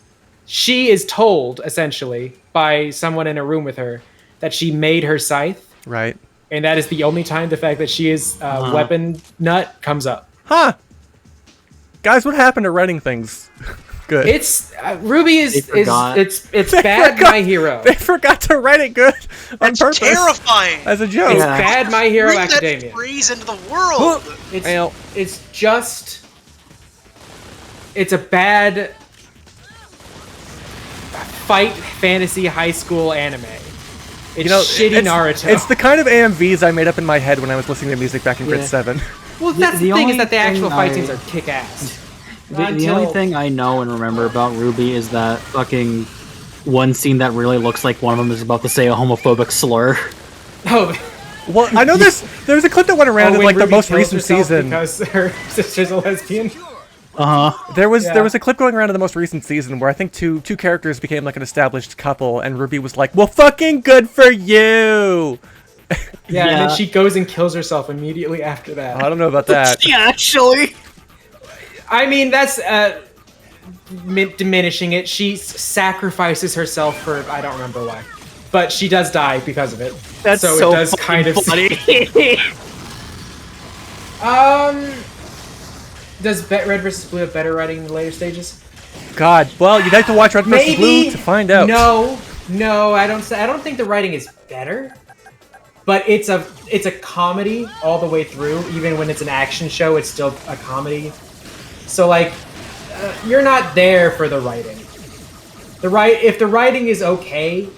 she is told, essentially, by someone in a room with her, that she made her scythe, Right. and that is the only time the fact that she is weapon nut comes up. Huh. Guys, what happened to writing things good? It's Ruby is forgot. it's bad forgot. My Hero. They forgot to write it good on It's purpose. terrifying. As a joke. It's Yeah. bad My Hero Bring that Academia. phrase into the world. It's just it's a bad fight fantasy high school anime. It's shitty Naruto. It's the kind of AMVs I made up in my head when I was listening to music back in grade Yeah. 7. well, that's the the thing is only that the actual thing fight I- scenes are kick ass. The only thing I know and remember about Ruby is that fucking one scene that really looks like one of them is about to say a homophobic slur. Oh, Well, I know there's a clip that went around in when like the Ruby most kills recent herself season. because her sister's a lesbian. There was Yeah. a clip going around in the most recent season where I think two characters became like an established couple, and Ruby was like, "Well, fucking good for you." Yeah, and then Yeah. she goes and kills herself immediately after that. I don't know about that. Yeah, actually. I mean, that's diminishing it. She sacrifices herself for I don't remember why, but she does die because of it. That's so so it does kind of funny. Does Red vs. Blue have better writing in the later stages? God, well, you'd have to watch Red vs. Maybe. Blue to find out. No, I don't think the writing is better. But it's a comedy all the way through. Even when it's an action show, it's still a comedy. So like, you're not there for the writing. If the writing is okay,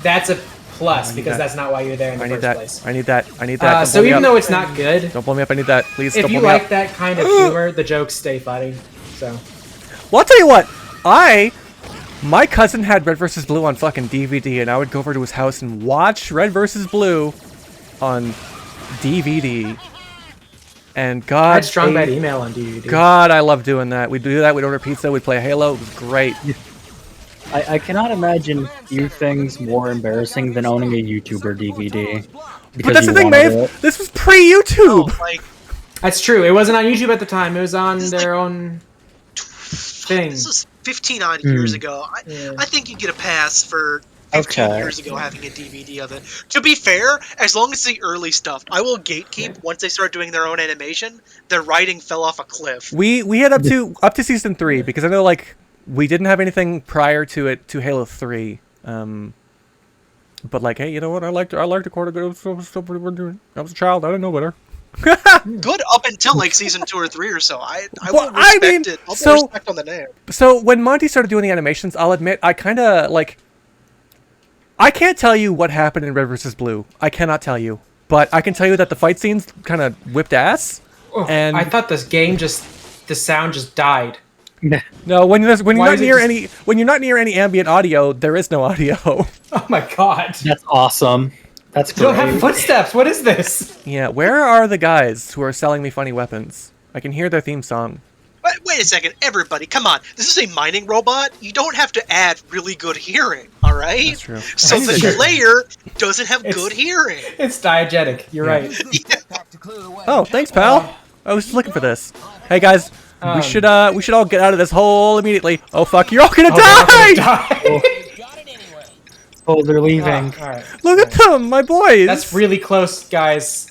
that's a plus because that's not why you're there in the I need first that. place. I need that. I need that. Don't So blow me even up. though it's not good, Don't blow me up. I need that. Please if don't you blow me like up. that kind of humor, the jokes stay funny. So Well, I'll tell you what. My cousin had Red vs. Blue on fucking DVD, and I would go over to his house and watch Red vs. Blue on DVD. And I God, had Strong Bad Email on DVD. God, I love doing that. We'd do that. We'd order pizza. We'd play Halo. It was great. I cannot imagine few things more embarrassing than owning a YouTuber DVD. But that's the thing, Maeve. This was pre-YouTube. Like, That's true. It wasn't on YouTube at the time. It was on It's their own thing. this was 15 odd years ago. I think you get a pass for 15 Okay. years ago having a DVD of it. To be fair, as long as the early stuff, I will gatekeep once they start doing their own animation. Their writing fell off a cliff. We had up to season 3 because I know like we didn't have anything prior to it to Halo 3. But like, hey, you know what? I liked the quarter. I was a child. I didn't know better. Good up until like season 2 or 3 or so. I Well, will respect I mean, it. I'll so- put respect on the name. So when Monty started doing the animations, I'll admit I kind of like. I can't tell you what happened in Red vs. Blue. I cannot tell you, but I can tell you that the fight scenes kind of whipped ass. Oh, And- I thought this game the sound just died. No, when you're Why not is it near just- when you're not near any ambient audio, there is no audio. Oh my god. That's awesome. That's You don't have great. footsteps. What is this? Yeah, where are the guys who are selling me funny weapons? I can hear their theme song. Wait a second, everybody, come on. This is a mining robot. You don't have to add really good hearing, all right? That's true. So I need the to- player doesn't have good hearing. It's diegetic. You're right. Back to clear the way. Oh, thanks, pal. I was just looking for this. Hey guys, we should all get out of this hole immediately. Oh fuck, you're all gonna die! Die. Got it anyway. Oh, they're leaving. All right. Look at them, my boys. That's really close, guys.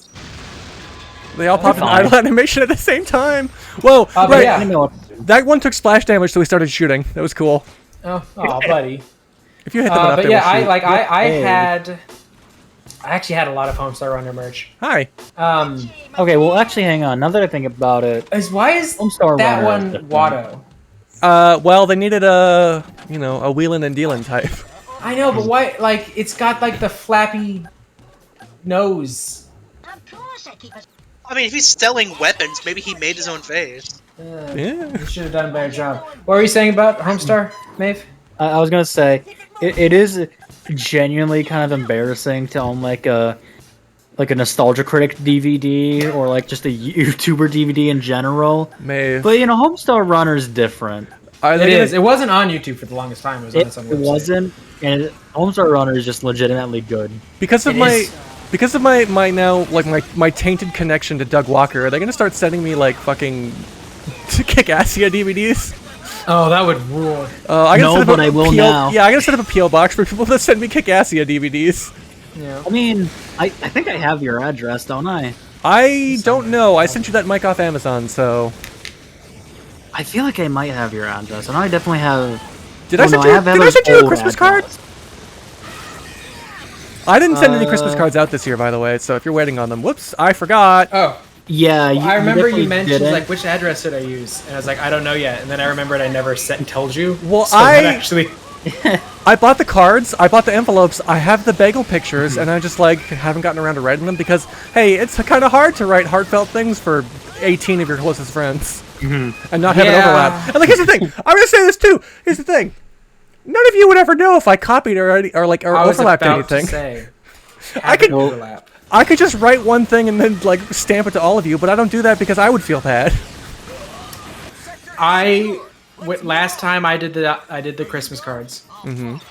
They all popped an fine. idle animation at the same time. Whoa, but right. yeah. That one took splash damage, so we started shooting. That was cool. Oh, buddy. If you hit them enough, But they yeah, will shoot. I actually had a lot of Homestar Runner merch. Hi. Okay, well, actually, hang on. Now that I think about it, Why is Homestar that Runner one is different. Watto? Well, they needed a wheelin' and dealin' type. I know, but why? Like, it's got like the flappy nose. Of course I keep a I mean, if he's selling weapons, maybe he made his own face. Yeah. You should have done a better job. What were you saying about Homestar, Maeve? I was gonna say it is genuinely kind of embarrassing to own like a like a Nostalgia Critic DVD or like just a YouTuber DVD in general. Maeve. But Homestar Runner's different. It is. It wasn't on YouTube for the longest time. It was on its own website. It wasn't, and Homestar Runner is just legitimately good. Because of my now like my tainted connection to Doug Walker, are they gonna start sending me like fucking Kick-Assia DVDs? Oh, that would rule. But I will now. Yeah, I gotta set up a PO box for people to send me Kick-Assia DVDs. Yeah. I mean, I think I have your address, don't I? I don't know. I sent you that mic off Amazon, so. I feel like I might have your address, and I definitely have. Did I send you a Christmas card? I didn't send any Christmas cards out this year, by the way. So if you're waiting on them, whoops, I forgot. Oh. Yeah, I remember you mentioned didn't. like which address should I use, and I was like, I don't know yet. And then I remembered I never sent and told you. Well, so that actually. I bought the cards, I bought the envelopes, I have the bagel pictures, and I just like haven't gotten around to writing them because hey, it's kind of hard to write heartfelt things for 18 of your closest friends and not have an overlap. And like, here's the thing, I'm gonna say this too. Here's the thing, none of you would ever know if I copied or overlapped anything. I could overlap. I could just write one thing and then like stamp it to all of you, but I don't do that because I would feel bad. Last time I did the Christmas cards.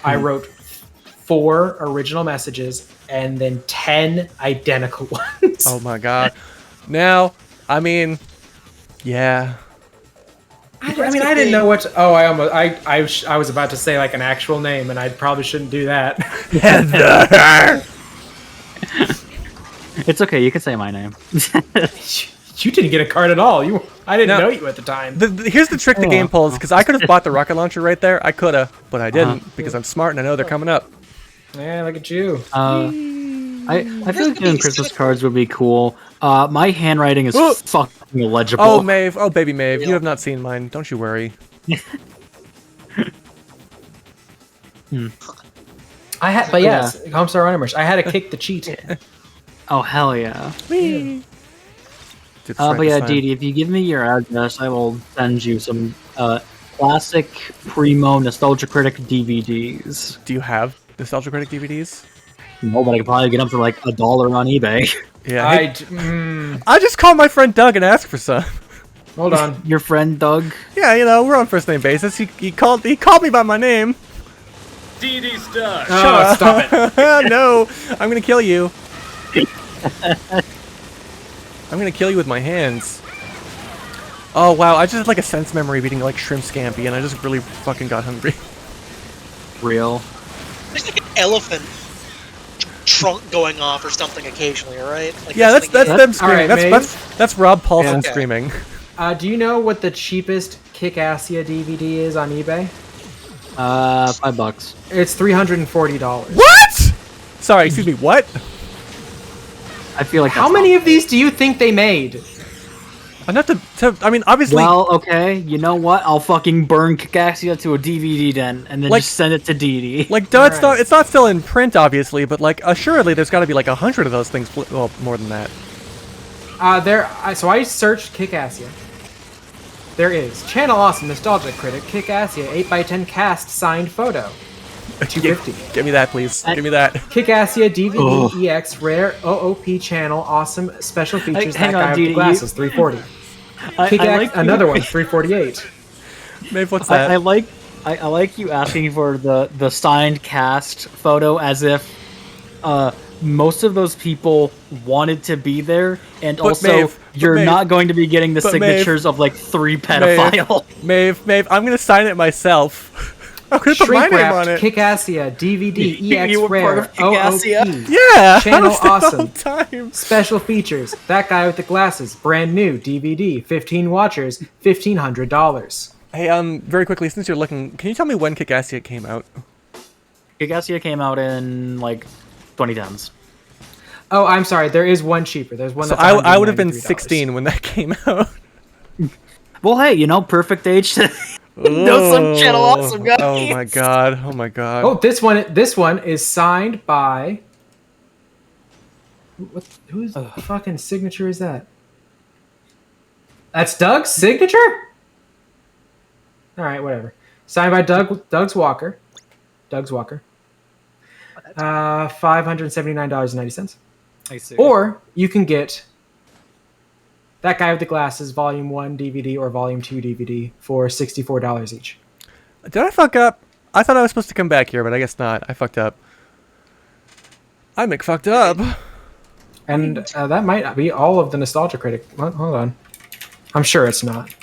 I wrote 4 original messages and then 10 identical ones. Oh my god! Now, I mean, yeah. I didn't know what. I was about to say like an actual name, and I probably shouldn't do that. It's okay. You can say my name. You didn't get a card at all. I didn't know you at the time. Here's the trick the game pulls, because I could have bought the rocket launcher right there. I could have, but I didn't because I'm smart and I know they're coming up. Yeah, look at you. I feel like doing Christmas cards would be cool. My handwriting is fucking illegible. Oh, Maeve. Oh, baby Maeve. You have not seen mine. Don't you worry. But yes, Homestar Runner merch. I had to kick the cheat. Oh, hell yeah. But yeah, Dee Dee, if you give me your address, I will send you some classic Primo Nostalgia Critic DVDs. Do you have Nostalgia Critic DVDs? No, but I could probably get them for like $1 on eBay. Yeah. I just called my friend Doug and asked for some. Hold on. Your friend Doug? Yeah, we're on first name basis. He called me by my name. Dee Dee's Doug. Oh, stop it. No, I'm gonna kill you. I'm gonna kill you with my hands. Oh wow, I just had like a sense memory of eating like shrimp scampi, and I just really fucking got hungry. Real. There's like an elephant trunk going off or something occasionally, alright? Like Yeah, that's them screaming. Alright, that's Rob Paulson Yeah. screaming. Do you know what the cheapest Kick-Assia DVD is on eBay? $5. It's $340. What? Sorry, excuse me. What? I feel like How many of these do you think they made? Enough to I mean, obviously. Well, okay, you know what? I'll fucking burn Kick-Assia to a DVD then, and then Like- just send it to Dee Dee. Like, duh, it's not still in print, obviously, but like, assuredly, there's got to be like 100 of those things. Well, more than that. So I searched Kick-Assia. There is Channel Awesome Nostalgia Critic Kick-Assia 8x10 cast signed photo. $250. Give me that, please. Give me that. Kick-Assia DVD EX Rare OOP Channel Awesome Special Features. hang that on, guy with Dee the Dee, glasses. $340. Another one. $348. Maeve, what's that? I like you asking for the signed cast photo as if most of those people wanted to be there, and also you're not going to be getting the signatures of like 3 pedophile. Maeve, I'm gonna sign it myself. I'm gonna put my name on it. Kick-Assia DVD EX You were part Rare of Kick-Assia? OOP. Yeah, Channel I was there the Awesome. whole time. Special features. That guy with the glasses. Brand new DVD. 15 watchers. $1,500. Hey, very quickly, since you're looking, can you tell me when Kick-Assia came out? Kick-Assia came out in like 2010s. Oh, I'm sorry. There is one cheaper. There's one So that's I would have been $193. 16 when that came out. Well, hey, perfect age to know some Channel Awesome guys. Oh my god! Oh my god! Oh, this one is signed by. Whose fucking signature is that? That's Doug's signature. All right, whatever. Signed by Doug's Walker. $579.90. I see. Or you can get That Guy with the Glasses Volume 1 DVD or Volume 2 DVD for $64 each. Did I fuck up? I thought I was supposed to come back here, but I guess not. I fucked up. I fucked up. And that might be all of the Nostalgia Critic. Hold on. I'm sure it's not.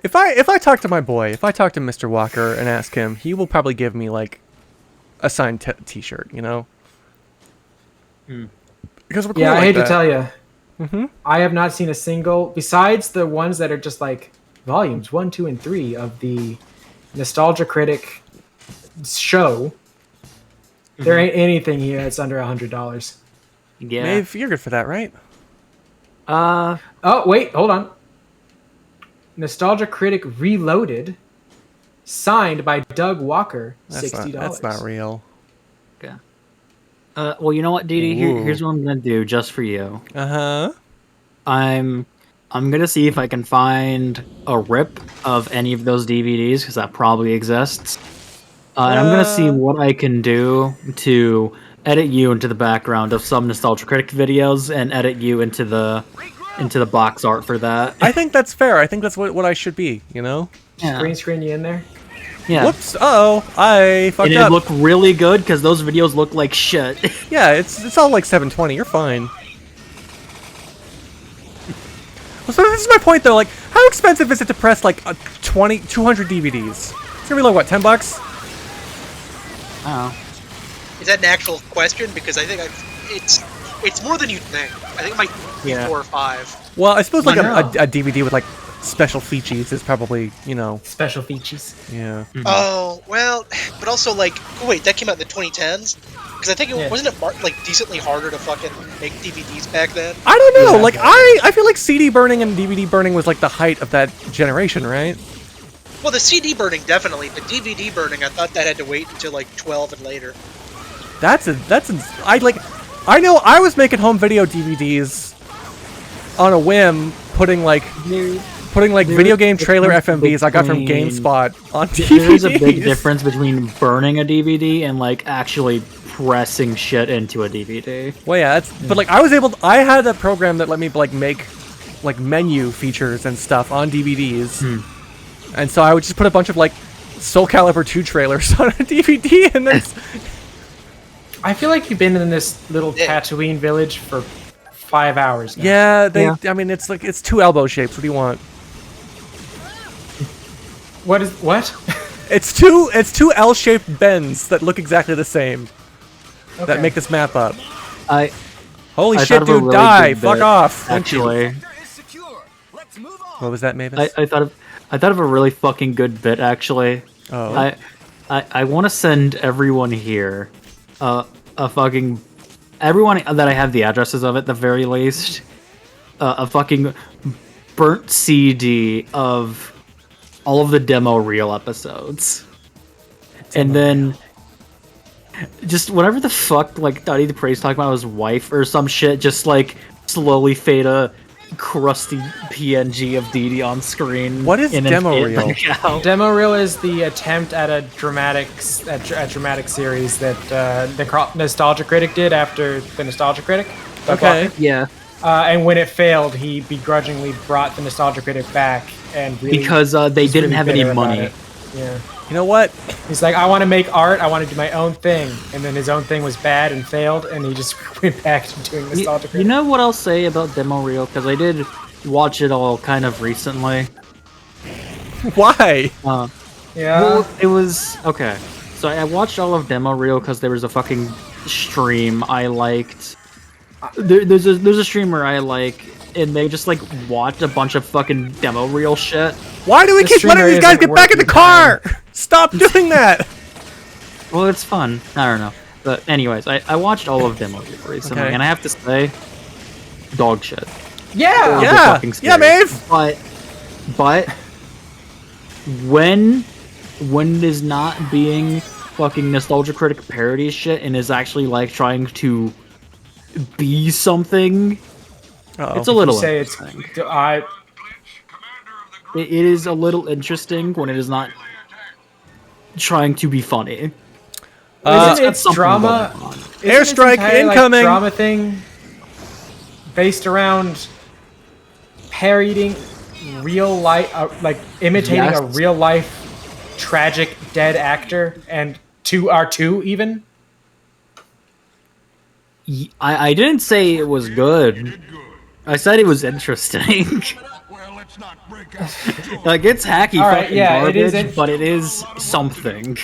If I talk to my boy, if I talk to Mr. Walker and ask him, he will probably give me like a signed T-shirt, you know? Because we're cool Yeah, I like hate that. to tell you. I have not seen a single, besides the ones that are just like volumes 1, 2, and 3 of the Nostalgia Critic show. There ain't anything here that's under $100. Yeah. Maeve, you're good for that, right? Oh, wait, hold on. Nostalgia Critic Reloaded, signed by Doug Walker, $60. That's not real. Okay. Well, you know what, Dee Dee? Ooh. Here's what I'm gonna do just for you. Uh-huh. I'm gonna see if I can find a rip of any of those DVDs because that probably exists. And I'm gonna see what I can do to edit you into the background of some Nostalgia Critic videos and edit you into the box art for that. I think that's fair. I think that's what I should be, you know? Yeah. Green screen you in there? Yeah. Whoops. Uh-oh. I fucked And up. it looked really good because those videos look like shit. Yeah, it's all like 720. You're fine. Well, so this is my point, though. Like, how expensive is it to press, like, 200 DVDs? It's gonna be like, what, $10? Oh. Is that an actual question? Because I think it's more than you think. I think it might be Yeah. 4 or 5. Well, I suppose, like, I know. a DVD with, like, special features is probably, you know, Special features. yeah. Oh well, but also like, oh, wait, that came out in the 2010s. Because I think Yeah. wasn't it like decently harder to fucking make DVDs back then. I don't know. Yeah. Like, I feel like CD burning and DVD burning was, like, the height of that generation, right? Well, the CD burning definitely. The DVD burning, I thought that had to wait until like 12 and later. I know I was making home video DVDs on a whim, putting like video game trailer FMVs I got from between- GameSpot on DVDs. There is a big difference between burning a DVD and like actually pressing shit into a DVD. Well, yeah, but like I had a program that let me like make like menu features and stuff on DVDs, and so I would just put a bunch of like Soul Calibur 2 trailers on a DVD, and then I feel like you've been in this little Yeah. Tatooine village for 5 hours now. yeah, I mean, it's like it's 2 elbow shapes. What do you want? What? It's two L-shaped bends that look exactly the same that Okay. make this map up. Holy I shit, thought of a dude, really die! good Fuck bit, off! Thank you. Actually, Is secure. Let's move on. What was that, Mavis? I thought of a really fucking good bit. Actually, Oh. I want to send everyone here, a fucking everyone that I have the addresses of at the very least, a fucking burnt CD of all of the demo reel episodes, and then just whatever the fuck like Dottie the Praise talking about his wife or some shit, just like slowly fade a crusty PNG of Dee Dee on screen. What is in an demo it reel? right now. Demo reel is the attempt at a dramatic series that the Nostalgia Critic did after the Nostalgia Critic. Doug Okay. Walker. Yeah, And when it failed, he begrudgingly brought the Nostalgia Critic back and really because they was didn't really have any bitter about money. it. Yeah. You know what? He's like, I want to make art. I want to do my own thing. And then his own thing was bad and failed, and he just went back to doing Nostalgia You Critic. know what I'll say about demo reel? Because I did watch it all kind of recently. Why? Yeah. Well, it was okay. So I watched all of demo reel because there was a fucking stream I liked. There's a streamer I like, and they just like watched a bunch of fucking demo reel shit. Why do we The keep letting streamer these guys isn't get back in the worth your car? Stop doing that! Well, it's fun. I don't know. But anyways, I watched all of demo reel recently, Okay. and I have to say, dog shit. yeah. Yeah, fucking yeah, scary. Maeve. But when it is not being fucking Nostalgia Critic parody shit and is actually like trying to be something, Uh-oh. it's a little Say it's. interesting. It is a little interesting when it is not trying to be funny. Isn't it something drama? going on. Isn't Airstrike this entire, incoming! drama thing based around parodying real life, like imitating a Yes. real life tragic dead actor, and two even. I didn't say it was good. I said it was interesting. Well, let's not break out. Like, it's hacky All right, fucking yeah, it garbage, is but it is something.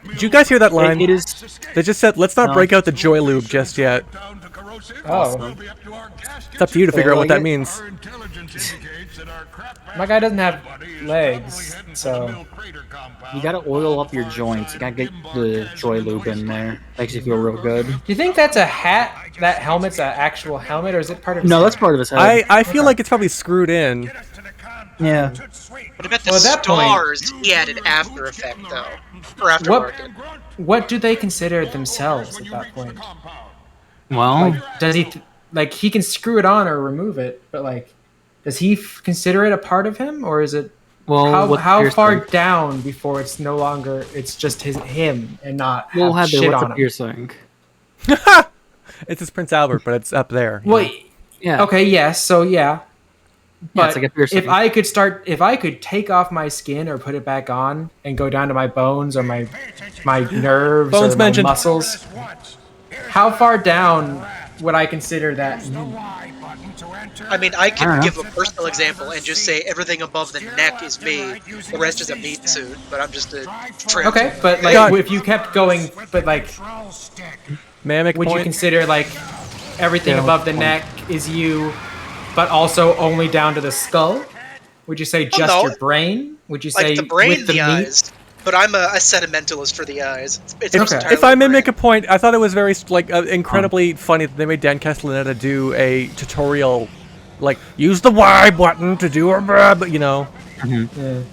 Did you guys hear that line? It is. They just said, "Let's not No. break out the joy lube just yet." Down to corrosive. Oh. We'll be up to our gaskets. It's up to you to figure out what that like it. means. Our intelligence indicates that our crap My guy doesn't have buddy is legs, probably heading for the so mill crater compound. You gotta oil up your joints. You gotta get the joy lube in there. Makes you feel real good. do you think that's a hat? That helmet's an actual helmet, or is it part of? His No, head? that's part of his head. I feel like it's probably screwed in. Get us to the compound. Yeah. Toot sweet. What about the Well, at that point- stars he added After Effect, though? Or Aftermarket? What do they consider themselves at that point? Well, Does he like he can screw it on or remove it, but like, does he consider it a part of him, or is it what's how the far piercing? down before it's no longer it's just him and not We'll have have the shit what's on the him? piercing. It's his Prince Albert, but it's up there. you Well, know? Yeah. okay, yes, so yeah. Yeah, But it's like a piercing. if I could take off my skin or put it back on and go down to my bones or my nerves Bones or my mentioned. muscles, how far down would I consider that? I mean, I I can don't give a personal example and just say everything above the neck is me. The rest is a meat suit, but I'm just a trim. Okay, but like God. if you kept going, but like, May I make a would you point? consider like everything Yeah, above the point. neck is you, but also only down to the skull? Would you say just no. your brain? Would you say Like the brain, with the the meat? eyes. But I'm a sentimentalist for the eyes. It's Okay. entirely If I may brain. make a point, I thought it was very incredibly funny that they made Dan Castellaneta do a tutorial, like use the Y button to do a blah, but you know. Yeah. And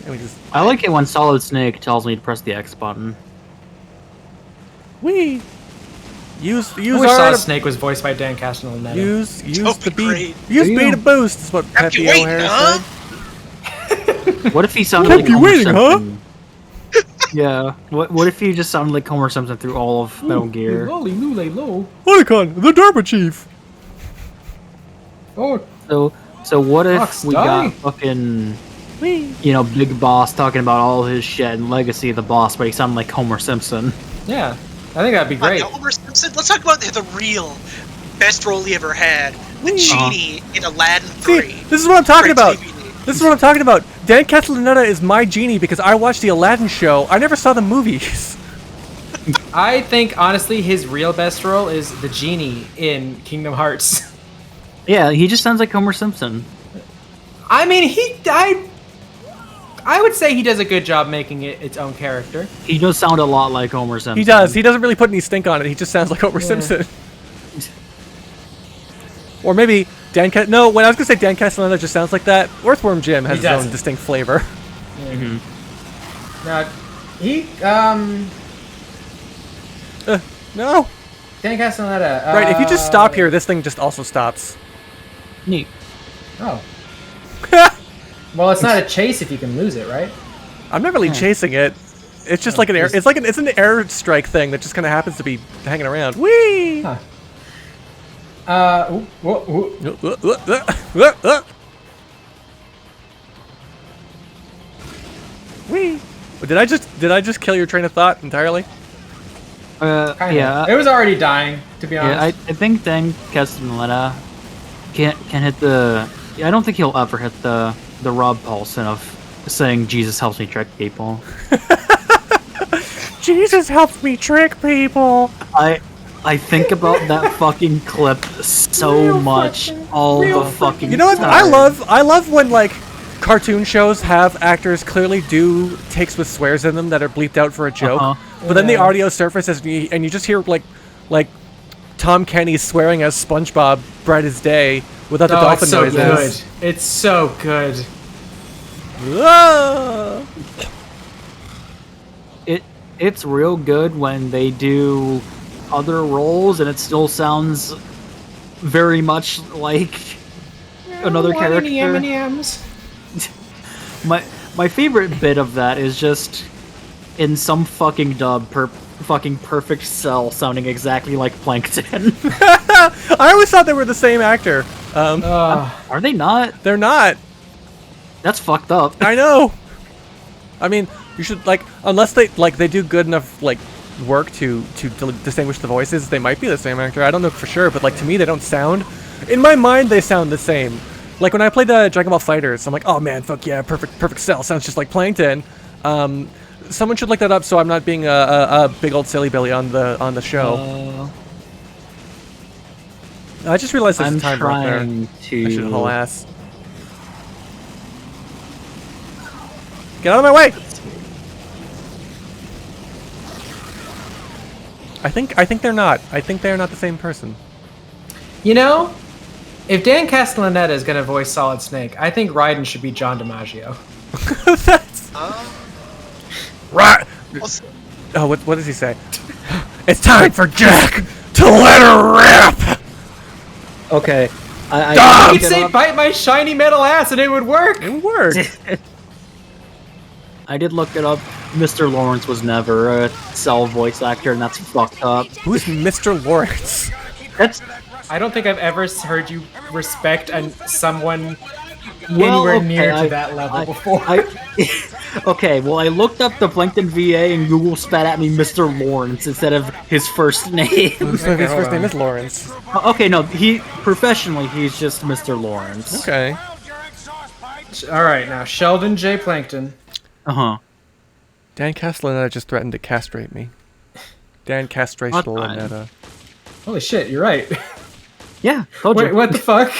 we just I like it when Solid Snake tells me to press the X button. we use I wish our Solid Snake was voiced by Dan Castellaneta. use That'd the be B great. use Yeah. B to boost is what Kept you Pepe waiting, O'Hare huh? said. What if he sounded Kept like you Homer waiting, huh? Simpson? Yeah. What if he just sounded like Homer Simpson through all of Metal Gear? Lolly lule lo. Icon, the Derby Chief. Oh, So what if Fox, we die. got fucking, Big Boss talking about all his shit and legacy of the boss, but he sounded like Homer Simpson? yeah. I think that'd be Come on, great. now, Homer Simpson. Let's talk about the real best role he ever had. The genie in Aladdin 3. See, this is what I'm talking Great about. DVD. This is what I'm talking about. Dan Castellaneta is my genie because I watched the Aladdin show. I never saw the movies. I think honestly his real best role is the genie in Kingdom Hearts. Yeah, he just sounds like Homer Simpson. I mean, I would say he does a good job making it its own character. He does sound a lot like Homer Simpson. He does. He doesn't really put any stink on it. He just sounds like Homer Simpson. Or maybe No, when I was gonna say Dan Castellaneta just sounds like that, Earthworm Jim has He his own doesn't. distinct flavor. Now, he No. Dan Castellaneta. Right. If you just stop here, this thing just also stops. Neat. Oh. Well, it's not a chase if you can lose it, right? I'm not really chasing it. It's just like an air. It's like it's an airstrike thing that just kind of happens to be hanging around. Whee! Huh. Whee! Did I just kill your train of thought entirely? Kinda. Yeah. It was already dying, to be honest. Yeah, I think Dan Castellaneta can hit the. I don't think he'll ever hit the Rob Paulson of saying Jesus helps me trick people. Jesus helps me trick people. I think about that fucking clip so much all the fucking You know what? time. I love when like cartoon shows have actors clearly do takes with swears in them that are bleeped out for a joke, but then the Yeah. audio surfaces and you just hear like Tom Kenny swearing as SpongeBob bright as day without the dolphin it's so noises. good. It's so good. Ah! It's real good when they do other roles and it still sounds very much like another character. M&Ms. My favorite bit of that is just in some fucking dub fucking perfect Cell sounding exactly like Plankton. I always thought they were the same actor. Are they not? They're not. That's fucked up. I know. I mean, you should like, unless they do good enough like work to distinguish the voices, they might be the same actor. I don't know for sure, but like to me, they don't sound. In my mind, they sound the same. Like when I played the Dragon Ball FighterZ, I'm like, oh man, fuck yeah, perfect Cell sounds just like Plankton. Someone should look that up so I'm not being a big old silly billy on the show. I just realized there's a timer up there. I should haul ass. Get out of my way! I think they're not. I think they are not the same person. You know, if Dan Castellaneta is going to voice Solid Snake, I think Raiden should be John DiMaggio. That's... Right. Oh, what does he say? It's time for Jack to let her rip! Okay. I could say bite my shiny metal ass and it would work! It would work. I did look it up. Mr. Lawrence was never a Cell voice actor, and that's fucked up. Who's Mr. Lawrence? I don't think I've ever heard you respect someone anywhere near to that level before. Okay, well, I looked up the Plankton VA and Google spat at me Mr. Lawrence instead of his first name. His first name is Lawrence. Okay, no, professionally, he's just Mr. Lawrence. Okay. Alright, now, Sheldon J. Plankton. Uh-huh. Dan Castellaneta just threatened to castrate me. Dan Castellaneta. Holy shit, you're right. Yeah, told you. Wait, what the fuck?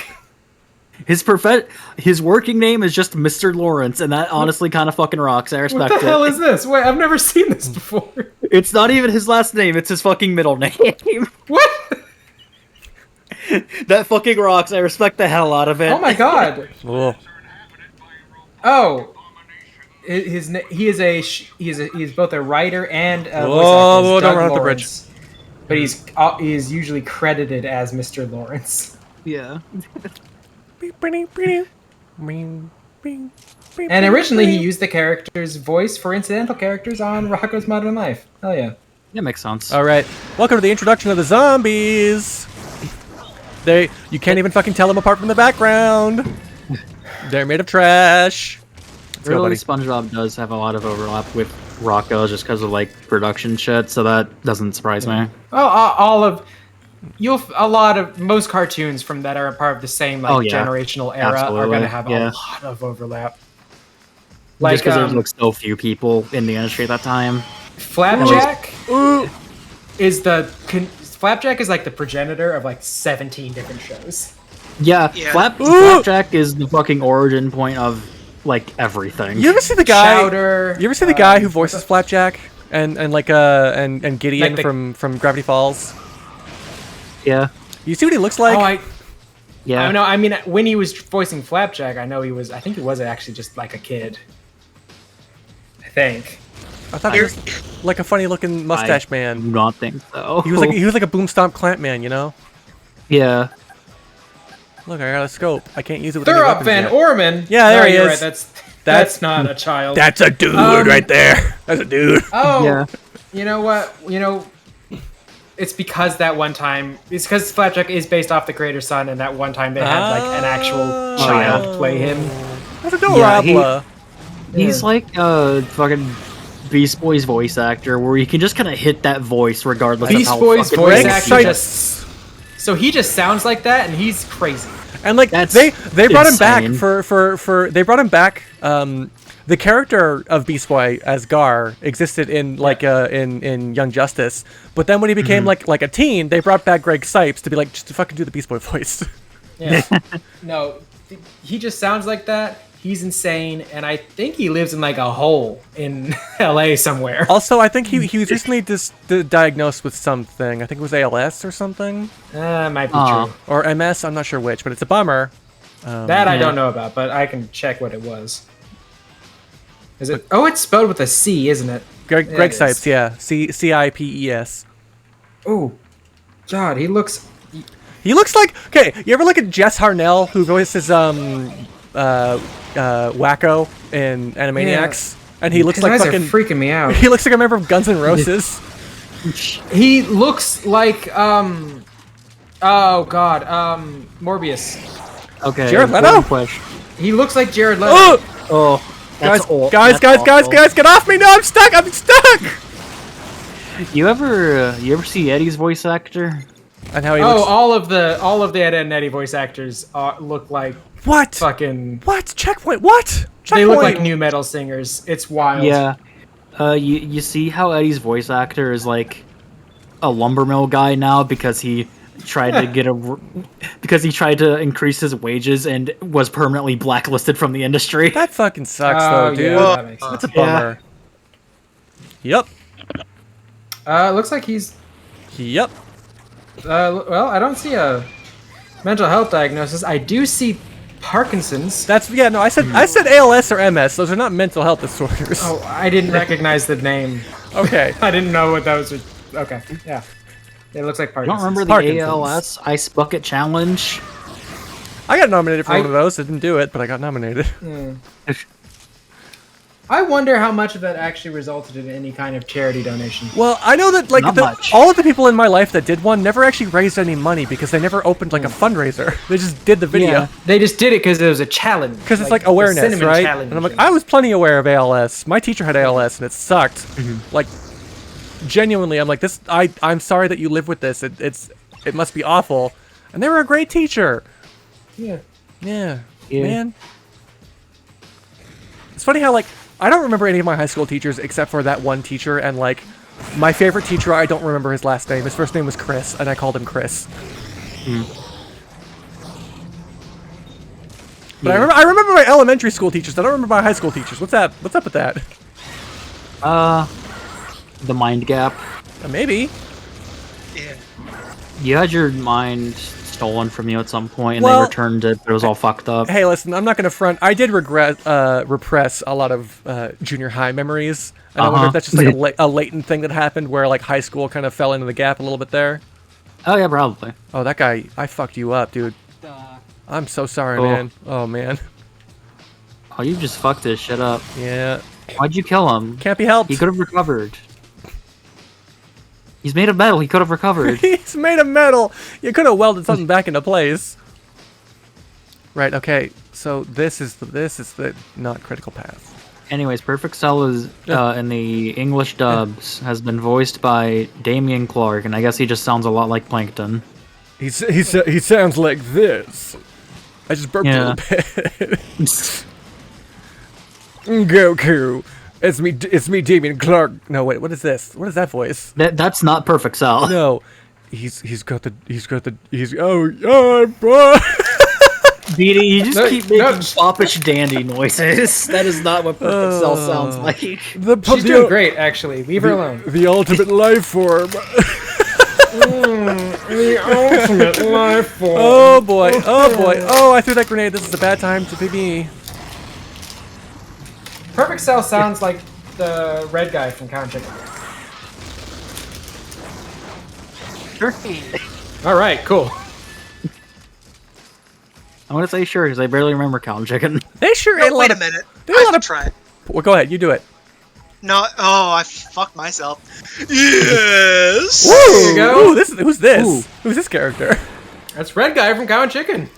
His working name is just Mr. Lawrence, and that honestly kind of fucking rocks. I respect it. What the hell is this? Wait, I've never seen this before. It's not even his last name, it's his fucking middle name. What? That fucking rocks. I respect the hell out of it. Oh my god. Ugh. Oh. He is both a writer and a voice Whoa, actor. don't run off the bridge. But he is usually credited as Mr. Lawrence. Yeah. And originally he used the character's voice for incidental characters on Rocko's Modern Life. Hell yeah. That makes sense. All right, welcome to the introduction of the zombies. You can't even fucking tell them apart from the background. They're made of trash. Really, SpongeBob does have a lot of overlap with Rocco just because of like production shit, so that doesn't surprise me. Oh, most cartoons from that are a part of the same generational era are going to have a lot of overlap. Like, just because there's like so few people in the industry at that time. Flapjack Flapjack is like the progenitor of like 17 different shows. Yeah. Flapjack is the fucking origin point of like everything. You ever see the guy? Chowder, you ever see the guy who voices Flapjack and Gideon like from Gravity Falls? Yeah. You see what he looks like? Yeah. No, I mean when he was voicing Flapjack, I think he was actually just like a kid. I think. I thought he was like a funny looking mustache man. I do not think so. He was like a boom stomp clamp man, you know? Yeah. Look, I got a scope. I can't use it with Thurop Van Orman. Yeah, there he is. Right. That's not a child. That's a dude right there. That's a dude. Oh, yeah. You know what? It's because that one time. It's because Flapjack is based off the creator's son, and that one time they had like an actual child play him. That's adorable. He's like a fucking Beast Boy's voice actor, where you can just kind of hit that voice regardless of how Beast Boy's voice actor so he just sounds like that, and he's crazy. And like they brought him back for they brought him back. The character of Beast Boy as Gar existed in in Young Justice, but then when he became like a teen, they brought back Greg Sipes to be like just to fucking do the Beast Boy voice. Yeah. No, he just sounds like that. He's insane, and I think he lives in like a hole in LA somewhere. Also, I think he was recently diagnosed with something. I think it was ALS or something. Might be true. Or MS, I'm not sure which, but it's a bummer. That I don't know about, but I can check what it was. Is it? Oh, it's spelled with a C, isn't it? Greg Sipes, yeah. Cipes. Oh, God, he looks like... Okay, you ever look at Jess Harnell, who voices Wacko in Animaniacs? And he looks like eyes fucking... are freaking me out. He looks like a member of Guns N' Roses. He looks like oh god, Morbius. Okay. Jared Leto? important question. He looks like Jared Leto. Oh! Oh, that's Guys, guys, get off me! No, I'm stuck! I'm stuck! You ever see Eddie's voice actor? And how he Oh, looks. all of the Ed, Edd and Eddie voice actors look like What? fucking. What? Checkpoint? What? Checkpoint? They look like new metal singers. It's wild. Yeah. You see how Eddie's voice actor is like a lumbermill guy now because he tried to tried to increase his wages and was permanently blacklisted from the industry. That fucking sucks, Oh, though, dude. yeah, that makes sense. That's a bummer. Yep. Looks like he's. Yep. Well, I don't see a mental health diagnosis. I do see Parkinson's. That's yeah. No, I said ALS or MS. Those are not mental health disorders. Oh, I didn't recognize the name. Okay. I didn't know what those were. Okay, yeah. It looks like You Parkinson's. don't remember the Parkinson's. ALS Ice Bucket Challenge? I got nominated for one of those. I didn't do it, but I got nominated. I wonder how much of that actually resulted in any kind of charity donation. Well, I know that like Not much. all of the people in my life that did one never actually raised any money because they never opened like a fundraiser. They just did the video. Yeah. They just did it because it was a challenge. Because it's like the awareness, cinnamon right? challenge. And I'm like, I was plenty aware of ALS. My teacher had ALS, and it sucked. Like, genuinely, I'm like, this. I'm sorry that you live with this. It must be awful. And they were a great teacher. Yeah. Yeah, Yeah. man. It's funny how like I don't remember any of my high school teachers except for that one teacher, and like my favorite teacher, I don't remember his last name. His first name was Chris, and I called him Chris. But I remember my elementary school teachers. I don't remember my high school teachers. What's that? What's up with that? The mind gap. Maybe. Yeah. You had your mind stolen from you at some point, and Well- they returned it, but it was all fucked up. Hey, listen, I'm not gonna front. I did repress a lot of junior high memories, and I wonder if that's just like a latent thing that happened where like high school kind of fell into the gap a little bit there. Oh yeah, probably. Oh, that guy, I fucked you up, dude. I'm so sorry, Oh. man. Oh man. Oh, you just fucked this shit up. Yeah. Why'd you kill him? Can't be helped. He could have recovered. He's made of metal. He could have recovered. He's made of metal. You could have welded something back into place. Right. Okay. So this is the not critical path. Anyways, Perfect Cell is in the English dubs has been voiced by Damian Clark, and I guess he just sounds a lot like Plankton. He sounds like this. I just burped Yeah. a little bit. Goku. It's me, Damian Clark. No, wait, what is this? What is that voice? That's not Perfect Cell. No, he's oh boy. BD, you just No, keep no. making foppish dandy noises. That is not what Perfect Cell sounds like. She's doing great, actually. Leave her alone. The ultimate life form. The ultimate life form. Oh boy. Oh boy. Oh, I threw that grenade. This is a bad time to be me. Perfect Cell sounds like the red guy from Count Chicken. Sure. All right, cool. I'm gonna say sure because I barely remember Count Chicken. They sure No, ate a wait lot a of. minute. They ate a I lot have of. to try it. Well, go ahead. You do it. No, oh, I fucked myself. Yes! There you go. Ooh, who's this? Ooh. Who's this character? That's red guy from Count Chicken.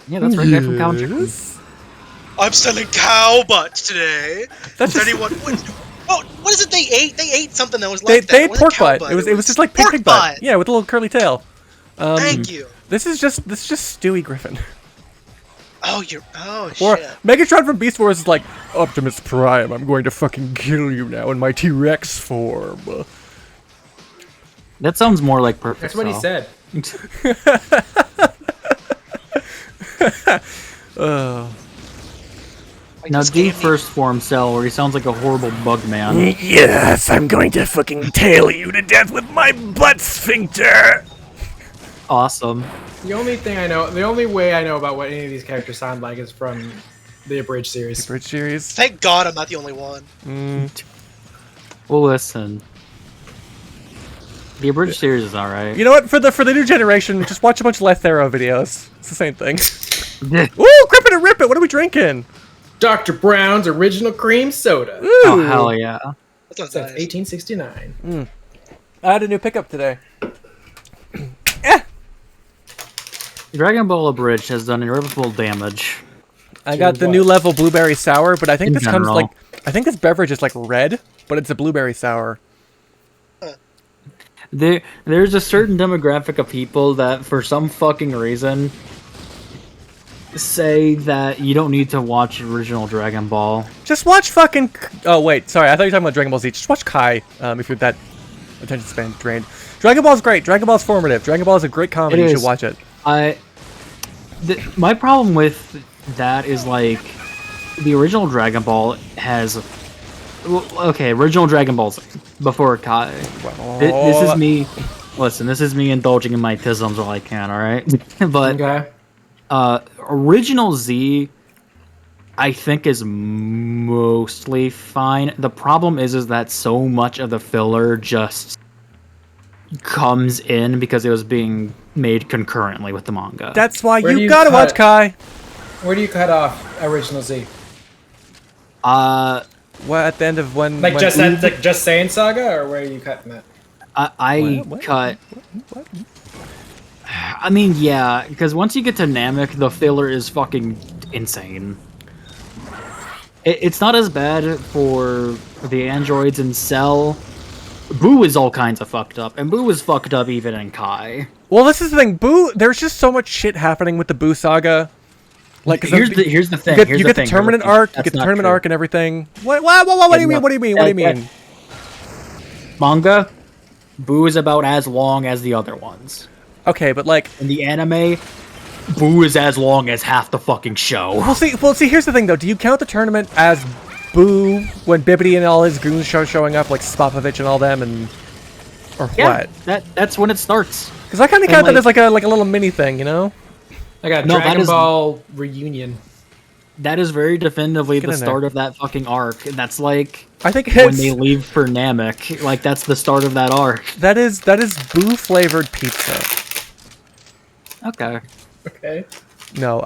Yeah, that's right guy from Count Chicken. Yes. I'm selling cow butts today. That's Does just- anyone... what is it they ate? They ate something that was They like that. ate It wasn't pork cow butt. It was just like pig pork butt. Yeah, with a little curly tail. Thank you. This is just Stewie Griffin. Oh, Or shit. Megatron from Beast Wars is like, Optimus Prime, I'm going to fucking kill you now in my T-Rex form. That sounds more like Perfect That's what he Cell. said. Now D first form Cell, where he sounds like a horrible bug man. Yes, I'm going to fucking tail you to death with my butt sphincter. Awesome. The only way I know about what any of these characters sound like is from the abridged series. Bridge series. Thank God I'm not the only one. Well, listen. The abridged series is alright. You know what? For the new generation, just watch a bunch of Lethero videos. It's the same thing. Ooh, grip it and rip it. What are we drinking? Dr. Brown's original cream soda. Oh hell yeah! That sounds Since nice. 1869. I had a new pickup today. Dragon Ball Abridged has done irreparable damage. I got the new level blueberry sour, but I think In this comes general. like I think this beverage is like red, but it's a blueberry sour. There's a certain demographic of people that, for some fucking reason, say that you don't need to watch original Dragon Ball. Just watch fucking. Oh wait, sorry, I thought you were talking about Dragon Ball Z. Just watch Kai. If you're that attention span drained. Dragon Ball's great. Dragon Ball's formative. Dragon Ball is a great comedy. You should watch it. My problem with that is like the original Dragon Ball has. Okay, original Dragon Balls before Kai. This is me. Listen, this is me indulging in my tisms while I can. All right, but Okay. original Z, I think, is mostly fine. The problem is that so much of the filler just comes in because it was being made concurrently with the manga. That's why Where do you you gotta cut watch it? Kai. Where do you cut off original Z? What at the end of when? Like when just at like just Saiyan Saga, or where are you cutting that? I What? cut. I mean, yeah, because once you get to Namek, the filler is fucking insane. It's not as bad for the androids in Cell. Boo is all kinds of fucked up, and Boo is fucked up even in Kai. Well, this is the thing. Boo. There's just so much shit happening with the Boo saga. Like, 'cause Here's the thing. You get the tournament arc. You get the tournament arc and everything. What do you mean? What do you mean? What do you mean? Manga, Boo is about as long as the other ones. Okay, but like, In the anime, Boo is as long as half the fucking show. Well, see. Here's the thing, though. Do you count the tournament as Boo when Bibbidi and all his goons showing up, like Spopovich and all them, and or Yeah, what? that's when it starts. Because I kind of And, count that like- as like a little mini thing, you know? I got No, that Dragon is- Ball reunion. That is very definitively the in there. start of that fucking arc. And that's like I think when it's they leave for Namek. Like that's the start of that arc. that is Boo flavored pizza. Okay. Okay. No,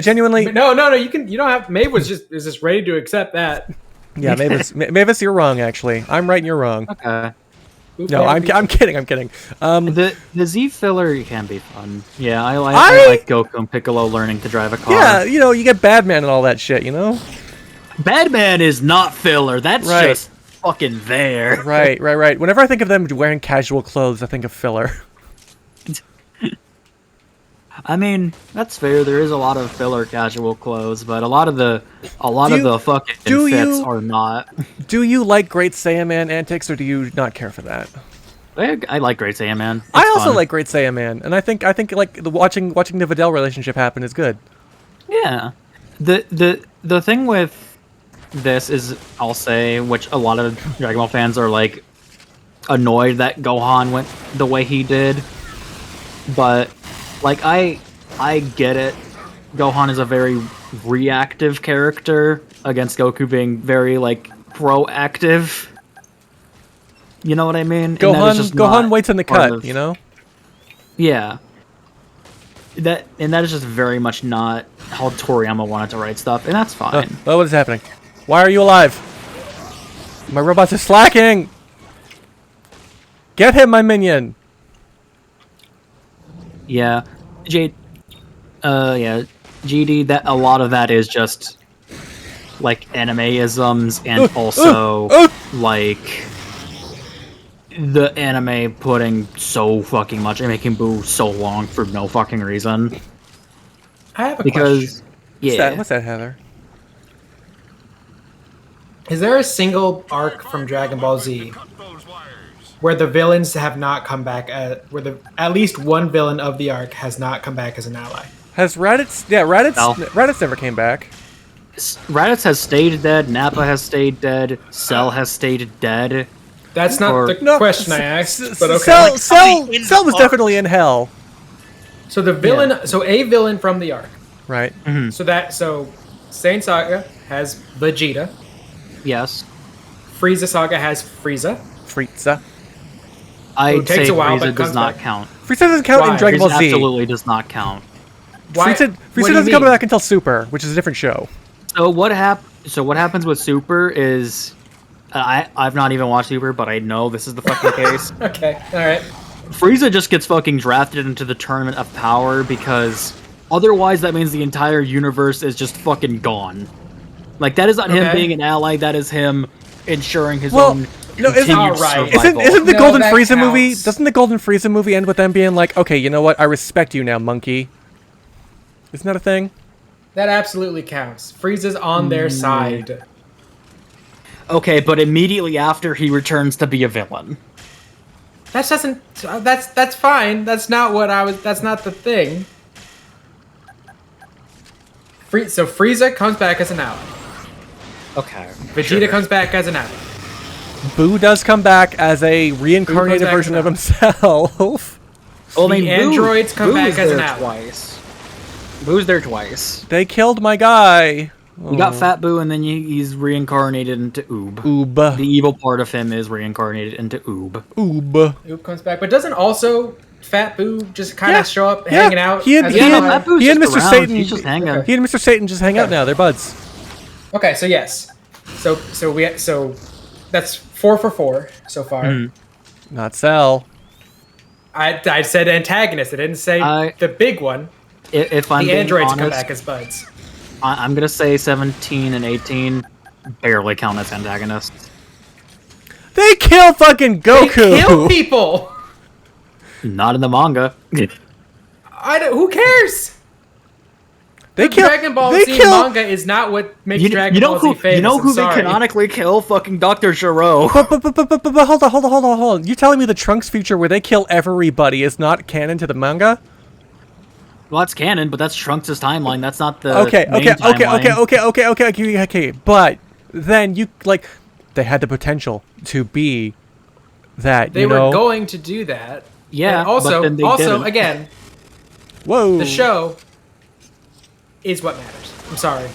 genuinely. No. You don't have. Maeve is just ready to accept that. Yeah, Mavis, you're wrong. Actually, I'm right and you're wrong. Okay. No, I'm kidding. I'm kidding. The Z filler can be fun. Yeah, I like Goku and Piccolo learning to drive a car. Yeah, you know, you get Badman and all that shit, you know? Badman is not filler. That's Right. just fucking there. Right. Whenever I think of them wearing casual clothes, I think of filler. I mean, that's fair. There is a lot of filler casual clothes, but a lot of the fucking do fits you- are not. Do you like Great Saiyaman antics, or do you not care for that? I like Great Saiyaman. It's I also fun. like Great Saiyaman, and I think like the watching the Videl relationship happen is good. Yeah. The thing with this is, I'll say, which a lot of Dragon Ball fans are like annoyed that Gohan went the way he did, but like I get it. Gohan is a very reactive character against Goku being very like proactive. You know what I mean? And that is just Gohan not waits in the part cut, of- you know? Yeah. That is just very much not how Toriyama wanted to write stuff, and that's fine. Oh, what is happening? Why are you alive? My robots are slacking! Get him, my minion! Yeah, GD. That a lot of that is just like anime-isms, and also like the anime putting so fucking much and making Boo so long for no fucking reason. I have a question. Yeah, What's that, Heather? Is there a single arc from Dragon Ball Z where the villains have not come back? At least one villain of the arc has not come back as an ally. Has Raditz... Yeah, Raditz... No. Raditz never came back. Raditz has stayed dead. Nappa has stayed dead. Cell has stayed dead. That's not Or- the question I asked. But okay. Cell in was the definitely in hell. So the villain, so a villain from the arc. Right. So Saiyan Saga has Vegeta. Yes, Frieza Saga has Frieza. Frieza. I'd takes say a while, Frieza but does comes not back. count. Frieza doesn't count Why? in Dragon Ball Frieza Z. absolutely does not count. Why? Frieza what do you doesn't come mean? back until Super, which is a different show. So what happens with Super is I've not even watched Super, but I know this is the fucking case. Okay, all right. Frieza just gets fucking drafted into the Tournament of Power because otherwise that means the entire universe is just fucking gone. Like, that is not him Okay. being an ally, that is him ensuring his Well, own no, continued Alright. survival. Isn't the No, Golden that Frieza movie? counts. Doesn't the Golden Frieza movie end with them being like, okay, you know what? I respect you now, monkey. Isn't that a thing? That absolutely counts. Frieza's on their side. Okay, but immediately after he returns to be a villain. That doesn't. That's fine. That's not what I was. That's not the thing. So Frieza comes back as an ally. Okay. Vegeta comes back as an ally. Boo does come back as a reincarnated back version as of an himself. Well, The androids come back is as an there ally. twice. Boo's there twice. They killed my guy. You got Fat Boo, and then he's reincarnated into Oob. Oob. The evil part of him is reincarnated into Oob. Oob. Oop comes back, but doesn't also Fat Boo just kind of Yeah, show up, yeah. hanging out? He and- as he an and- ally? Fat Boo's he and just Mr. around. Satan- He's just hanging. Okay. He and Mr. Satan just hang out now. They're buds. Okay, so yes, so that's 4 for 4 so far. Not Cell. I said antagonist. I didn't say the big one. If I'm The being androids honest, come back as buds. I'm gonna say 17 and 18 barely count as antagonists. They kill fucking They Goku. kill people. Not in the manga. Who cares? They The kill. Dragon Ball they Z kill. manga is not what makes Dragon Ball Z famous. You know who I'm they sorry. canonically kill? Fucking Dr. Gero. But hold on. You telling me the Trunks future where they kill everybody is not canon to the manga? Well, that's canon, but that's Trunks' timeline. That's not the Okay. main timeline. Okay. But then you like, they had the potential to be that. They you were know. going to do that. Yeah, And also, but then they didn't. again, Whoa. the show is what matters. I'm sorry.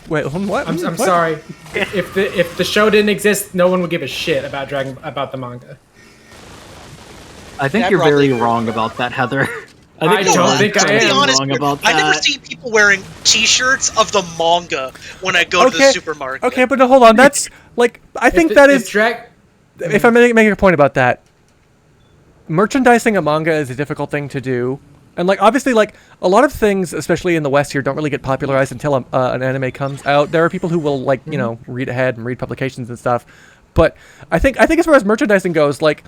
Wait. What? I'm What? sorry. If the show didn't exist, no one would give a shit about the manga. I think Yeah, you're very probably. wrong about that, Heather. I you're don't think I very am. To be honest, wrong about I never that. see people wearing T-shirts of the manga when I go to the supermarket. Okay, but no, hold on. That's like I think that is. If I'm making a point about that, merchandising a manga is a difficult thing to do, and like obviously, like a lot of things, especially in the West here, don't really get popularized until an anime comes out. There are people who will like you know read ahead and read publications and stuff, but I think as far as merchandising goes, like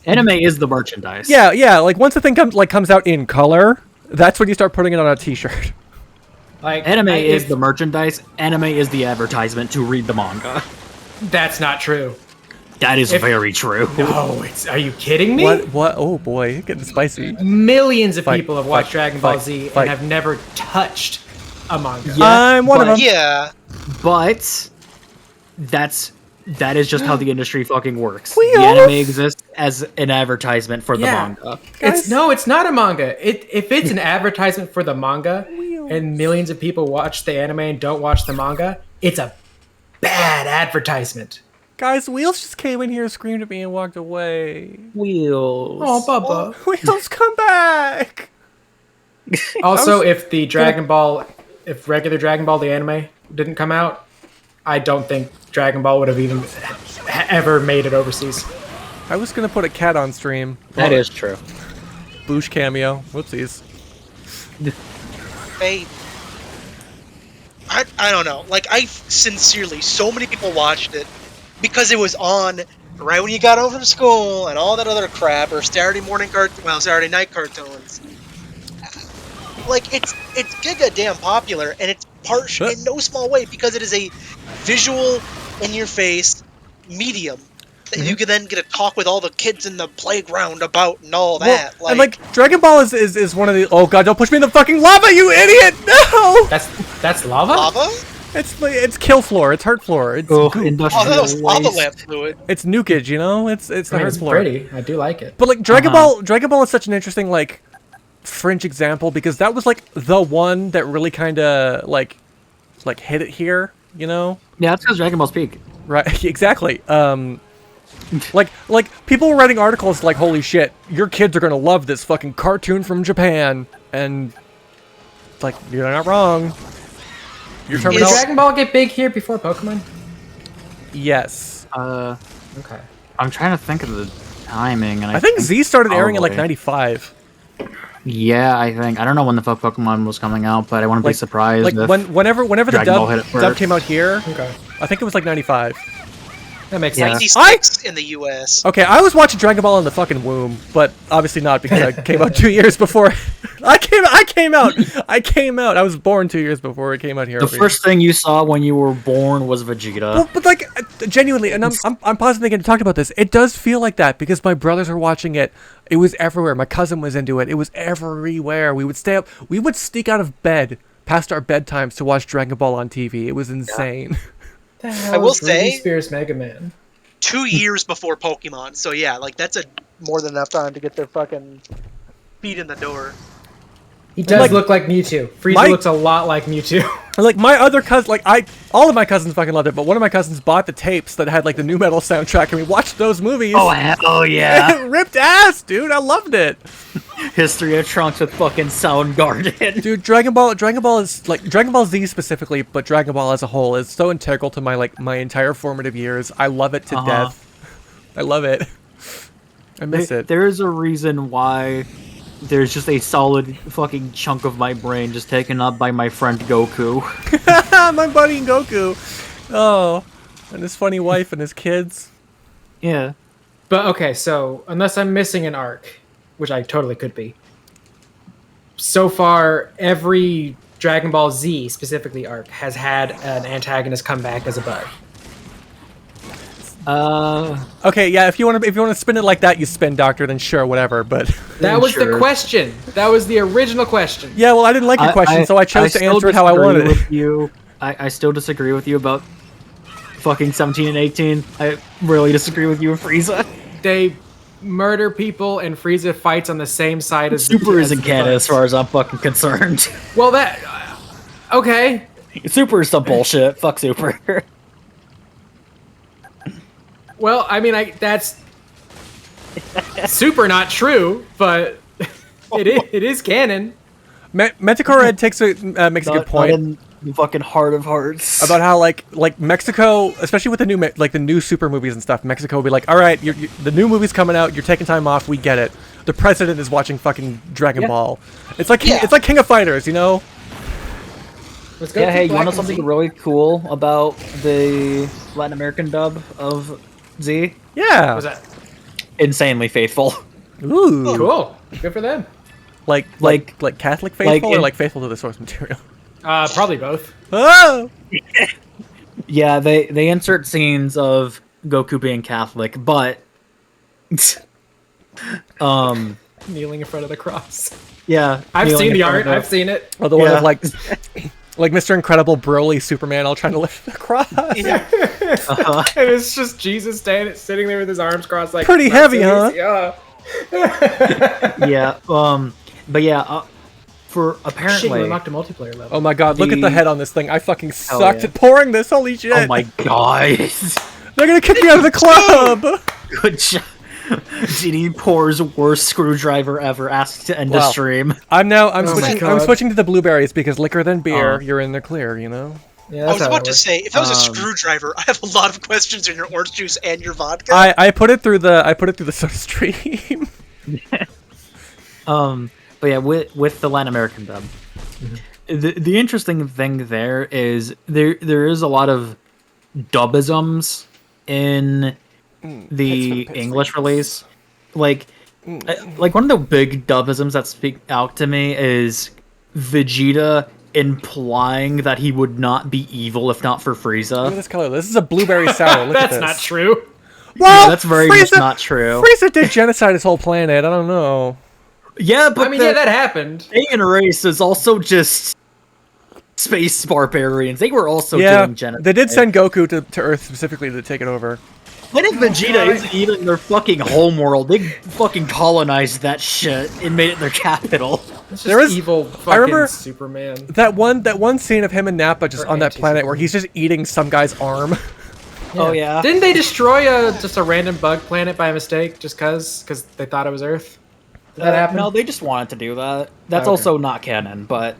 Anime is the merchandise. yeah, like once the thing comes out in color, that's when you start putting it on a T-shirt. Like Anime is the merchandise. Anime is the advertisement to read the manga. That's not true. That is very true. No, are you kidding me? What? Oh boy, getting spicy. Millions of Fight, people have watched fight, Dragon Ball fight, Z fight. and have never touched a manga. Yeah, I'm one of but- them. Yeah, But that is just how the industry fucking works. Wheels? The anime exists as an advertisement for the Yeah. manga. It's not a manga. If it's an advertisement for the manga and millions of people watch the anime and don't watch the manga, it's a bad advertisement. Guys, Wheels just came in here, screamed at me, and walked away. Wheels. Oh, Bubba. Wheels, come back! Also, if regular Dragon Ball, the anime, didn't come out, I don't think Dragon Ball would have even ever made it overseas. I was gonna put a cat on stream. That is true. Boosh cameo. Whoopsies. they. I don't know. Like, I sincerely, so many people watched it because it was on right when you got home from school and all that other crap, or Saturday night cartoons. Like, it's giga damn popular, and it's partial in no small way because it is a visual, in your face medium that you can then get to talk with all the kids in the playground about and all that. And like Dragon Ball is one of the. Oh god! Don't push me in the fucking lava, you idiot! No. That's lava. lava? It's kill floor. It's hurt floor. It's Oh, goop. industrial Oh, that was lava waste. lamp fluid. It's nukage. You know. It's the hurt It's floor. pretty. I do like it. But like Dragon Ball is such an interesting like fringe example because that was like the one that really kind of like hit it here. You know. Yeah, that's because Dragon Ball's peak. Right. Exactly. Like people were writing articles like, "Holy shit, your kids are gonna love this fucking cartoon from Japan," and like you're not wrong. Your Did terminology. Dragon Ball get big here before Pokemon? Yes. Okay. I'm trying to think of the timing, and I think Z started airing in like probably- '95. Yeah, I think. I don't know when the fuck Pokemon was coming out, but I wouldn't be surprised Like if whenever the Dragon Ball hit it dub first. came out here, Okay. I think it was like '95. That makes Yeah. sense. 96 in the U.S. Okay, I was watching Dragon Ball in the fucking womb, but obviously not because I came out 2 years before. I came out. I was born 2 years before it came out here. The first thing you saw when you were born was Vegeta. Well, but like genuinely, and I'm positive again to talk about this. It does feel like that because my brothers were watching it. It was everywhere. My cousin was into it. It was everywhere. We would stay up. We would sneak out of bed past our bedtimes to watch Dragon Ball on TV. It was insane. The hell I will is Ruby say- Spears Mega Man. 2 years before Pokemon. So yeah, like that's a more than enough time to get their fucking feet in the door. He does Like- look like Mewtwo. Frieza My- looks a lot like Mewtwo. Like my other cousin, all of my cousins fucking loved it, but one of my cousins bought the tapes that had like the new metal soundtrack, and we watched those movies. Oh, hell yeah. It ripped ass, dude. I loved it. History of Trunks with fucking Soundgarden. Dude, Dragon Ball is like Dragon Ball Z specifically, but Dragon Ball as a whole is so integral to my entire formative years. I love it to death. I love it. I miss it. There's a reason why there's just a solid fucking chunk of my brain just taken up by my friend Goku. My buddy Goku. Oh, and his funny wife and his kids. Yeah. But okay, so unless I'm missing an arc, which I totally could be, so far every Dragon Ball Z specifically arc has had an antagonist come back as a bug. Okay, yeah. If you want to spin it like that, you spin Doctor. Then sure, whatever. But That was the Sure. question. That was the original question. yeah, well, I didn't like your question, so I chose to still answer it how I disagree wanted it. with you. I still disagree with you about fucking 17 and 18. I really disagree with you with Frieza. They murder people and Frieza fights on the same side as the- Super as isn't the canon bugs. as far as I'm fucking concerned. Well, that okay. Super is some bullshit. Fuck Super. Well, I mean, that's super not true, but it is canon. Manticore Ed makes a good point Not in the fucking heart of hearts. about how like Mexico, especially with the new super movies and stuff. Mexico will be like, all right, the new movie's coming out. You're taking time off. We get it. The president is watching fucking Dragon Ball. It's like it's like King of Fighters, you know. Let's go Yeah, to hey, you Black want to know and something Z. really cool about the Latin American dub of Z? Yeah. What's that? Insanely faithful. Ooh. Cool. Good for them. Like Catholic faithful or like faithful to the source material. Probably both. Oh. Yeah, they insert scenes of Goku being Catholic, but Kneeling in front of the cross. yeah, I've kneeling seen in the front art. of I've seen it. Or the one Yeah. of like Mr. Incredible Broly Superman all trying to lift the cross. And it's just Jesus sitting there with his arms crossed, like Pretty not heavy, so huh? easy. yeah, but yeah, for Shit, you apparently. unlocked a multiplayer level. Oh my god, look at the The- head on this thing. I fucking sucked yeah. at pouring this. Holy shit. Oh my god! They're gonna kick me out of the club. Good job. GD pours worst screwdriver ever asked to end Wow. the stream. I'm my switching God. to the blueberries because liquor than beer, you're in the clear, you know? Yeah, I that's was how about it to works. say, if that was a screwdriver, I have a lot of questions in your orange juice and your vodka. I put it through the soda stream. But yeah, with the Latin American dub, the interesting thing there is there is a lot of dubisms in the English release. Like one of the big dubisms that speak out to me is Vegeta implying that he would not be evil if not for Look at Frieza. this color. This is a blueberry sour. Look at That's this. not true. Well, Yeah, that's very much not true. Frieza did genocide his whole planet. I don't know. Yeah, but I mean, yeah, that happened. alien race is also just space barbarians. They were also Yeah, doing genocide. they did send Goku to Earth specifically to take it over. What if Vegeta isn't even their fucking homeworld? They fucking colonized that shit and made it their capital. It's just There is- evil fucking remember- Superman. That one scene of him and Nappa just Or on that planet where anti-Superman. he's just eating some guy's arm. Oh yeah. Didn't they destroy just a random bug planet by mistake just because they thought it was Earth? Did that happen? No, they just wanted to do that. That's Okay. also not canon, but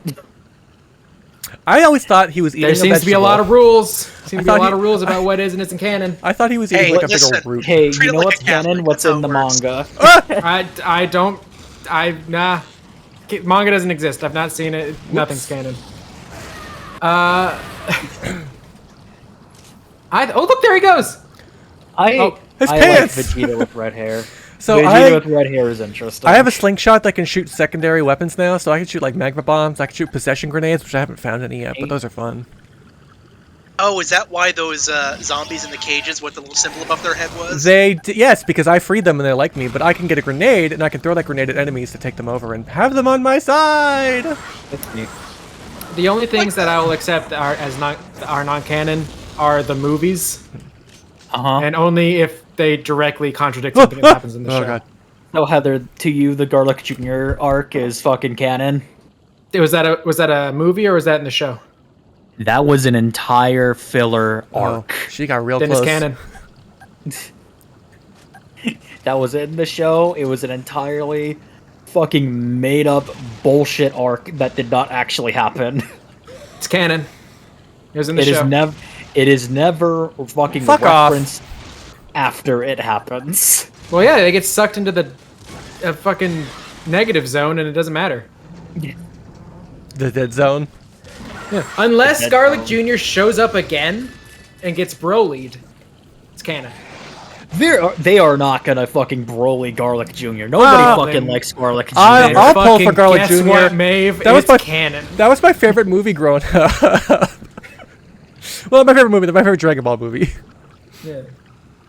I always thought he was eating There seems to be a lot of rules. Seems to be a thought lot he- of rules about what is and isn't canon. I thought he was eating Hey, like a big listen. old root. Hey, Treat you it know like what's a Catholic, canon? What's that's how in the it works. manga? Nah. Manga doesn't exist. I've not seen it. Nothing's canon. Oh look, there he goes. I his I pants! like Vegeta with red hair. So Vegeta with red hair is interesting. I have a slingshot that can shoot secondary weapons now, so I can shoot like magma bombs, I can shoot possession grenades, which I haven't found any yet, but those are fun. Oh, is that why those zombies in the cages, what the little symbol above their head was? Yes, because I freed them and they like me, but I can get a grenade and I can throw that grenade at enemies to take them over and have them on my side. That's neat. The only things that I will accept are non-canon are the movies, and only if they directly contradict something that happens in the show. God. So Heather, to you, the Garlic Jr. arc is fucking canon. Was that a movie or was that in the show? That was an entire filler arc. She got real Then close. it's canon. That was in the show. It was an entirely fucking made up bullshit arc that did not actually happen. It's canon. It was in the It show. is never fucking Fuck off. referenced after it happens. Well, yeah, they get sucked into the fucking negative zone, and it doesn't matter. The dead zone. Yeah. Unless dead Garlic Jr. shows up again and gets Broly'd, it's canon. They are not gonna fucking Broly Garlic Jr. Nobody fucking likes Garlic Jr. I'll pull for Fucking Garlic guess Jr. what, Maeve? That was It's my- canon. That was my favorite movie growing up. Well, my favorite movie, my favorite Dragon Ball movie. Yeah.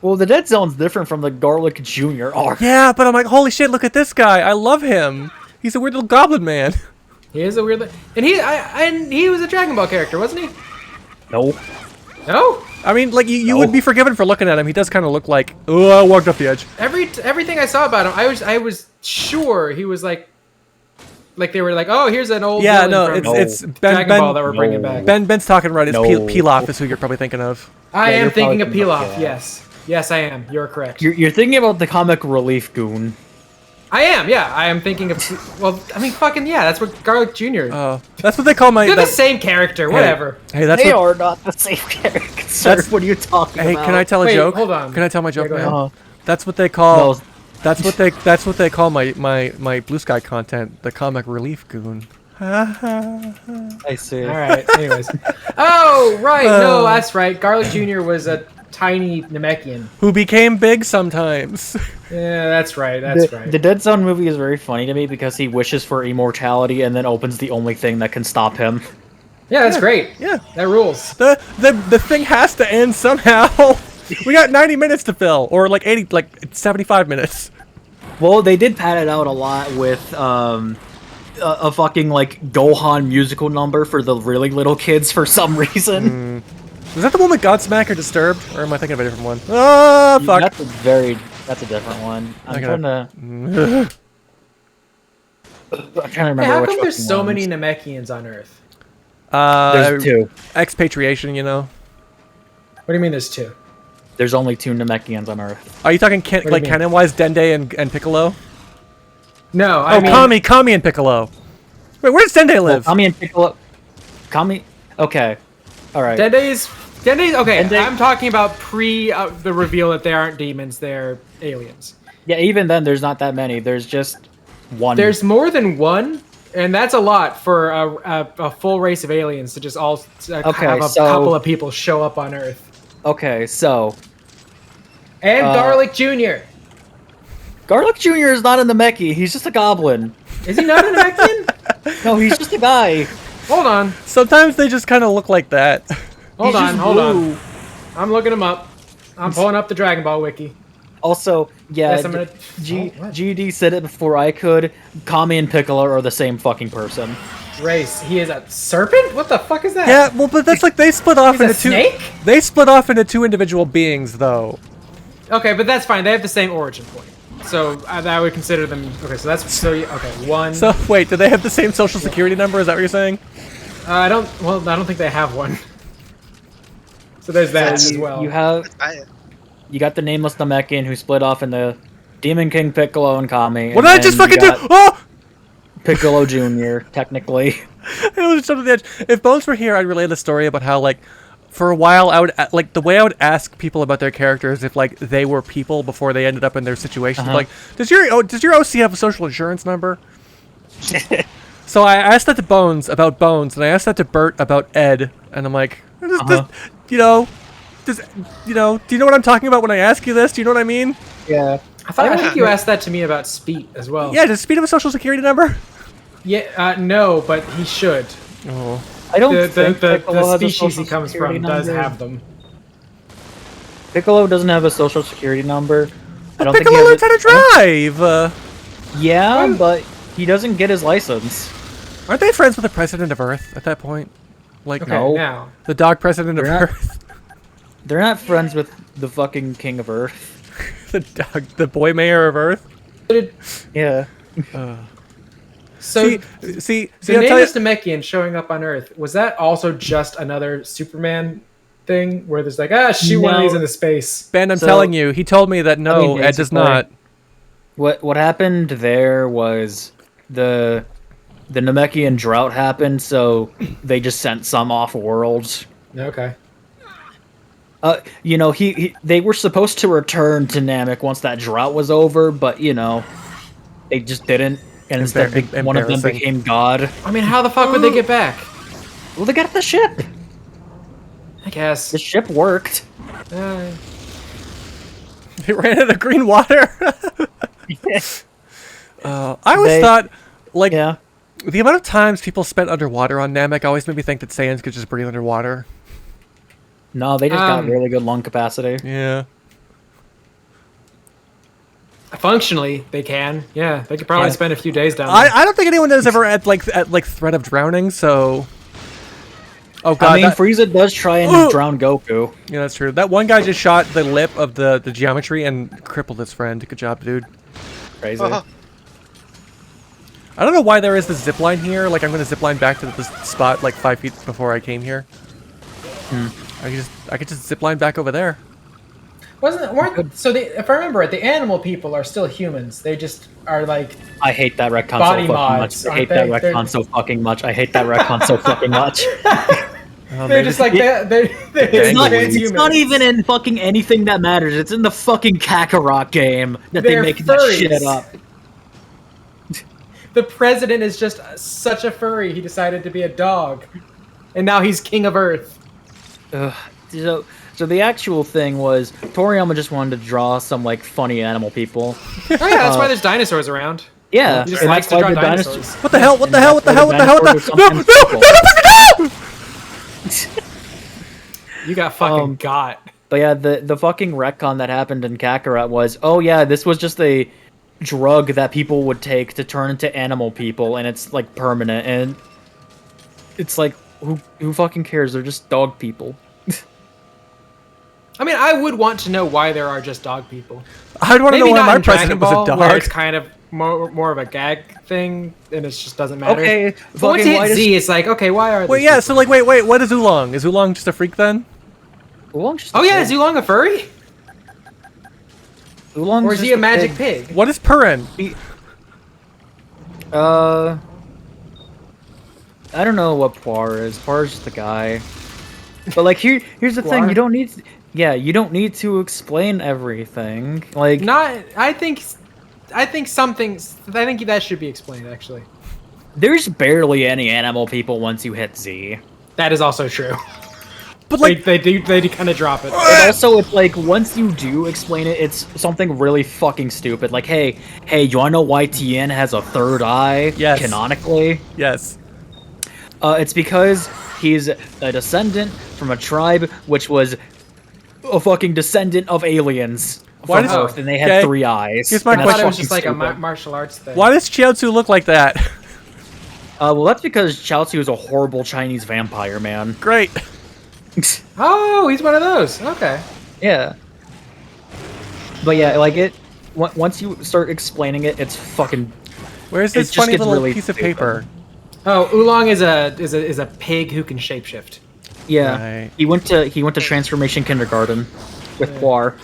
Well, the Dead Zone's different from the Garlic Jr. arc. Yeah, but I'm like, holy shit, look at this guy. I love him. He's a weird little goblin man. He is a weird, and he was a Dragon Ball character, wasn't he? No. No. I mean, like, you would be forgiven for looking at him. He does kind of look like, oh, I walked off the edge. Everything I saw about him, I was sure he was like they were like, oh, here's an old Yeah, villain no, from it's Dragon Ball that we're bringing No. back. Ben's talking right. It's No. Pilaf is who you're probably thinking of. I Yeah, am you're thinking of probably Pilaf. thinking of Yes, I am. You're correct. You're thinking about the comic relief goon. I am. Yeah, I am thinking of. Well, I mean, fucking yeah. That's what Garlic Jr. Oh, that's what they call my. They're the that- same character. Whatever. Hey, that's They what. are not the same characters. What are you talking Hey, about? can I tell a Wait, joke? hold on. Can I tell my joke, go man? ahead. That's what they call. No. That's what they call my Blue Sky content. The comic relief goon. I see. All right. Anyways. Oh right. No, that's right. Garlic Jr. was a tiny Namekian. Who became big sometimes. Yeah, that's right. That's right. The Dead Zone movie is very funny to me because he wishes for immortality and then opens the only thing that can stop him. Yeah, that's great. Yeah. That rules. The thing has to end somehow. We got 90 minutes to fill, or like 75 minutes. Well, they did pad it out a lot with a fucking like Gohan musical number for the really little kids for some reason. Was that the one with Godsmack or Disturbed, or am I thinking of a different one? Oh fuck! That's a different one. I'm Okay. trying to. I'm trying to Hey, remember how which come there's fucking so ones. many Namekians on Earth? There's two. Expatriation, you know. What do you mean there's two? There's only two Namekians on Earth. Are you talking do you like mean? canon-wise, Dende and Piccolo? No, I mean Kami and Piccolo. Wait, where does Dende live? Kami and Piccolo. Kami. Okay. All right. Dende's okay. Dende- I'm talking about pre the reveal that they aren't demons; they're aliens. Yeah. Even then, there's not that many. There's just one. There's more than one, and that's a lot for a full race of aliens to just all Okay, have a so- couple of people show up on Earth. Okay. So And Garlic Jr. Garlic Jr. is not in the Mechie. He's just a goblin. Is he not an Namekian? No, he's just a guy. Hold on, Sometimes they just kind of look like that. hold He's on, just hold on. blue. I'm looking him up. I'm pulling up the Dragon Ball wiki. Also, yeah, Yes, I'm gonna- what? GD said it before I could. Kami and Piccolo are the same fucking person. Race. He is a serpent. What the fuck is that? Yeah, well, but that's like they split off He's a into two. snake? They split off into two individual beings, though. Okay, but that's fine. They have the same origin point. So I would consider them. Okay, so that's okay. One. So wait, do they have the same social security number? Is that what you're saying? I don't. Well, I don't think they have one. So there's that as well. You have you got the nameless Namekian who split off into Demon King Piccolo and Kami. What did I just fucking do? Oh! Piccolo Jr. Technically. It was just on the edge. If Bones were here, I'd relay the story about how, like, for a while, I would like the way I would ask people about their characters if like they were people before they ended up in their situation. Like, does your OC have a social insurance number? So I asked that to Bones about Bones, and I asked that to Bert about Ed, and I'm like, do you know what I'm talking about when I ask you this? Do you know what I mean? Yeah. I think you asked that to me about Speed as well. Yeah, does Speed have a social security number? Yeah, no, but he should. Oh. I don't think The Piccolo has a species social he comes security from does number. have them. Piccolo doesn't have a social security number. I don't Piccolo learns how to drive! Yeah, but he doesn't get his license. Aren't they friends with the president of Earth at that point? Like, Okay, No. now. the dog president of They're not- Earth? They're not friends with the fucking king of Earth. the boy mayor of Earth? Yeah. So See, the I'll tell you, nameless Namekian showing up on Earth, was that also just another Superman thing where there's like, shoot one of No. these into space? Ben, I'm So- telling you, he told me that no, Ed does basically- not. What happened there was the Namekian drought happened, so they just sent some off world. Okay. They were supposed to return to Namek once that drought was over, but they just didn't, and instead one of them Embarrassing. became God. I mean, how the fuck would they get back? Well, they got the ship. I guess. The ship worked. He ran out of green water. I always thought, like, Yeah. the amount of times people spent underwater on Namek always made me think that Saiyans could just breathe underwater. No, they just got really good lung capacity. Yeah. Functionally, they can. Yeah, they could probably Yeah. spend a few days down there. I don't think anyone is ever at threat of drowning, so... Oh god, I mean, Frieza does try and drown Goku. yeah, that's true. That one guy just shot the lip of the geometry and crippled his friend. Good job, dude. Crazy. I don't know why there is this zip line here. Like, I'm going to zip line back to this spot like 5 feet before I came here. I could just zip line back over there. If I remember it, the animal people are still humans. They just are like I hate that retcon body so fucking mods, much. I hate aren't that they? retcon so fucking much. I hate that retcon so fucking much. they're just like they're It's not even in fucking anything that matters. It's in the fucking Kakarot game that They're they make that furries. shit up. The president is just such a furry. He decided to be a dog, and now he's king of Earth. So the actual thing was Toriyama just wanted to draw some like funny animal people. Oh yeah, that's why there's dinosaurs around. Yeah, He just and likes that's to why draw the dinosaurs. What the hell? What the hell? What the hell? What the hell? What the hell? No! You got fucking got. But yeah, the fucking retcon that happened in Kakarot was, oh yeah, this was just a drug that people would take to turn into animal people, and it's like permanent, and it's like, who fucking cares? They're just dog people. I mean, I would want to know why there are just dog people. I'd want to know Maybe why not my in Dragon president was Ball, a where dog. it's kind of more of a gag thing, and it just doesn't matter. Okay, But once you hit Z, it's like, okay, why are Wait, these yeah, people? so like, wait, what is Oolong? Is Oolong just a freak then? Oolong's just Oh a yeah, pig. is Oolong a furry? Oolong's Or is he just a magic pig. pig? What is Purin? I don't know what Poir is. Poir's just a guy. But like here's the thing, Guar? you don't need to explain everything. Like I think that should be explained actually. there's barely any animal people once you hit Z. That is also true. But like, They do kind of drop it. And also, it's like, once you do explain it, it's something really fucking stupid. Like, hey, you wanna know why Tien has a third eye? Yes. Canonically? yes. It's because he's a descendant from a tribe which was a fucking descendant of aliens Why from does- Earth, and they had okay. 3 eyes. Here's my And I that's thought it was fucking just like a stupid. martial arts thing. Why does Chiaotzu look like that? Well, that's because Chaozu is a horrible Chinese vampire, man. Great. Oh, he's one of those. Okay. Yeah. But yeah, like once you start explaining it, it's fucking. Where's this just funny gets little really piece of stupid. paper? Oh, Oolong is a pig who can shapeshift. Yeah. Right. He went to transformation kindergarten with Poir.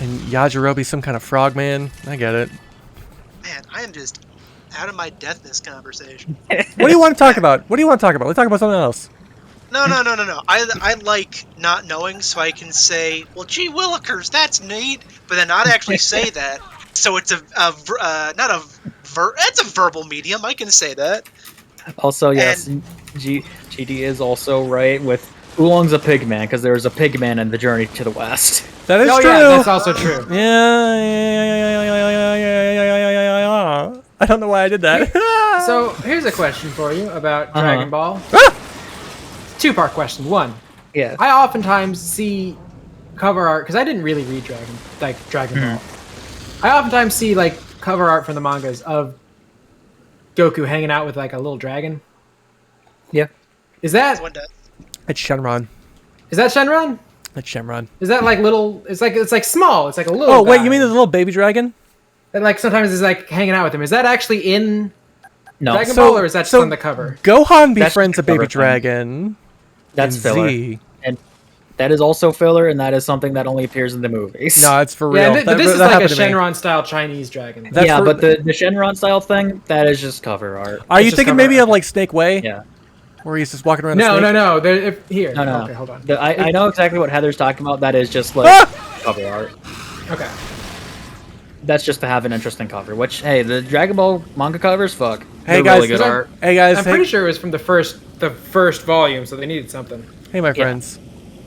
And Yajirobe's some kind of frogman. I get it. Man, I am just out of my deathness conversation. What do you want to talk about? What do you want to talk about? Let's talk about something else. No. I like not knowing, so I can say, well, gee willikers, that's neat, but then not actually say that. So it's it's a verbal medium. I can say that. Also, yes, GD is also right with Oolong's a pig man because there was a pig man in the Journey to the West. That is true. Yeah, that's also true. Yeah. I don't know why I did that. So here's a question for you about Dragon Ball. Two-part question. One, Yeah. I oftentimes see cover art because I didn't really read Dragon Ball. I oftentimes see like cover art from the mangas of Goku hanging out with like a little dragon. Yeah. Is that It's Shenron. Shenron? It's Shenron. Is that like little? It's like small. It's like a little. Oh wait, guy. you mean the little baby dragon? And like sometimes it's like hanging out with him. Is that actually in No. Dragon Ball or is that just on the cover? Gohan That's befriends the a baby cover thing. dragon. That's in filler. Z. And that is also filler, and that is something that only appears in the movies. No, it's for real. Yeah, but this is like a happened to me. Shenron style Chinese dragon. That's yeah, for- but the Shenron style thing, that is just cover art. Are you just thinking cover maybe art. of like Snake Way? Yeah. Where he's just walking around No, the snake? no. Here. No. Okay, hold on. I know exactly what Heather's talking about. That is just like cover art. Okay. That's just to have an interesting cover. Which, hey, the Dragon Ball manga covers, fuck. Hey, They're guys, really good art. Hey guys, I'm hey, pretty sure it was from the first volume, so they needed something. hey my friends.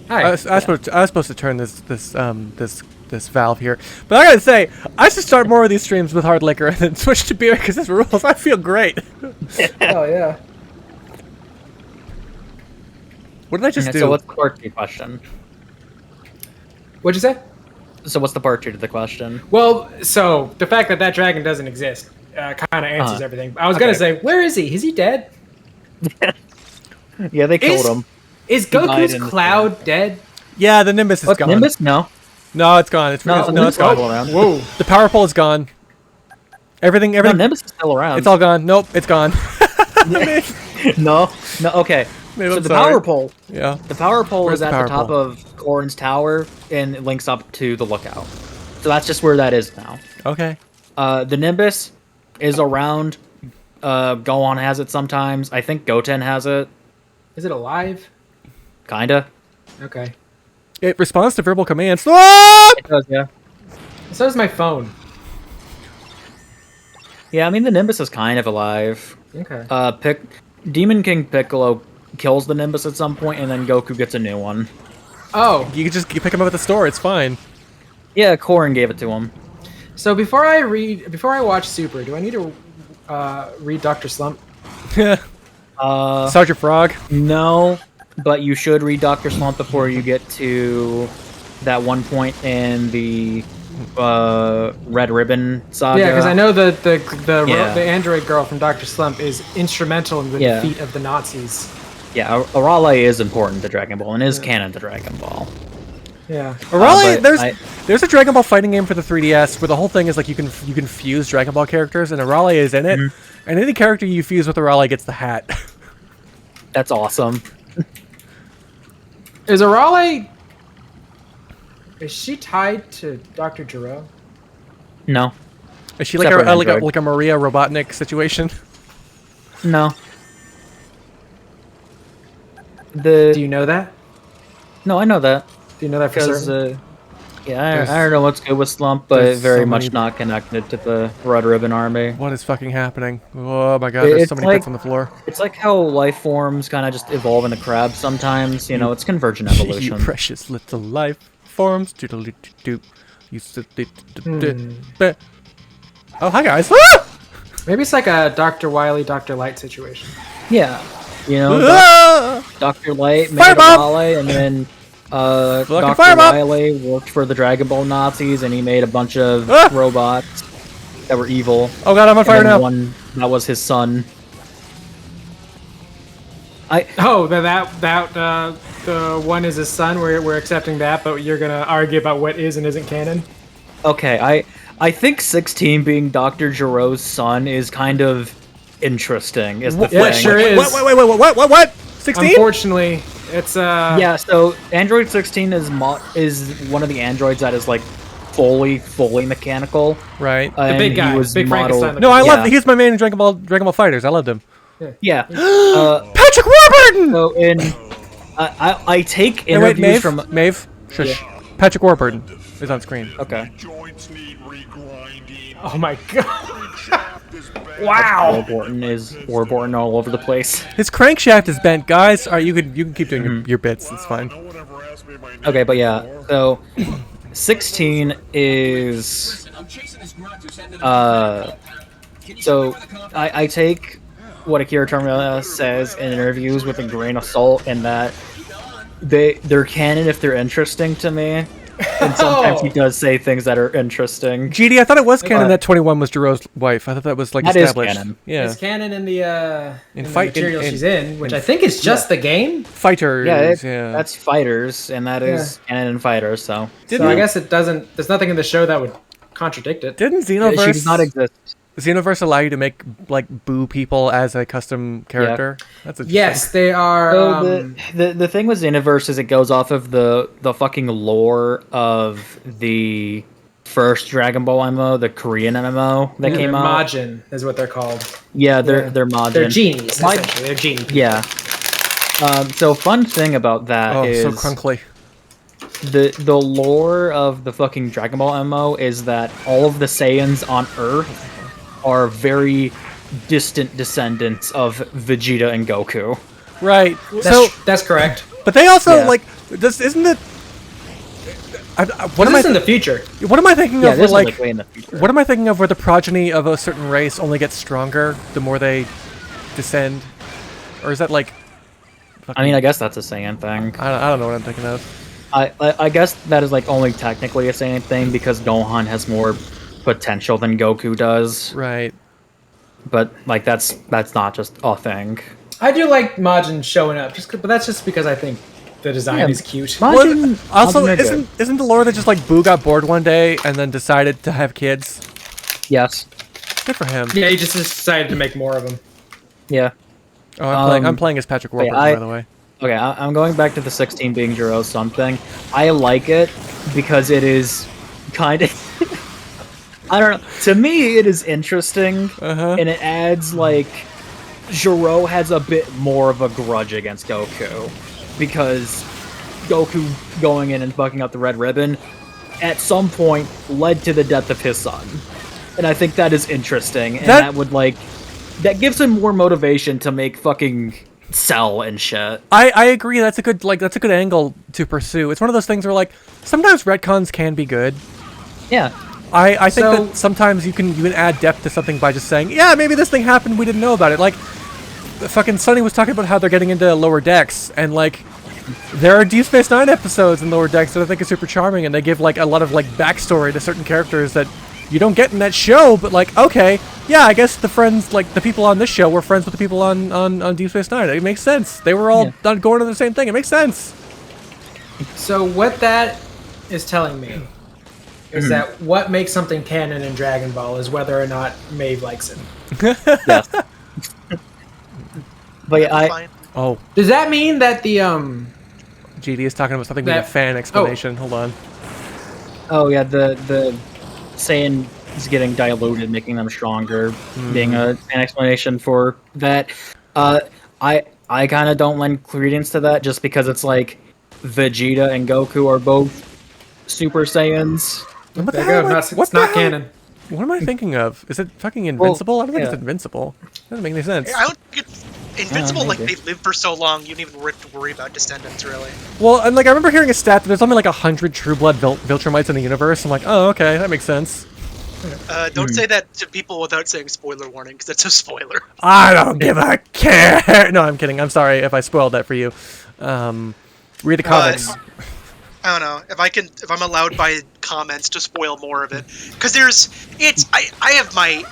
Hi. I was supposed to turn this valve here, but I gotta say, I should start more of these streams with hard liquor and then switch to beer because this rules. I feel great. Oh yeah. What did I just Okay, do? so what's the part 2 question? What'd you say? So what's the part 2 to the question? Well, so the fact that dragon doesn't exist kind of answers everything. I was gonna say, where is he? Is he dead? Yeah, they killed him. Is died Goku's in the Cloud dead? Yeah, the Nimbus is What, gone. Nimbus? No. No, it's gone. It's No, it's Nimbus is gone. still around. Whoa. The power pole is gone. Everything. No, Nimbus is still around. It's all gone. Nope, it's gone. No, okay. Maybe So I'm the sorry. power pole. Yeah. The power pole Where's is the at power the top pole? of Korin's tower and it links up to the lookout. So that's just where that is now. Okay. The Nimbus is around. Gohan has it sometimes. I think Goten has it. Is it alive? Kinda. Okay. It responds to verbal commands. Ah! It does, yeah. So is my phone. Yeah, I mean the Nimbus is kind of alive. Okay. Demon King Piccolo kills the Nimbus at some point, and then Goku gets a new one. Oh, You pick him up at the store. It's fine. Yeah, Korin gave it to him. so before I watch Super, do I need to read Dr. Slump? Sergeant Frog. No, but you should read Dr. Slump before you get to that one point in the Red Ribbon saga. Yeah, because I know the Yeah. the android girl from Dr. Slump is instrumental in the defeat of the Nazis. Yeah, Arale is important to Dragon Ball and is canon to Dragon Ball. Yeah. Raleigh, but there's a Dragon Ball fighting game for the 3DS where the whole thing is like you can fuse Dragon Ball characters, and Raleigh is in it. And any character you fuse with Raleigh gets the hat. That's awesome. Is Arale? Is she tied to Dr. Gero? No. Is she like Separate a android. Maria Robotnik situation? No. Do you know that? No, I know that. Do you know that for Because, certain? I don't know what's good with Slump, but there's very so much many- not connected to the Red Ribbon Army. What is fucking happening? Oh my god, there's It's so many like- bits on the floor. It's like how life forms kind of just evolve into crabs sometimes. You know, it's convergent You evolution. precious little life forms. Doodle-doo-doo-doo. You Oh, hi guys. Ah! Maybe it's like a Dr. Wily, Dr. Light situation. Yeah. You know, Ah! Dr. Light made Firebomb! Arale, and then Dr. firebomb! Wily worked for the Dragon Ball Nazis, and he made a bunch of Ah! robots that were evil. Oh god, I'm on And fire then now. one that was his son. Oh, the one is his son. We're accepting that, but you're gonna argue about what is and isn't canon. Okay, I think 16 being Dr. Gero's son is kind of interesting. Is the Yeah, it thing. sure is. What? 16? Unfortunately, it's Yeah, so Android 16 is one of the androids that is like fully mechanical. Right. And big guy, he was big modeled. Frankenstein. No, I Yeah. love. He's my main in Dragon Ball Fighters. I loved him. Yeah. Patrick Warburton. So I take No, wait, interviews Maeve. from. Maeve. Shush. Patrick Warburton is on screen. Okay. Joints need regrinding. Oh my god! Crankshaft is bad. Warburton all over the place. His crankshaft is bent, guys. All right, you can keep doing your bits. It's fine. No one ever asked me my name Okay, but yeah. before. So 16 is. So I take what Akira Toriyama says in interviews with a grain of salt, in that they're canon if they're interesting to me, and sometimes he does say things that are interesting. GD, I thought it was canon that 21 was Jiro's wife. I thought that was like That is established. canon. Yeah. It's canon in the in the fight- material in- she's in, which I think is just the game. Fighters. Yeah, that's fighters, and that is canon in fighters. So So I guess it doesn't. There's nothing in the show that would contradict it. Didn't she does not Xenoverse exist. Xenoverse allow you to make like boo people as a custom character? That's interesting. Yes, they are. So the thing with Xenoverse is it goes off of the fucking lore of the first Dragon Ball MMO, the Korean MMO that came out. Majin is what they're called. Yeah, they're Majin. They're genies. My- Essentially, they're genie. people. Yeah. So fun thing about that Oh, is so crunkly. the lore of the fucking Dragon Ball MMO is that all of the Saiyans on Earth are very distant descendants of Vegeta and Goku. Right. That's, So, that's correct. but they also Yeah. like this. Isn't it? What am This is in I? the future. What am I thinking Yeah, of? this Where, is like, like way in the future. what am I thinking of? Where the progeny of a certain race only gets stronger the more they descend, or is that like? I mean, I guess that's a Saiyan thing. I don't know what I'm thinking of. I guess that is like only technically a Saiyan thing because Gohan has more potential than Goku does. Right. But like that's not just a thing. I do like Majin showing up, but that's just because I think the design Yeah, is cute. Majin- Also, Majin are good. isn't the lore that just like Boo got bored one day and then decided to have kids? Yes. Good for him. Yeah, he just decided to make more of them. Yeah. Oh, I'm playing as Patrick Warburton, I- by the way. Okay, I'm going back to the 16 being Jiro something. I like it because it is kind of... I don't know. To me, it is interesting, and it adds, like... Jiro has a bit more of a grudge against Goku. Because Goku going in and fucking up the Red Ribbon, at some point, led to the death of his son. And I think that is interesting, and that would, like... That gives him more motivation to make fucking... Cell and shit. I agree. That's a good angle to pursue. It's one of those things where like sometimes retcons can be good. Yeah. I think So- that sometimes you can add depth to something by just saying, yeah, maybe this thing happened, we didn't know about it. Like fucking Sonny was talking about how they're getting into Lower Decks, and like there are Deep Space Nine episodes in Lower Decks that I think is super charming, and they give like a lot of like backstory to certain characters that you don't get in that show, but like, okay, yeah, I guess the friends, like the people on this show were friends with the people on Deep Space Nine. It makes sense. They were all done going to the same thing. It makes sense. So what that is telling me is that what makes something canon in Dragon Ball is whether or not Maeve likes it. Yes. But yeah, Fine. Oh, Does that mean that the GD is talking about something being a That- fan explanation. Hold on. oh yeah, the Saiyan is getting diluted, making them stronger, being an explanation for that. I kind of don't lend credence to that just because it's like Vegeta and Goku are both Super Saiyans. What the there hell? you go, What it's the not hell? canon? What am I thinking of? Is it fucking Invincible? I don't think it's yeah. Invincible. Doesn't make any sense. I don't think it's Invincible. Like maybe. they live for so long, you don't even have to worry about descendants, really. Well, and like I remember hearing a stat that there's only like 100 True Blood Viltrumites in the universe. I'm like, oh, okay, that makes sense. Don't say that to people without saying spoiler warning, because that's a spoiler. I don't give a care. No, I'm kidding. I'm sorry if I spoiled that for you. Read the comics. I don't know if I'm allowed by comments to spoil more of it, because I have my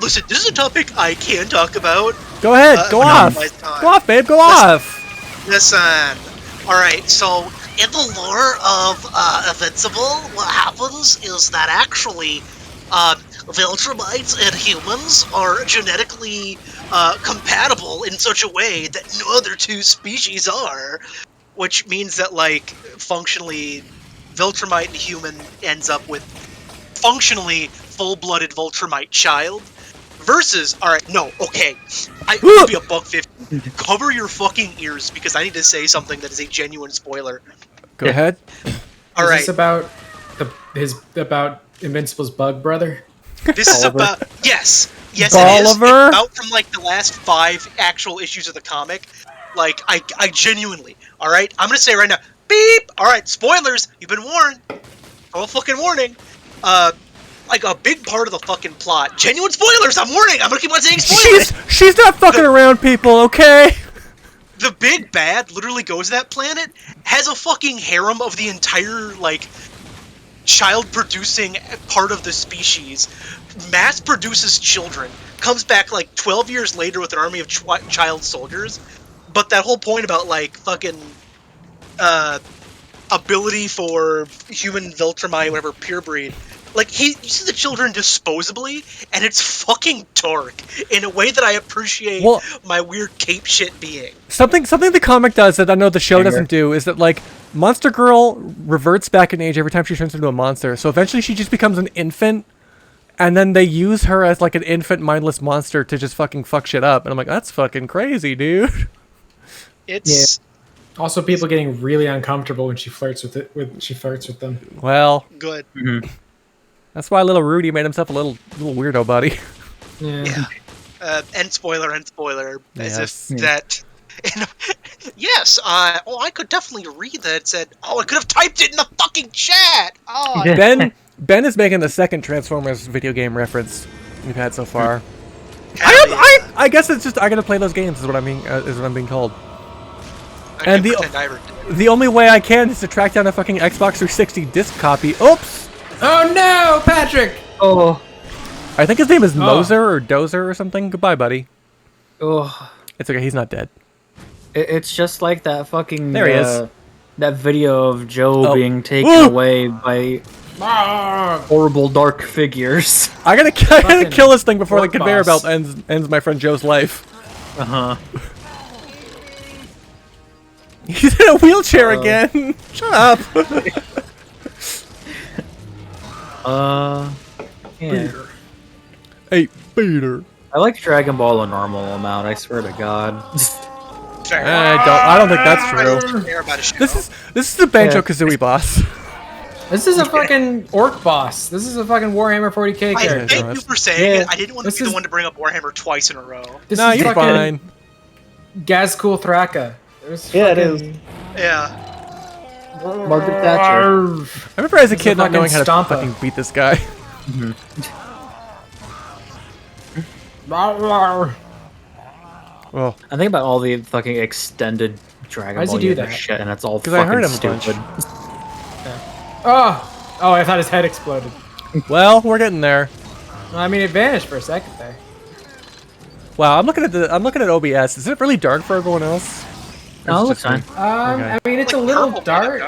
listen. This is a topic I can talk about. Go ahead. Go off. monopolize time. Go off, babe. Go off. Listen. All right. So in the lore of Invincible, what happens is that actually, Viltrumites and humans are genetically compatible in such a way that no other two species are. Which means that, like, functionally, Viltrumite and human ends up with functionally full-blooded Voltramite child versus, alright, no, okay, I'll be a $1.50. Cover your fucking ears because I need to say something that is a genuine spoiler. Go ahead. Is this about about Invincible's bug brother? This is about yes, it is. Bolivar? It's out from like the last 5 actual issues of the comic. Like I genuinely, all right. I'm gonna say right now, beep. All right, spoilers. You've been warned. Oh, fucking warning. Like a big part of the fucking plot. Genuine spoilers. I'm warning. I'm gonna keep on saying spoilers. She's not fucking around, people. Okay. The big bad literally goes to that planet, has a fucking harem of the entire like child-producing part of the species, mass produces children, comes back like 12 years later with an army of child soldiers, but that whole point about like fucking ability for human Viltrumite, whatever, pure breed, like he uses the children disposably, and it's fucking dark in a way that I appreciate my weird cape shit being. Something the comic does that I know the show doesn't do is that like Monster Girl reverts back in age every time she turns into a monster. So eventually she just becomes an infant, and then they use her as like an infant mindless monster to just fucking fuck shit up. And I'm like, that's fucking crazy, dude. It's also people getting really uncomfortable when she flirts with them. Well, good. That's why little Rudy made himself a little weirdo buddy. Yeah. End spoiler. As Yes. if that. Yes. I could definitely read that. It said, I could have typed it in the fucking chat. Oh. Ben is making the second Transformers video game reference we've had so far. I guess it's just I gotta play those games is what I mean is what I'm being told. And the only way I can is to track down a fucking Xbox 360 disc copy. Oops. Oh no, Patrick! Oh. I think his name is Moser or Dozer or something. Goodbye, buddy. Oh. It's okay. He's not dead. It's just like that fucking. There he is. That video of Joe being taken away by horrible dark figures. I gotta kill this thing before the conveyor belt ends my friend Joe's life. He's in a wheelchair again. Shut up. Yeah. Hey, Peter. I like Dragon Ball a normal amount. I swear to God. I don't think that's true. This is the Banjo Kazooie boss. This is a fucking orc boss. This is a fucking Warhammer 40k character. Thank you for saying it. I didn't want to be the one to bring up Warhammer twice in a row. No, you're fine. Gazcool Thraka. It is. Yeah. Margaret Thatcher. I remember as a kid not knowing how to fucking beat this guy. Well, I think about all the fucking extended Dragon Ball Universe shit, and it's all fucking I heard him stupid. Oh, I thought his head exploded. Well, we're getting there. I mean, it vanished for a second there. Wow, I'm looking at OBS. Is it really dark for everyone else? No, it looks fine. I mean, it's a little dark.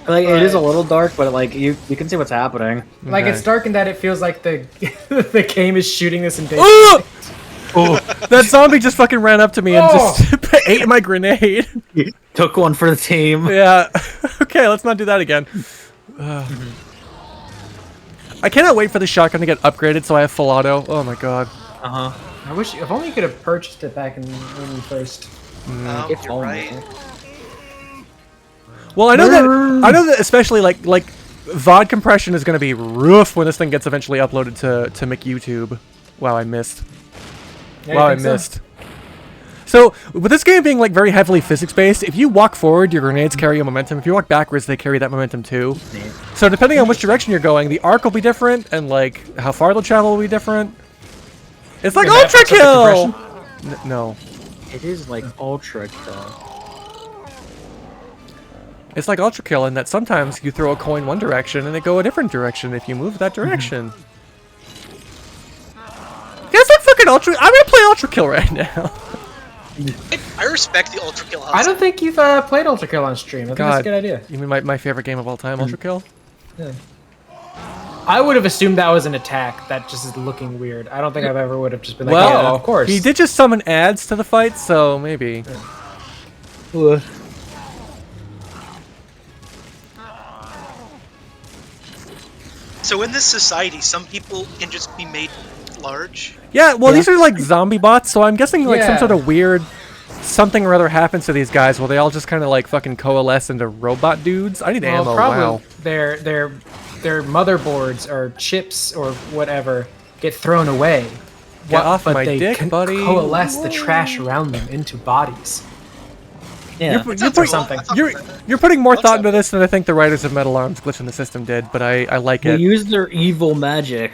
Like it is a little dark, but like you can see what's happening. Like it's dark in that it feels like the the game is shooting this in day. Oh, that zombie just fucking ran up to me and just ate my grenade. Took one for the team. Yeah. Okay, let's not do that again. I cannot wait for the shotgun to get upgraded so I have full auto. Oh my god. I wish, if only you could have purchased it back when you first. You're right. Well, I know that especially like VOD compression is going to be rough when this thing gets eventually uploaded to McYouTube. Wow, I missed. Yeah, wow, I missed. So, with this game being like very heavily physics-based, if you walk forward, your grenades carry a momentum. If you walk backwards, they carry that momentum too. So, depending on which direction you're going, the arc will be different, and like how far they'll travel will be different. It's like Ultra Kill. No. It is like Ultra Kill. It's like Ultra Kill in that sometimes you throw a coin one direction and it go a different direction if you move that direction. You guys like fucking Ultra. I'm gonna play Ultra Kill right now. I respect the Ultra Kill. I don't think you've played Ultra Kill on stream. I think that's a good idea. You mean my favorite game of all time, Ultra Kill? Yeah. I would have assumed that was an attack that just is looking weird. I don't think I've ever would have just been like, well, yeah, of course. He did just summon ads to the fight, so maybe. Yeah. So in this society, some people can just be made large. Yeah, well, these are like zombie bots, so I'm guessing like some sort of weird something or other happens to these guys where they all just kind of like fucking coalesce into robot dudes. I need ammo. Probably Wow. their motherboards or chips or whatever get thrown away. Get off but my they dick, can buddy. coalesce the trash around them into bodies. Yeah. You're putting more thought into this than I think the writers of Metal Arms Glitch in the System did, but I like They it. use their evil magic.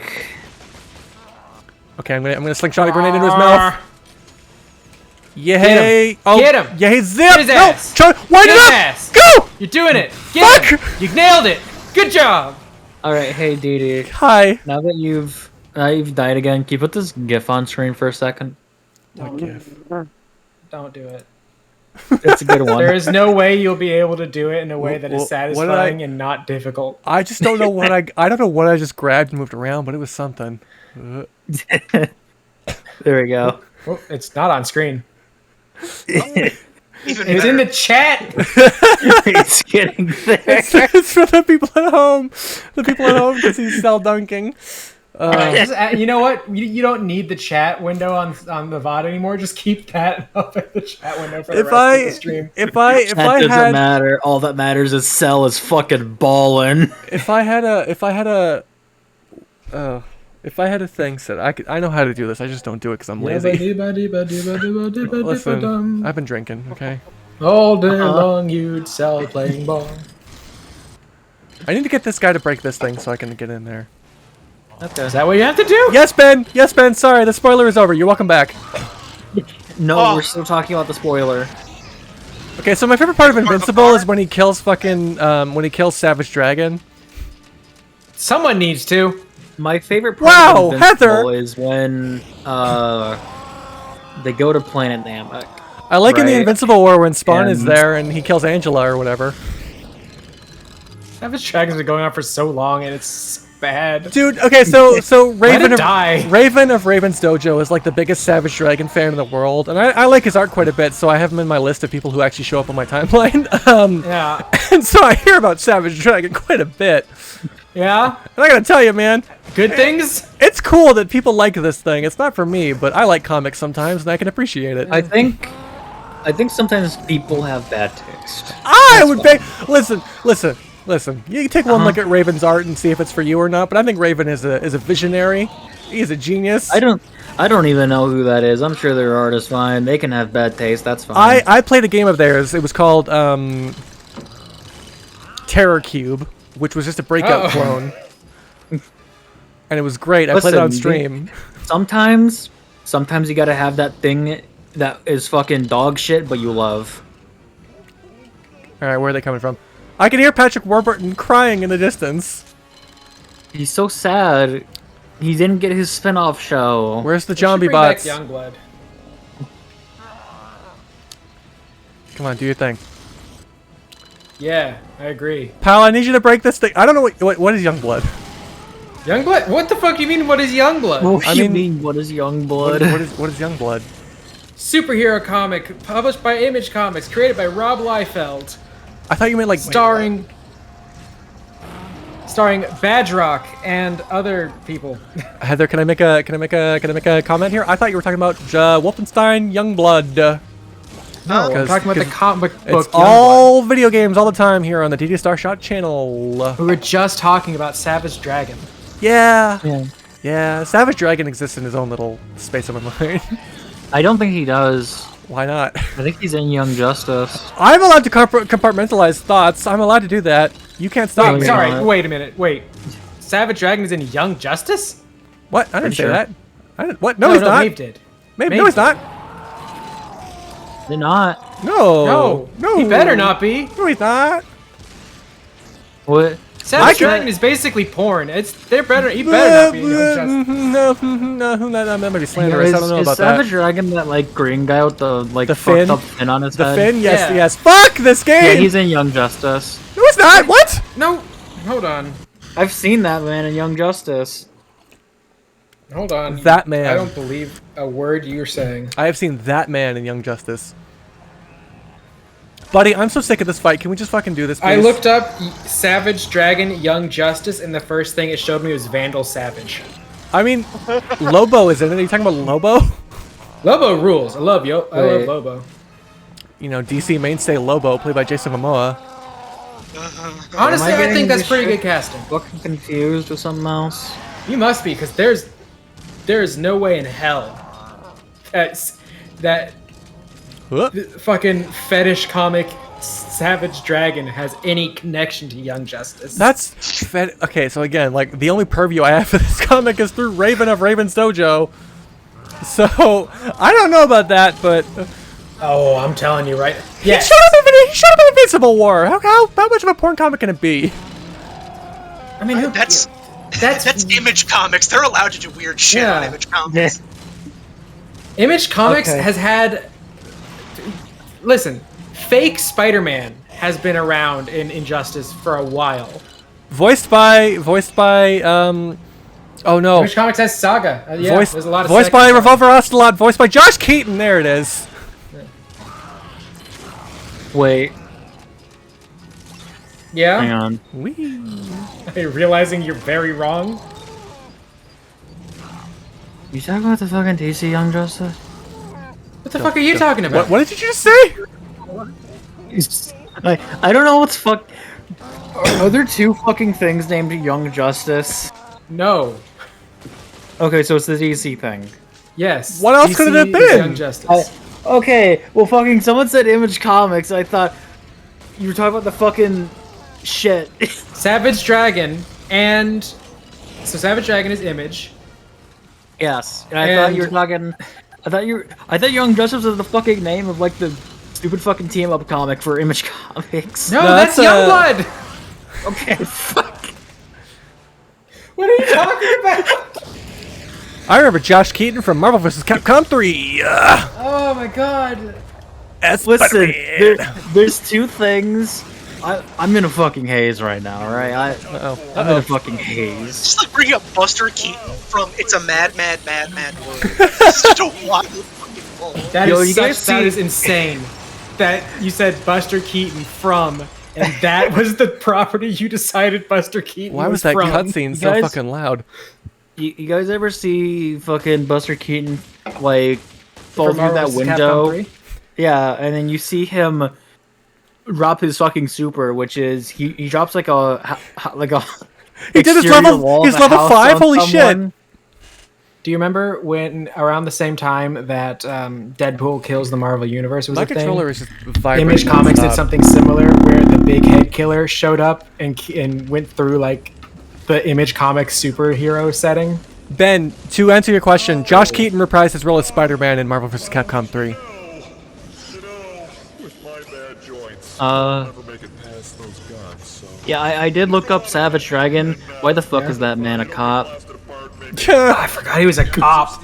Okay, I'm gonna slingshot a grenade into his mouth. Yay! Oh, Get him! Yay! Zip! Get his No! ass! Wind Get it his up! ass! Go! You're doing it! Get him! You nailed it! Good job! Alright, hey Dee. Hi. Now that you've died again, can you put this GIF on screen for a second? What GIF? Don't do it. It's a good one. There is no way you'll be able to do it in a way that What is did I- satisfying and not difficult. I just don't know what I don't know what I just grabbed and moved around, but it was something. There we go. Oh, it's not on screen. Even It's better. in the chat. It's getting there. It's for the people at home. The people at home can see Cell dunking. You know what? You don't need the chat window on the VOD anymore. Just keep that up at the chat window for the If rest of the stream. if I That doesn't matter. All that matters is Cell is fucking ballin'. if I had a thing set, I know how to do this. I just don't do it because I'm lazy. Listen, I've been drinking. Okay. All day long you'd sell playing ball. I need to get this guy to break this thing so I can get in there. Okay. Is that what you have to do? Yes, Ben. Yes, Ben. Sorry, the spoiler is over. You're welcome back. No, we're still talking about the spoiler. Okay, so my favorite part of Invincible is when he kills Savage Dragon. Someone needs to. My favorite part Wow, of Invincible Heather! is when they go to Planet Namek. I like in the Right. Invincible War when Spawn is And- there and he kills Angela or whatever. Savage Dragon's been going on for so long and it's bad. Dude, okay, so Raven it die. Raven of Raven's Dojo is like the biggest Savage Dragon fan in the world, and I like his art quite a bit, so I have him in my list of people who actually show up on my timeline. Yeah. And so I hear about Savage Dragon quite a bit. Yeah? And I gotta tell you, man, Good things? it's cool that people like this thing. It's not for me, but I like comics sometimes, and I can appreciate it. I think sometimes people have bad taste. I would be. Listen. You can take one look at Raven's art and see if it's for you or not. But I think Raven is a visionary. He's a genius. I don't even know who that is. I'm sure their art is fine. They can have bad taste. That's fine. I played a game of theirs. It was called Terror Cube, which was just a breakout clone, and it was great. I played it on Listen, stream. Sometimes you gotta have that thing that is fucking dog shit, but you love. All right, where are they coming from? I can hear Patrick Warburton crying in the distance. He's so sad. He didn't get his spin-off show. Where's the We should zombie bring back bots? Youngblood. Come on, do your thing. Yeah, I agree. Pal, I need you to break this thing. I don't know what is Youngblood. Youngblood? What the fuck you mean? What is Youngblood? What do I you mean- mean, what is Youngblood? What is Youngblood? Superhero comic published by Image Comics, created by Rob Liefeld, I thought you meant like starring Badrock and other people. Heather, can I make a comment here? I thought you were talking about Wolfenstein Youngblood. No, I'm 'Cause- talking about the 'cause comic book It's Youngblood. all video games all the time here on the DD Star Shot channel. We were just talking about Savage Dragon. Yeah. Yeah. Yeah, Savage Dragon exists in his own little space of my mind. I don't think he does. Why not? I think he's in Young Justice. I'm allowed to compartmentalize thoughts. I'm allowed to do that. You can't stop Wait, me. sorry, not. wait a minute, wait. Savage Dragon is in Young Justice? What? I didn't say sure. that. I didn't. What? No, he's not. Maeve did. Maeve, Maeve no, he's did. not. They're not. No. No, he better not be. No, he's not. What? Savage Dragon is basically porn. He better not be in Young Justice. No, that might be slanderous. I don't know is about Savage that. Dragon that like green guy with the like The fucked fin? up fin on his The head? Finn, yes, Yeah. yes. Fuck this game. Yeah, he's in Young Justice. No, he's not. What? No, hold on. I've seen that man in Young Justice. Hold on. That man. I don't believe a word you're saying. I have seen that man in Young Justice. Buddy, I'm so sick of this fight. Can we just fucking do this, please? I looked up Savage Dragon Young Justice, and the first thing it showed me was Vandal Savage. I mean, Lobo is in it. Are you talking about Lobo? Lobo rules. I love Lobo. You know, DC mainstay Lobo, played by Jason Momoa. Honestly, I think that's pretty shit good casting. fucking confused with something else. You must be, because there's no way in hell that Huh? fucking fetish comic Savage Dragon has any connection to Young Justice. Okay, so again, like, the only purview I have for this comic is through Raven of Raven's Dojo. So, I don't know about that, but... Oh, I'm telling you, right? He Yes. should have been Invincible War! How much of a porn comic can it be? I mean, That's Image Comics. They're allowed to do weird shit on Yeah. Image Comics. Image Comics Okay. has had... Listen, fake Spider-Man has been around in Injustice for a while. Voiced by, oh no. Image Comics has Saga. Yeah, voiced there's a lot of voiced by second- Revolver Ocelot, voiced by Josh Keaton, there it is. Wait, Yeah? hang on. Whee. Are you realizing you're very wrong? You talking about the fucking DC Young Justice? What the fuck are you talking about? What did you just say? I don't know what's fuck. Are there two fucking things named Young Justice? No. Okay, so it's the DC thing. Yes. What else could it have is been? Young Justice. Okay, well, fucking someone said Image Comics. I thought you were talking about the fucking shit. Savage Dragon and... So Savage Dragon is Image. Yes, and I thought you were talking. I thought Young Justice was the fucking name of like the stupid fucking team up comic for Image Comics. No, No, that's that's, Youngblood! Okay, fuck. What are you talking about? I remember Josh Keaton from Marvel vs. Capcom 3. Oh my god. As Listen, Spider-Man. there's two things. I'm in a fucking haze right now, alright? I'm in a fucking haze. Just like bringing up Buster Keaton from It's a Mad, Mad, Mad, Mad World. It's such a wild fucking pull. That Yo, is you guys that see- is insane. That you said Buster Keaton from, and that was the property you decided Buster Keaton Why was that from. cutscene so Guys- fucking loud? You guys ever see fucking Buster Keaton like fall From through that Marvel vs. window? Capcom 3? Yeah, and then you see him drop his fucking super, which is he drops like a He did his exterior level- wall his of a level house 5? on Holy shit. someone. Do you remember when around the same time that Deadpool kills the Marvel Universe was My a thing? controller is just vibrating. Image Comics did nonstop. something similar where the big head killer showed up and went through like the Image Comics superhero setting. Ben, to answer your question, Josh Keaton reprised his role as Spider-Man in Marvel vs. Capcom 3. With my bad joints, Uh, never make it past those guns, so yeah, I did look up Savage Dragon. Why the fuck is that man a cop? I forgot he was a cop.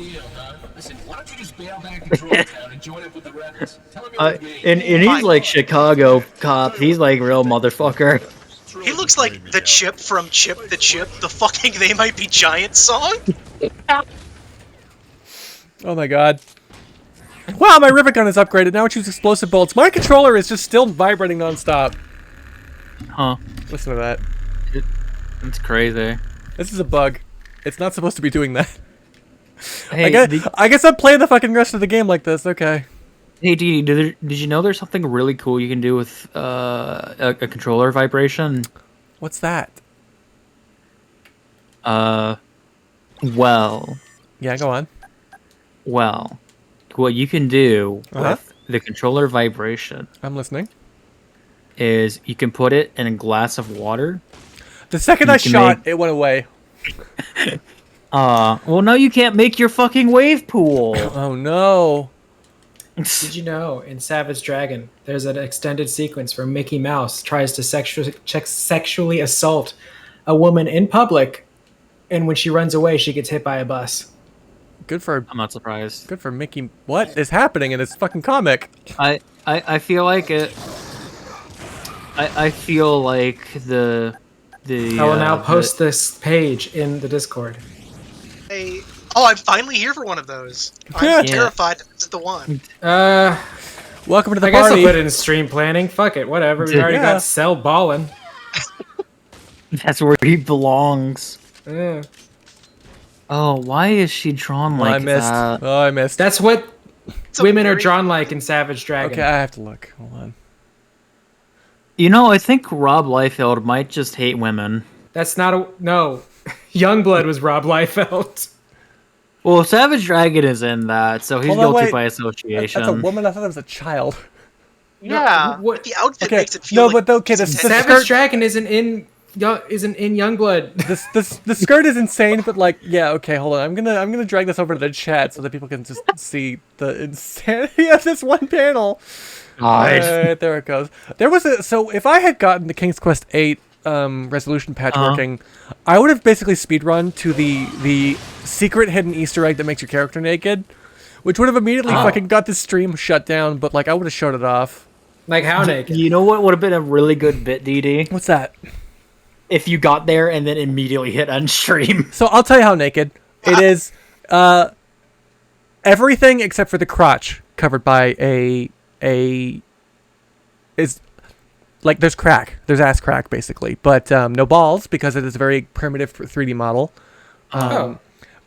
Listen, why don't you just bail back to Troy Town and join up with the rebels? Tell him And he's like Chicago cop. He's like real motherfucker. He looks like the Chip from Chip the Chip, the fucking They Might Be Giants song. Oh my god. Wow, my rivet gun is upgraded. Now it shoots explosive bolts. My controller is just still vibrating nonstop. Huh? Listen to that. It's crazy. This is a bug. It's not supposed to be doing that. Hey, I guess I'm playing the fucking rest of the game like this. Okay. hey, Dee, did you know there's something really cool you can do with a controller vibration? What's that? Well, Yeah, go on. what you can do Uh-huh. with the controller vibration I'm listening. is you can put it in a glass of water. The second You I can shot, make- it went away. Well, now you can't make your fucking wave pool. Oh no. Did you know in Savage Dragon there's an extended sequence where Mickey Mouse tries to sexually assault a woman in public, and when she runs away, she gets hit by a bus. Good for I'm not surprised. Mickey. What is happening in this fucking comic? I feel like it. I feel like the I will now post this page in the Discord. Hey, oh, I'm finally here for one of those. I'm Yeah. terrified that this is the one. Well, Welcome to the I guess I'll party. put it in stream planning. Fuck it, whatever. We already Yeah. got Cell ballin'. That's where he belongs. Yeah. Oh, why is she drawn Oh, like I missed. that? Oh, I missed. That's what a women are very- drawn like in Savage Dragon. Okay, I have to look. Hold on. You know, I think Rob Liefeld might just hate women. That's not a no. Youngblood was Rob Liefeld. Well, Savage Dragon is in that, so he's Hold on, guilty wait. by That's association. a woman. I thought it was a child. Yeah, what- the outfit Okay, makes it feel no, like but okay, the Savage skirt, Dragon isn't in Youngblood. the skirt is insane, but like, yeah, okay, hold on. I'm gonna drag this over to the chat so that people can just see the insanity of this one panel. God. There it goes. There was so if I had gotten the King's Quest 8 resolution patch working, I would have basically speedrun to the secret hidden Easter egg that makes your character naked, which would have immediately fucking got the stream shut down. But like, I would have showed it off. Like how naked? You know what would have been a really good bit, DD? What's that? If you got there and then immediately hit unstream. So I'll tell you how naked it is. Everything except for the crotch covered by is like there's crack. There's ass crack basically, but no balls because it is a very primitive 3D model.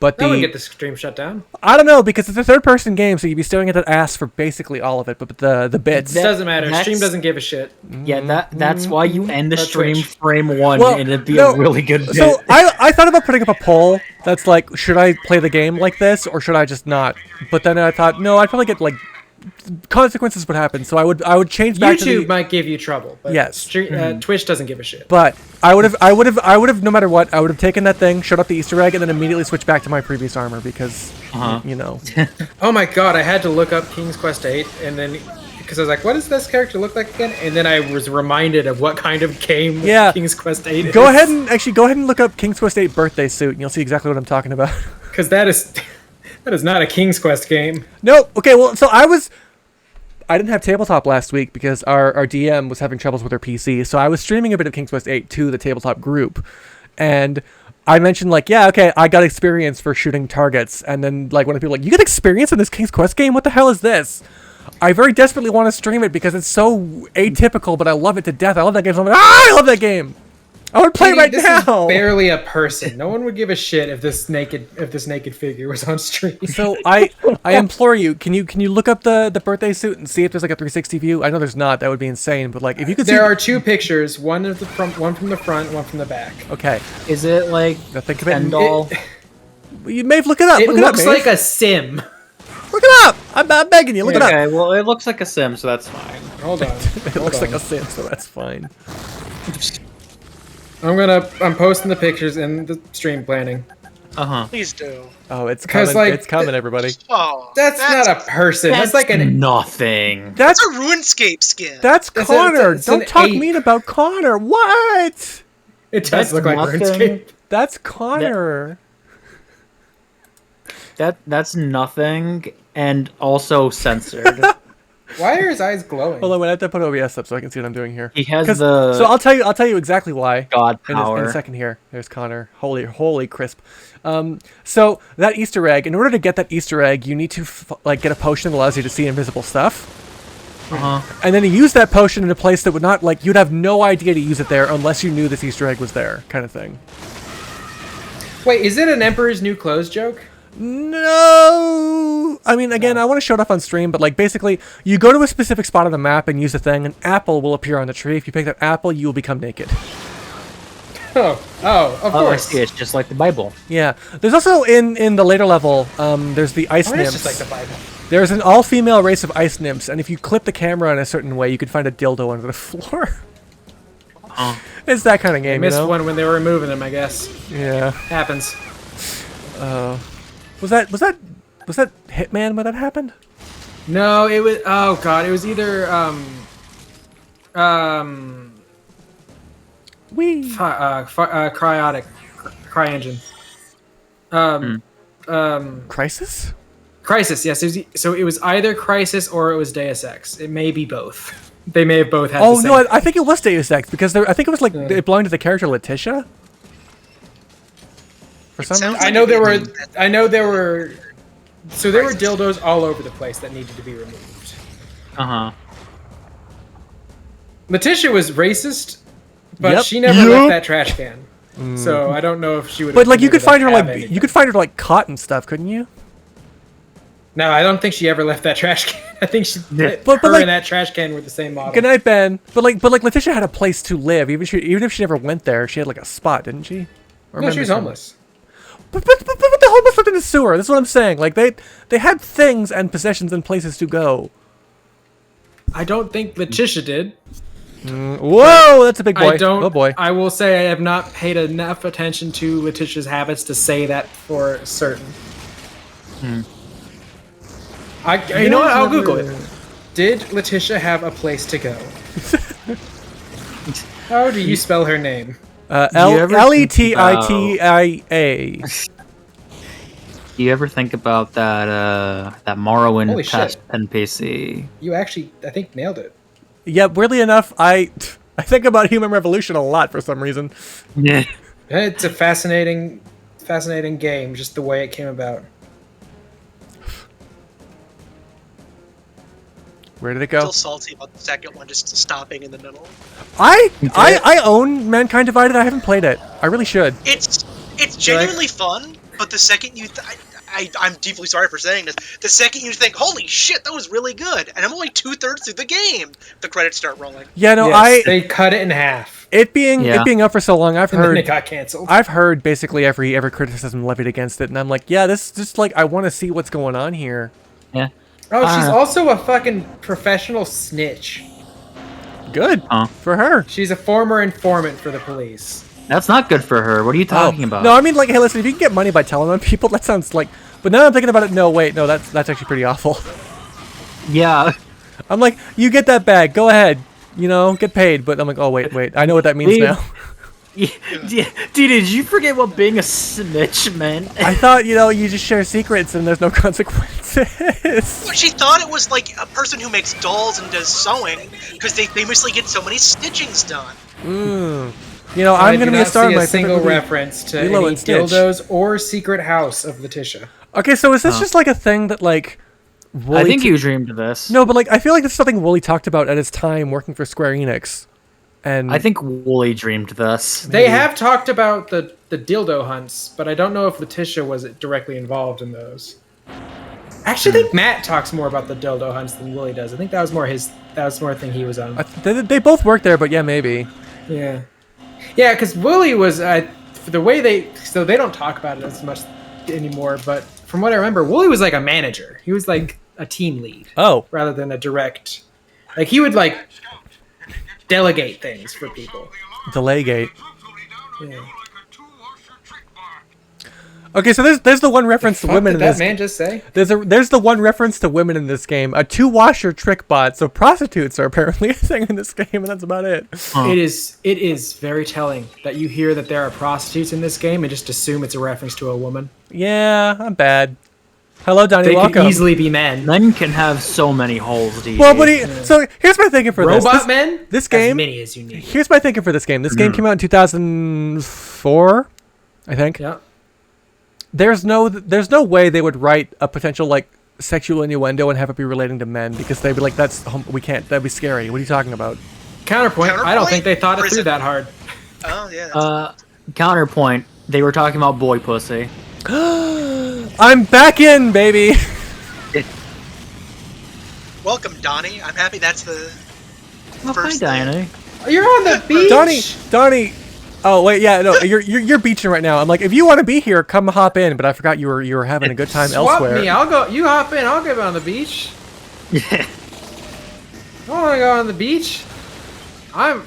But I wouldn't get the stream shut down. I don't know because it's a third-person game, so you'd be staring at that ass for basically all of it. But the bits. It doesn't matter. That's- Stream doesn't give a shit. Yeah, that's why you end the That's stream Twitch. frame 1 Well, and it'd be no, a really good bit. So I thought about putting up a poll that's like, should I play the game like this or should I just not? But then I thought, no, I'd probably get like consequences would happen. So I would change back to YouTube the. might give you trouble. But Yes. Twitch doesn't give a shit. But I would have no matter what, I would have taken that thing, showed up the Easter egg, and then immediately switched back to my previous armor because you know. Oh my god, I had to look up King's Quest 8 and then because I was like, what does this character look like again? And then I was reminded of what kind of game Yeah. King's Quest 8 is. Go ahead and look up King's Quest 8 birthday suit, and you'll see exactly what I'm talking about. Because that is not a King's Quest game. No, okay, well, so I didn't have tabletop last week because our DM was having troubles with her PC, so I was streaming a bit of King's Quest 8 to the tabletop group, and I mentioned like, yeah, okay, I got experience for shooting targets, and then like one of the people like, you get experience in this King's Quest game? What the hell is this? I very desperately want to stream it because it's so atypical, but I love it to death. I love that game. So I'm like, I love that game. I would play it right this now. is barely a person. No one would give a shit if this naked figure was on stream. So I implore you, can you look up the birthday suit and see if there's like a 360 view? I know there's not. That would be insane. But like, if you could see, There are two pictures. One from the front, one from the back. okay. Is it like Now think of it. end all? You Maeve, look it up. It look it up, looks Maeve. like a sim. Look it up. I'm begging you. Look it up. Okay, well, it looks like a sim, so that's fine. Hold on. It looks like a sim, so that's fine. I'm posting the pictures in the stream planning. Please do. Oh, it's 'Cause, coming. like, it's coming, everybody. Oh, That's not a person. That's like an. nothing. That's That's a RuneScape skin. that's That's Connor. it's Don't an talk ape. mean about Connor. What? It does That's look like nothing. RuneScape. That's Connor. That's nothing, and also censored. Why are his eyes glowing? Hold on, wait, I have to put OBS up so I can see what I'm doing here. He has 'Cause- the So I'll tell you exactly why. god In power. a second here. There's Connor. Holy crisp. So that Easter egg, in order to get that Easter egg, you need to like get a potion that allows you to see invisible stuff. And then you use that potion in a place that would not like you'd have no idea to use it there unless you knew this Easter egg was there, kind of thing. Wait, is it an Emperor's New Clothes joke? No, I mean, again, I want to show it off on stream, but like basically, you go to a specific spot on the map and use the thing. An apple will appear on the tree. If you pick that apple, you will become naked. Of Oh, I course. see. It's just like the Bible. Yeah, there's also in the later level, there's the ice It's nymphs. just like the Bible. There's an all-female race of ice nymphs, and if you clip the camera in a certain way, you can find a dildo under the floor. It's that kind of game, Missed you know? one when they were removing them, I guess. Yeah. Happens. Was that Hitman when that happened? No, it was. Oh god, it was either Wee. CryEngine. Crisis? Crisis. Yes. So it was either Crisis or it was Deus Ex. It may be both. They may have both had. Oh the same. no, I think it was Deus Ex because I think it was like it belonged to the character Letitia. For some sounds reason. I know there were. So there were dildos all over the place that needed to be removed. Letitia was racist, but Yep. she never left that trash can. So I don't know if she would. But like you could find her like caught and stuff, couldn't you? No, I don't think she ever left that trash can. I think she But her like- and that trash can were the same model. Good night, Ben. But like Letitia had a place to live. Even if she never went there, she had like a spot, didn't she? Or No, am I she was misremembering? homeless. But the homeless lived in the sewer. That's what I'm saying. Like they had things and possessions and places to go. I don't think Letitia did. Whoa, that's a big boy. I don't. Oh boy. I will say I have not paid enough attention to Letitia's habits to say that for certain. You know what? I'll Google it. Did Letitia have a place to go? How do you spell her name? Letitia. Do you ever think about that Morrowind Holy test shit. NPC? You actually, I think, nailed it. Yeah, weirdly enough, I think about Human Revolution a lot for some reason. Yeah. It's a fascinating game, just the way it came about. Where did it go? Still salty about the second one just stopping in the middle. I own Mankind Divided. I haven't played it. I really should. It's genuinely fun, but the second you, I'm deeply sorry for saying this. The second you think, "Holy shit, that was really good," and I'm only 2/3 through the game, the credits start rolling. Yeah, no, Yes, they cut it in half, it being up for so long, I've and then heard it got canceled. I've heard basically every criticism levied against it, and I'm like, yeah, this just like I want to see what's going on here. Yeah. Oh, she's also a fucking professional snitch. Good for her. She's a former informant for the police. That's not good for her. What are you talking about? No, I mean like, hey, listen, if you can get money by telling on people, that sounds like. But now I'm thinking about it. No, wait, no, that's actually pretty awful. Yeah. I'm like, you get that bag, go ahead, get paid. But I'm like, oh wait, I know what that means now. Dude, did you forget what being a snitch meant? I thought, you just share secrets and there's no consequences. Well, she thought it was like a person who makes dolls and does sewing, because they famously get so many stitchings done. I'm gonna be a star in my single favorite movie, reference to Lilo any and Stitch. dildos or secret house of Letitia. Okay, so is this just like a thing that like Wooly I think you dreamed of this. No, but like I feel like this is something Wooly talked about at his time working for Square Enix. And I think Wooly dreamed this. They have talked about the dildo hunts, but I don't know if Letitia was directly involved in those. I actually think Matt talks more about the dildo hunts than Wooly does. I think that was more a thing he was on. they both worked there, but yeah, maybe. Yeah, because Wooly was the way they don't talk about it as much anymore. But from what I remember, Wooly was like a manager. He was like a team lead. Oh, rather than a direct. Like he would like delegate things for people. Delegate. Yeah. Okay, so there's the one reference to women in this. Did that man just say? There's the one reference to women in this game. A 2-washer trick bot. So prostitutes are apparently a thing in this game, and that's about it. It is very telling that you hear that there are prostitutes in this game and just assume it's a reference to a woman. Yeah, I'm bad. Hello, Donnie. They welcome. could easily be men. Men can have so many holes. DJ. Well, but so here's my thinking for Robot this. men. This game. As many as you need. Here's my thinking for this game. This game came out in 2004, I think. Yeah. There's no way they would write a potential like sexual innuendo and have it be relating to men because they'd be like, we can't. That'd be scary. What are you talking about? Counterpoint. I don't think they thought it Or is through it- that hard. Oh yeah. Counterpoint. They were talking about boy pussy. I'm back in, baby. Welcome, Donnie. I'm happy that's the Oh, hi, first thing. Diana. You're on the beach. Donnie. Oh wait, yeah, no, you're beaching right now. I'm like, if you want to be here, come hop in. But I forgot you were having a good time Swap elsewhere. me. I'll go. You hop in. I'll get on the beach. Yeah. I want to go on the beach. I'm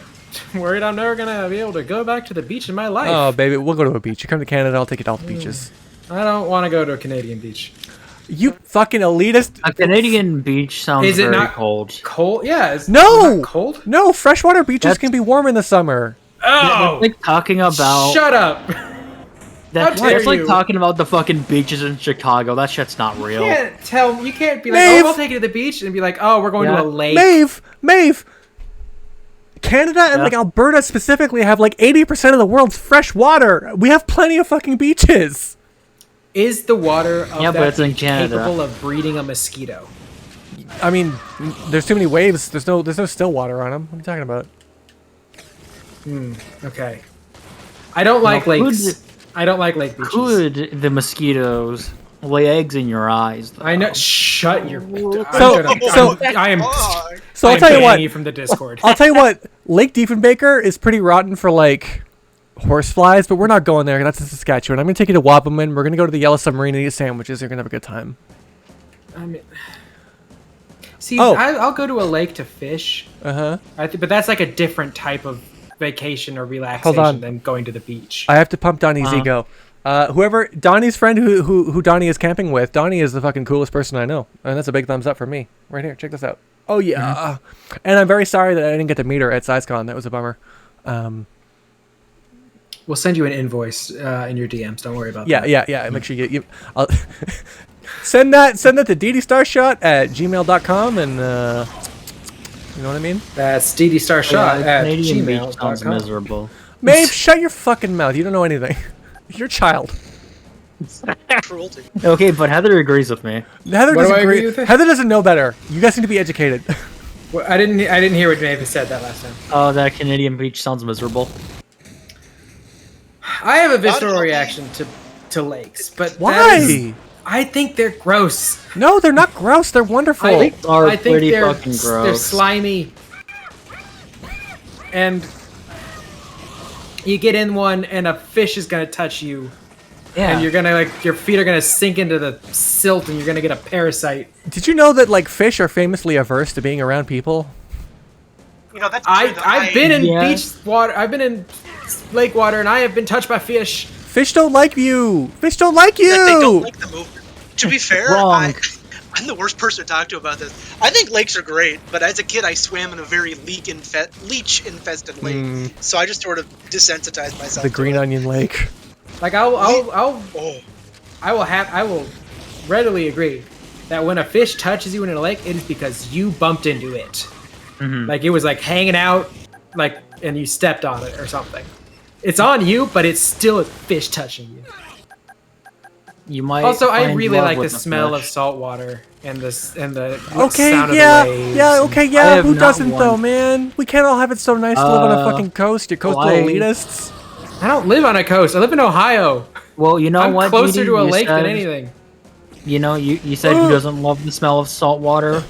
worried I'm never gonna be able to go back to the beach in my life. Oh, baby, we'll go to a beach. You come to Canada, I'll take you to all the beaches. I don't want to go to a Canadian beach. You fucking elitist. A Canadian beach sounds Is it very not cold. Cold? Yeah. Is No! it not cold? No, freshwater beaches That's- can be warm in the summer. Oh! Like talking about Shut up! that's dare like you. talking about the fucking beaches in Chicago. That shit's not real. You can't be like, Maeve! oh, I'll take you to the beach, and be like, oh, we're going Yeah. to a lake. Maeve! Canada and like Alberta specifically have like 80% of the world's fresh water. We have plenty of fucking beaches. Is the water of Yeah, but that it's in beach Canada. capable of breeding a mosquito? I mean, there's too many waves. There's no still water on them. What are you talking about? Okay. I don't like lakes. I don't like lake beaches. Could the mosquitoes lay eggs in your eyes? Though? I know. Shut your. So I'll tell you what. You from the Discord. I'll tell you what. Lake Diefenbaker is pretty rotten for like horseflies, but we're not going there. That's in Saskatchewan. I'm gonna take you to Wabamun. We're gonna go to the Yellow Submarine and eat sandwiches. You're gonna have a good time. I mean, see, I'll go to a lake to fish. Uh-huh. But that's like a different type of vacation or relaxation than going to the beach. I have to pump Donnie's ego. Whoever Donnie's friend who Donnie is camping with, Donnie is the fucking coolest person I know, and that's a big thumbs up for me. Right here, check this out. Oh yeah, and I'm very sorry that I didn't get to meet her at SizeCon. That was a bummer. We'll send you an invoice in your DMs. Don't worry about that. Yeah. Make sure you I'll send that to ddStarshot@gmail.com and you know what I mean? That's ddStarshot at Canadian beach sounds gmail.com. miserable. Maeve, shut your fucking mouth. You don't know anything. You're a child. Cruelty. Okay, but Heather agrees with me. Heather What do doesn't I agree agree. with her? Heather doesn't know better. You guys need to be educated. Well, I didn't hear what Mavis said that last time. Oh, that Canadian beach sounds miserable. I have a visceral reaction to lakes, but Why? I think they're gross. No, they're not gross. They're wonderful. I think pretty they're fucking They're gross. slimy, and you get in one, and a fish is gonna touch you, and you're gonna your feet are gonna sink into the silt, and you're gonna get a parasite. Did you know that like fish are famously averse to being around people? You know, that's true, though. I've been in Yeah. beach water. I've been in lake water, and I have been touched by fish. Fish don't like you. Fish don't like you. That they don't like the movement. To be fair, Wrong. I'm the worst person to talk to about this. I think lakes are great, but as a kid, I swam in a very leech-infested lake, so I just sort of desensitized myself. The to Green it. Onion Lake. Like Oh. I will readily agree that when a fish touches you in a lake, it is because you bumped into it. Like it was like hanging out, like, and you stepped on it or something. It's on you, but it's still a fish touching you. You might. Also, I find really love like the with smell of fish. salt water and the sound Okay, of yeah, the waves. yeah, okay, I yeah. have Who not doesn't though, one. man? We can't all have it so nice to live on a fucking coast. You're coastal I- elitists. I don't live on a coast. I live in Ohio. Well, you know I'm what? closer Edie? to a You lake than said- anything. You know, you said who doesn't love the smell of salt water?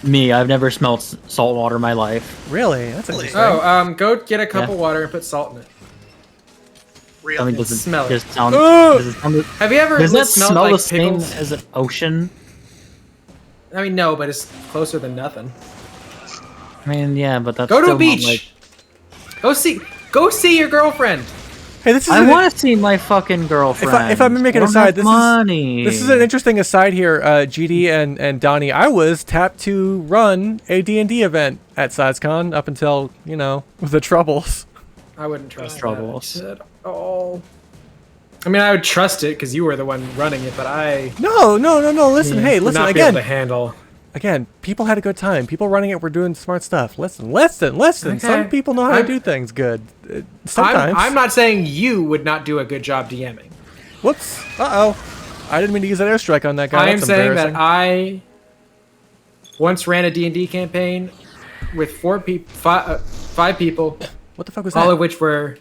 Me, I've never smelled salt water in my life. Really? That's interesting. Oh, go get a cup of water and put salt in it. Real. I mean, does it Smell it. just sound? Ugh! Does it sound? Have you ever Does that smelled smell like the same pickles? as an ocean? I mean, no, but it's closer than nothing. I mean, yeah, but that's Go to still a not, beach. like- Go see your girlfriend. Hey, this is I want to see my fucking girlfriend. if I may make an I don't aside, have this money. is an interesting aside here, GD and Donnie. I was tapped to run a D&D event at SizeCon up until, you know, the troubles. I wouldn't trust Troubles. that at all. I mean, I would trust it because you were the one running it, but I No. Listen, hey, would listen not be able to again. handle. Again, people had a good time. People running it were doing smart stuff. Listen. Some Okay. people know how to do things good. Sometimes. I'm not saying you would not do a good job DMing. Whoops. Uh-oh. I didn't mean to use an airstrike on that guy. I am That's saying that embarrassing. I once ran a D&D campaign with 5 people, What the fuck was all that? of which were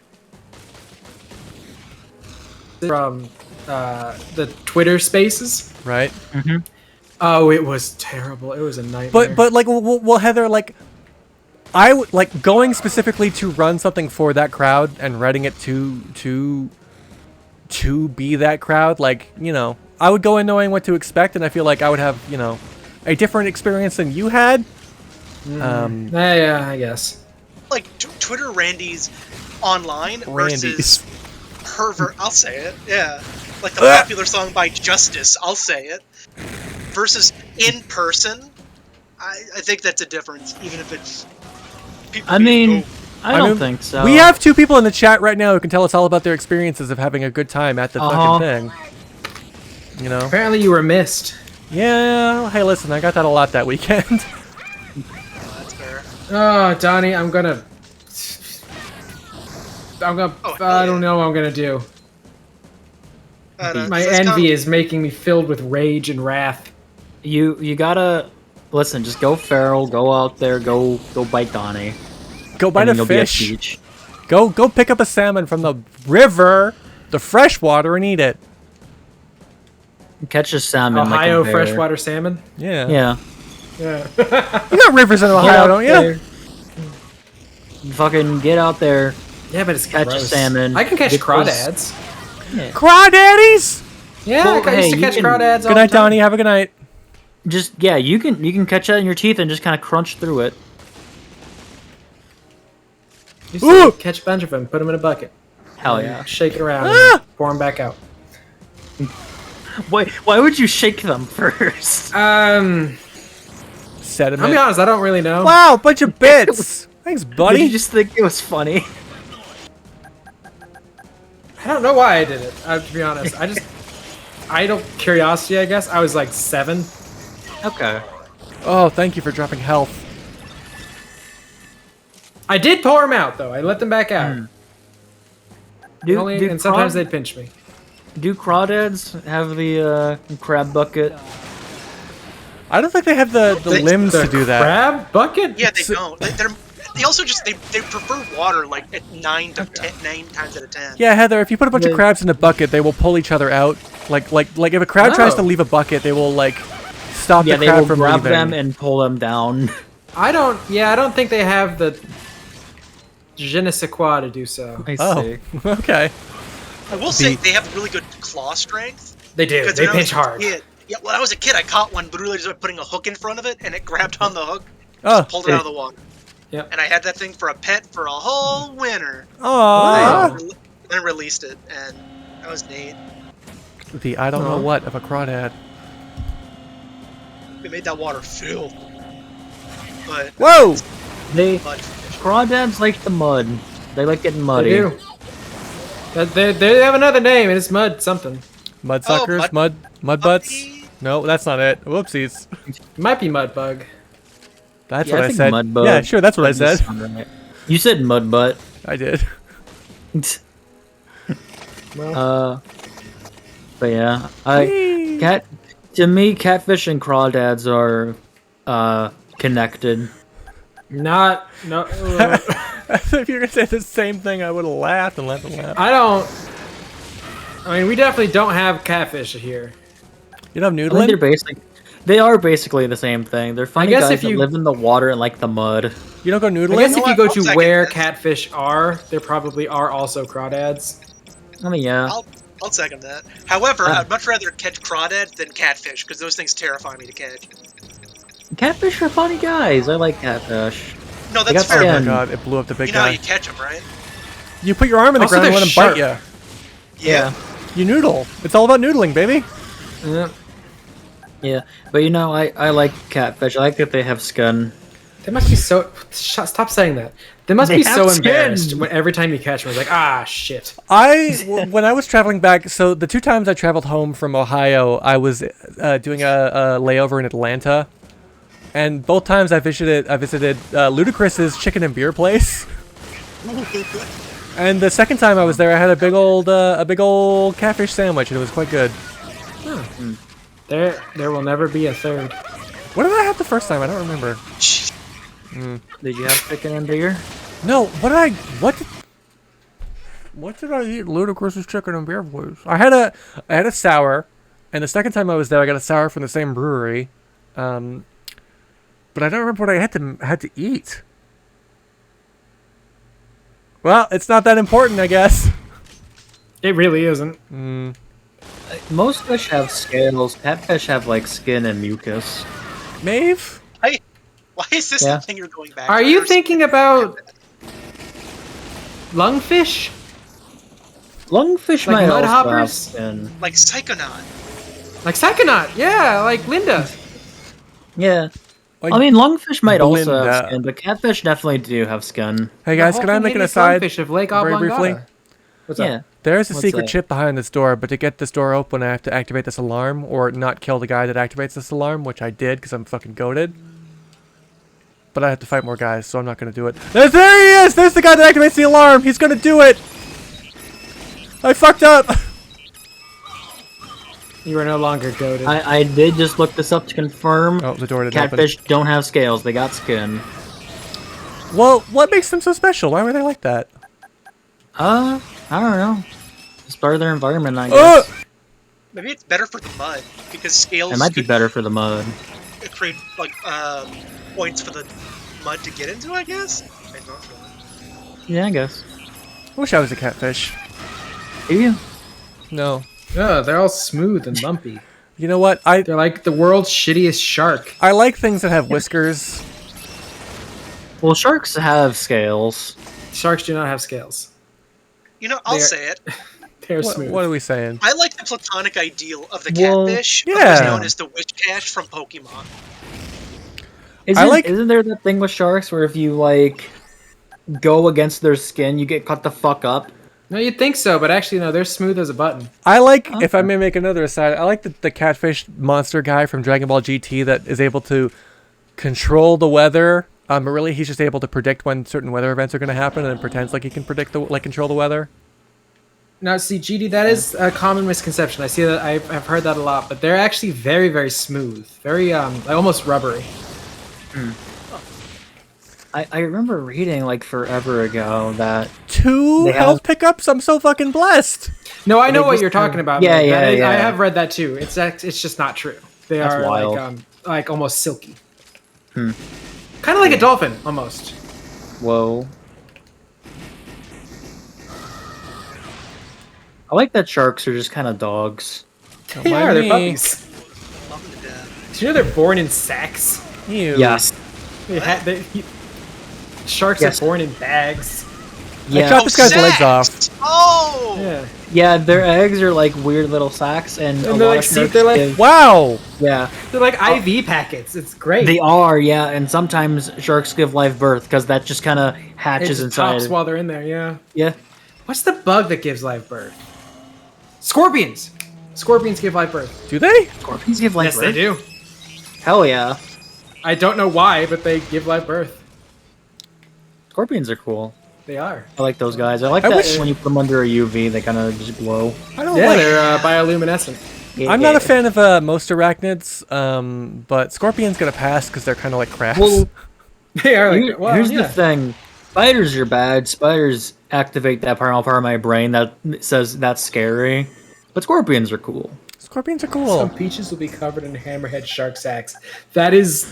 from the Twitter Spaces. Right. Oh, it was terrible. It was a nightmare. But like, well, Heather, like, I would like going specifically to run something for that crowd and writing it to be that crowd. Like, you know, I would go in knowing what to expect, and I feel like I would have, you know, a different experience than you had. Yeah, I guess. Like Twitter Randy's online Randy's. versus pervert. I'll say it. Yeah, like the popular song by Justice. I'll say it. Versus in person. I think that's a difference, even if it's. People I mean, go, I don't mean, think so. We have 2 people in the chat right now who can tell us all about their experiences of having a good time at the fucking thing. You know? Apparently, you were missed. Yeah. Hey, listen, I got that a lot that weekend. that's fair. Oh, Donnie, I'm gonna. Oh, I don't know what I'm gonna do. My envy is making me filled with rage and wrath. You gotta listen, just go feral, go out there, go bite Donnie. Go bite and a then you'll be at fish. beach. Go pick up a salmon from the river, the freshwater, and eat it. Catch a salmon Ohio like a bear. freshwater salmon. Yeah. Yeah. Yeah. You got rivers in Get Ohio, out don't you? there. Fucking get out there. Yeah, but it's Catch a gross. salmon. I can catch Get those- crawdads. Crawdaddies! Yeah, Well, I used hey, to you catch can- crawdads. Good night, Donnie. Have a good night. Just yeah, you can catch that in your teeth and just kind of crunch through it. Used Ooh! to catch a bunch of them, put them in a bucket, Hell yeah. shake it around, Ah! and pour them back out. Why would you shake them first? I'll Sediment. be honest, I don't really know. Wow, bunch of bits. Thanks, Did buddy. you just think it was funny? I don't know why I did it. To be honest, idle curiosity, I guess. I was like 7. Okay. Oh, thank you for dropping health. I did pour them out though. I let them back out. Do And sometimes they'd pinch me. do crawdads have the crab bucket? I don't think they have the limbs The to do that. crab bucket? Yeah, they don't. They also just they prefer water like at 9 times out of 10. Yeah, Heather, if you put a bunch of They- crabs in a bucket, they will pull each other out. Like if a crab tries Oh. to leave a bucket, they will like stop Yeah, the they crab will from grab leaving. them and pull them down. I don't think they have the je ne sais quoi to do so. I Oh, see. okay. I will say they have really good claw strength. They do. Because They when I was pinch a hard. kid- Yeah, when I was a kid, I caught one literally just by putting a hook in front of it, and it grabbed on the hook, Oh, pulled it out of the water. Yep. And I had that thing for a pet for a whole winter. Aww. Then released it, and that was neat. The I don't know what of a crawdad. We made that water filled. But Whoa! They mud. crawdads like the mud. They like getting They muddy. do. They have another name, and it's mud something. Mudsuckers? Oh, mud butts? puppy. No, that's not it. Whoopsies. It might be mud bug. That's Yeah, what I think said. mud bug. Yeah, sure, that's what I Doesn't said. sound right. You said mud butt. I did. But yeah, Whee! to me, catfish and crawdads are connected. No. If you're gonna say the same thing, I would have laughed and laughed and laughed. I mean, we definitely don't have catfish here. You don't have I think noodling? they are basically the same thing. They're funny guess guys if that you- live in the water and like the mud. You don't go I noodling? guess if you go I'll to second where that. catfish are, there probably are also crawdads. I mean, yeah. I'll second that. However, I'd much rather catch crawdad than catfish, because those things terrify me to catch. Catfish are funny guys. I like catfish. No, They that's got Oh fair. my skin. god, it blew up the big You know how guy. you catch them, right? You put your arm in the Also, ground and let they're him bite sharp. you. Yeah. You noodle. It's all about noodling, baby. Yeah. Yeah, but you know, I like catfish. I like that they have skin. They must be so. Stop saying that. They must They be so have skin. embarrassed when every time you catch them. It's like, ah, shit. When I was traveling back, so the 2 times I traveled home from Ohio, I was doing a layover in Atlanta, and both times I visited Ludacris's chicken and beer place. And the second time I was there, I had a big old catfish sandwich, and it was quite good. There will never be a third. What did I have the first time? I don't remember. Did you have chicken and beer? No, what did I eat? Ludacris's chicken and beer place. I had a sour, and the second time I was there, I got a sour from the same brewery. But I don't remember what I had to eat. Well, it's not that important, I guess. It really isn't. Most fish have scales. Catfish have like skin and mucus. Maeve? Why is this Yeah. the thing you're going back Are to? you thinking about lungfish? Lungfish Like might mud also have hoppers? skin. Like Psychonaut. Like Psychonaut? Yeah, like Linda. Yeah. Like I mean, lungfish might also Belinda. have skin, but catfish definitely do have skin. Hey guys, can I make an aside Lungfish of Lake very briefly? Oblongata. What's Yeah. up? There's a What's secret that? chip behind this door, but to get this door open, I have to activate this alarm or not kill the guy that activates this alarm, which I did because I'm fucking goated. But I have to fight more guys, so I'm not going to do it. There he is! There's the guy that activates the alarm! He's going to do it! I fucked up! You are no longer goaded. I did just look this up to confirm. Oh, the door didn't Catfish don't have scales. They got skin. open. Well, what makes them so special? Why were they like that? I don't know. It's part of their environment, I guess. Maybe it's better for the mud because scales It might be could better for the mud. create like points for the mud to get into. I guess. I don't know. Yeah, I guess. I wish I was a catfish. Do you? No. Oh, they're all smooth and lumpy. You know what? They're like the world's shittiest shark. I like things that have whiskers. Well, sharks have scales. Sharks do not have scales. You know, I'll They're- say it. They're smooth. What are we saying? I like the platonic ideal of the Well, catfish, yeah. otherwise known as the witch cash from Pokemon. Isn't there that thing with sharks where if you like go against their skin, you get cut the fuck up? No, you'd think so, but actually, no, they're smooth as a button. I like, if I may make another aside, I like the catfish monster guy from Dragon Ball GT that is able to control the weather. But really, he's just able to predict when certain weather events are going to happen, and then pretends like he can control the weather. Now, see, GD, that is a common misconception. I see that I've heard that a lot, but they're actually very, very smooth, very like almost rubbery. I remember reading like forever ago that 2 They health have- pickups. I'm so fucking blessed. No, I know They what just you're have- talking about. Yeah, man. yeah, That is- I yeah. have read that too. It's just not true. They That's are wild. like almost silky. Kind of like a dolphin, almost. whoa. I like that sharks are just kind of dogs. Don't They mind are. They're me. puppies. Love them to death. Do you know they're born in sacks? Ew. Yes. Sharks Yes. are born in bags. I Yeah. chopped this guy's legs Sex! off. Oh! Yeah. Yeah, their eggs are like weird little sacks, and a And they're lot like, of see, sharks they're like- give- Wow. yeah, They're like IV packets. It's great. they are. Yeah, and sometimes sharks give live birth because that just kind of It hatches just inside. pops while they're in there. Yeah. Yeah. What's the bug that gives live birth? Scorpions. Scorpions give live birth. Do they? Scorpions give live Yes, birth. they do. Hell yeah. I don't know why, but they give live birth. Scorpions are cool. They are. I like those guys. I like I that wish- when you put them under a UV, they kind of just glow. I don't Yeah, like. they're bioluminescent. I'm not a fan of most arachnids, but scorpions get a pass because they're kind of like crabs. Well, They are like. Well, here's yeah. the thing. Spiders are bad. Spiders activate that part of my brain that says that's scary. But scorpions are cool. Scorpions are cool. Some peaches will be covered in hammerhead shark sacks. That's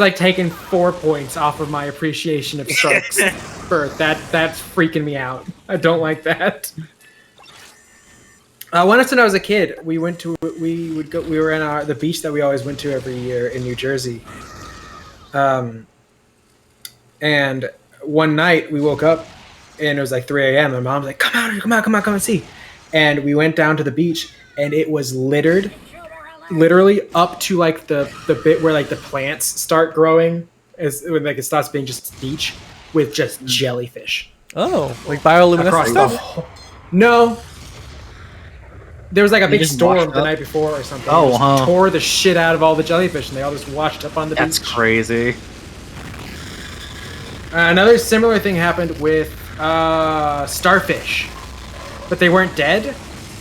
like taking 4 points off of my appreciation of sharks. birth. That's freaking me out. I don't like that. Once when I was a kid, we were in the beach that we always went to every year in New Jersey. And one night we woke up and it was like 3 a.m. and Mom's like, come and see. And we went down to the beach and it was littered, literally up to like the bit where like the plants start growing, when like it starts being just beach with just jellyfish. Oh, like bioluminescent Across the stuff? whole. No. There was like a big just storm washed the up? night before or something. Oh, It just huh. tore the shit out of all the jellyfish and they all just washed up on the That's beach. crazy. Another similar thing happened with starfish, but they weren't dead.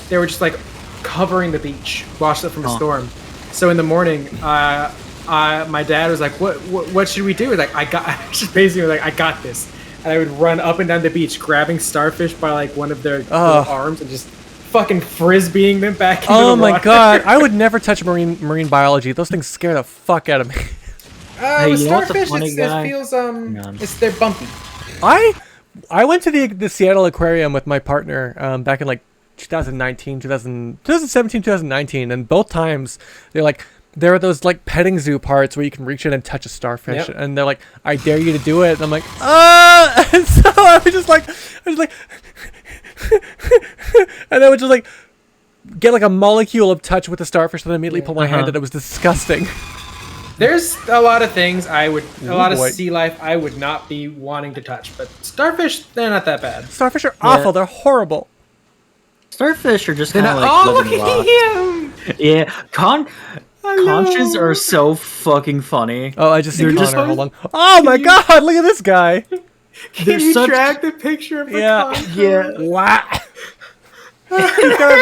They were just like covering the beach, washed up from a storm. So in the morning, my dad was like, "What should we do?" Like I just basically like, "I got this," and I would run up and down the beach, grabbing starfish by like one of their little arms and just fucking frisbeeing them back into the water. Oh my god, I would never touch marine biology. Those things scare the fuck out of me. Hey, With you know what's a starfish, funny guy? it feels they're bumpy. I went to the Seattle Aquarium with my partner back in like 2017, 2019, and both times there are those like petting zoo parts where you can reach in and touch a starfish, Yep. and they're like, "I dare you to do it," and I'm like, "Ah!" And so I was just like, and I would just like get like a molecule of touch with the starfish, and then immediately pull my hand, and it was disgusting. There's a lot of things a lot of boy. sea life I would not be wanting to touch, but starfish, they're not that bad. Starfish are awful. They're horrible. Starfish are just They're kind of not. like Look living at rocks. him! Yeah, conches are so fucking funny. Oh, I just see They're Connor. just- Hold on. Oh my god! Look at this guy. Can you such- drag the picture of the Yeah. conch? Yeah, Wow. He's got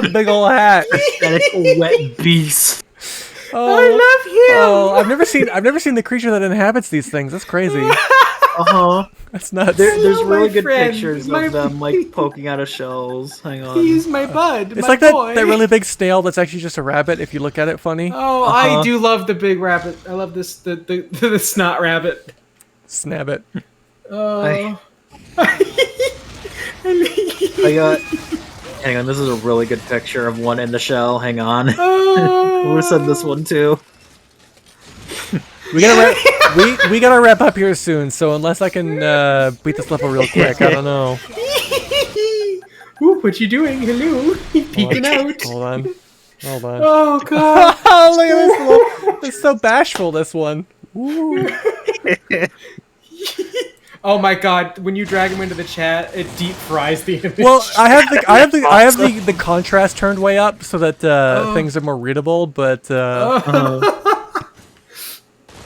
a big old hat. Pathetic wet beast. Oh, I love him. Oh, I've never seen the creature that inhabits these things. That's crazy. Uh-huh. That's nuts. There's Hello, really my good friend. pictures My- of them like poking out of shells. Hang on. He's my bud. It's my like boy. that really big snail that's actually just a rabbit if you look at it funny. Oh, I do love the big rabbit. I love this the snot rabbit. Snab it. Oh. I got. Hang on, this is a really good picture of one in the shell. Hang on. Oh. We'll send this one too. We gotta wrap up here soon, so unless I can beat this level real quick, I don't know. Ooh, what you doing? Hello. Peeking out. Hold on. Oh god. Oh, look at this little, it's so bashful, this one. Ooh. Oh my god, when you drag him into the chat, it deep fries the image. Well, I have the contrast turned way up so that things are more readable, but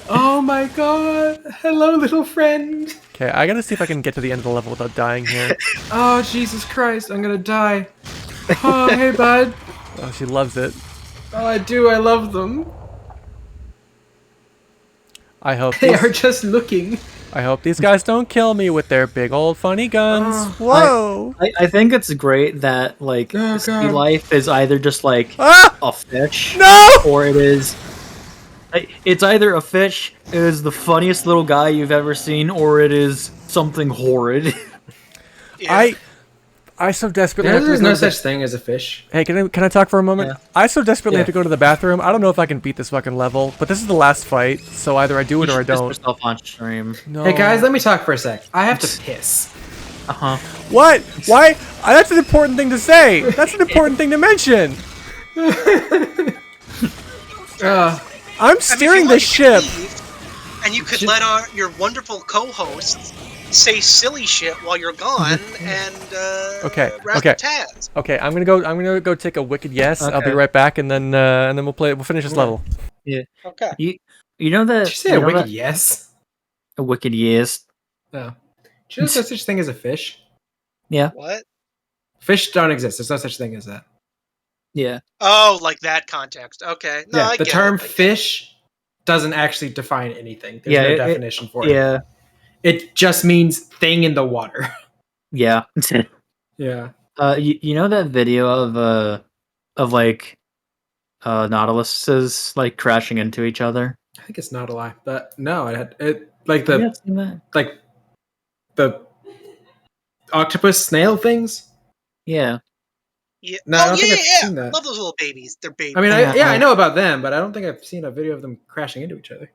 Oh my god. Hello, little friend. okay, I gotta see if I can get to the end of the level without dying here. Oh, Jesus Christ, I'm gonna die. Oh, hey, bud. Oh, she loves it. Oh, I do. I love them. I hope They these, are just looking. I hope these guys don't kill me with their big old funny guns. Whoa! I think it's great that like Oh, sea God. life is either just like Ah! a fish, No! or it's either a fish, it is the funniest little guy you've ever seen, or it is something horrid. Yeah. I so desperately have to There's go no to the- such thing as a fish. Hey, can I talk for a moment? Yeah. I so desperately Yeah. have to go to the bathroom. I don't know if I can beat this fucking level, but this is the last fight, so either I do it or I Just don't. yourself on stream. No. Hey guys, let me talk for a sec. I have to piss. What? Why? That's an important thing to say. That's an important thing to mention. I'm steering if you this ship. leave, and you could let your wonderful co-hosts say silly shit while you're gone and Okay, wrap okay. Taz. Okay, I'm gonna go take a wicked yes. I'll be Okay. right back, and then we'll finish this level. Okay. You know that Did you say a wicked yes? a wicked yes. No. Do you know there's no such thing as a fish? What? Fish don't exist. There's no such thing as that. Yeah. Oh, like that context. Okay. No, I The get term it. I get it. fish doesn't actually define anything. There's Yeah, no it- definition for it. Yeah. It just means thing in the water. Yeah. Yeah. You know that video of like Nautiluses like crashing into each other? I think it's not a lie, but no, it like Have you the not seen that? like the octopus snail things. Yeah. Yeah. No, I don't think I've yeah. seen that. Love those little babies. They're babies. I mean, Yeah, I know about them, but I don't think I've seen a video of them crashing into each other.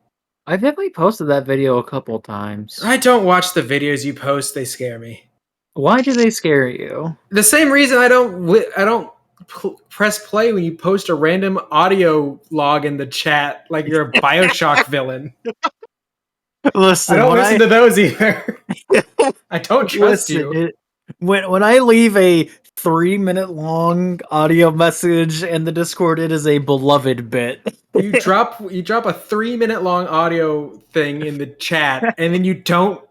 I've definitely posted that video a couple times. I don't watch the videos you post; they scare me. Why do they scare you? The same reason I don't press play when you post a random audio log in the chat like you're a Bioshock villain. Listen, I don't when listen to those either. I don't trust listen, you. when I leave a 3-minute long audio message in the Discord, it is a beloved bit. You drop a 3-minute long audio thing in the chat, and then you don't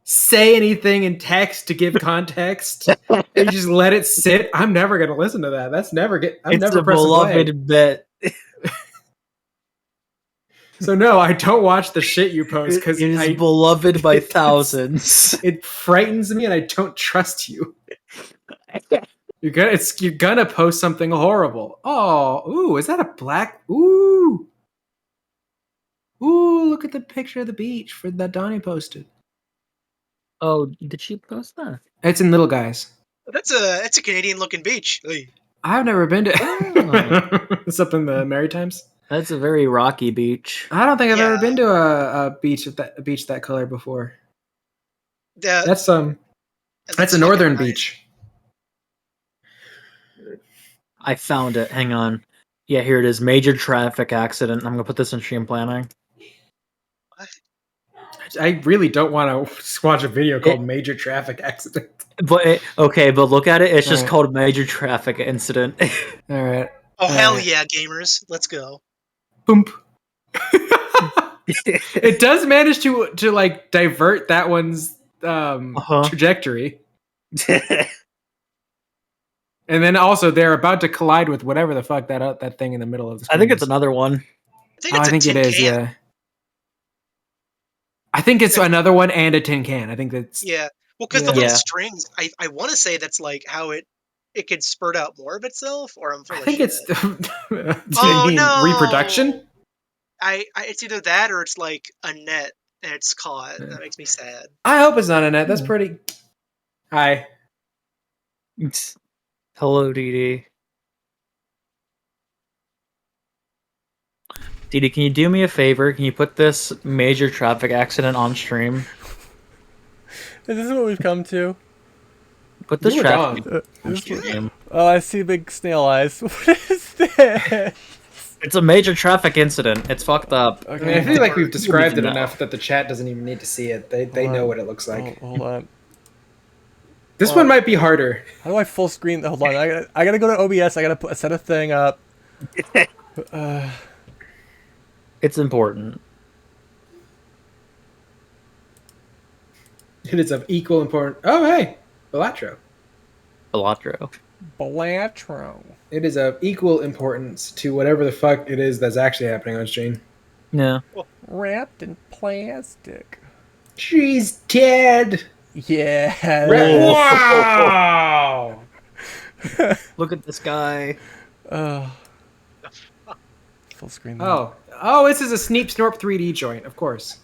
say anything in text to give context. You just let it sit. I'm never gonna listen to that. That's never get. I'm It's never a pressing play. beloved bit. So no, I don't watch the shit you post It because is beloved by thousands. it frightens me, and I don't trust you. You're gonna post something horrible. Oh, ooh, is that a black? Ooh, look at the picture of the beach that Donnie posted. Oh, did she post that? It's in Little Guys. That's a Canadian looking beach. Hey. I've never been to. Oh. It's up in the Maritimes. That's a very rocky beach. I don't think I've ever Yeah. been to a beach that color before. That's a fucking northern nice. beach. I found it. Hang on. Yeah, here it is. Major traffic accident. I'm gonna put this in stream planning. I really don't want to watch a video called "Major Traffic Accident." But but look at it. It's just Alright. called major traffic incident. All right. Oh hell Alright. yeah, gamers! Let's go. Boom. It does manage to like divert that one's Uh-huh. trajectory. And then also they're about to collide with whatever the fuck that thing in the middle of the screen. I think it's is. another one. I think it is. can. Yeah. I think it's another one and a tin can. I think that's. Yeah. Well, because the Yeah. little Yeah. strings, I want to say that's like how it could spurt out more of itself, or I'm full I of think shit. it's. Do you Oh, mean no! reproduction? It's either that or it's like a net and it's caught. That makes me sad. I hope it's not a net. That's pretty. Hi. Hello, Dee. Dee, can you do me a favor? Can you put this major traffic accident on stream? Is this what we've come to? Put this You were traffic gone. on stream. Oh, I see big snail eyes. What is this? It's a major traffic incident. It's fucked up. I mean, I feel like we've described it know. enough that the chat doesn't even need to see it. They know what it looks like. Hold on. This one might be harder. How do I full screen? Hold on. I gotta go to OBS. I gotta set a thing up. It's important. It is of equal importance. Oh, hey, Belatro. Elatro. Belatro. It is of equal importance to whatever the fuck it is that's actually happening on stream. Yeah. Wrapped in plastic. She's dead. Yeah. Wow. Look at this guy. Full screen. Oh, this is a Sneep Snorp 3D joint, of course.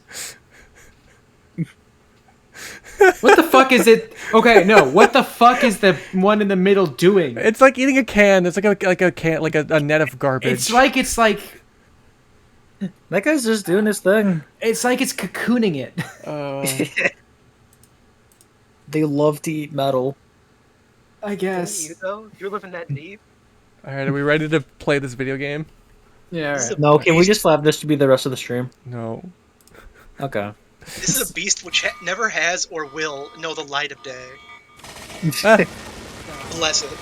What the fuck is it? Okay, no. What the fuck is the one in the middle doing? It's like eating a can. It's like a can, like a net of garbage. It's like That guy's just doing his thing. it's cocooning it. They love to eat metal. I guess. You though, you're living that deep. All right, are we ready to play this video game? Yeah. All right. No, can we just have this to be the rest of the stream? No. Okay. This is a beast which never has or will know the light of day. Bless it.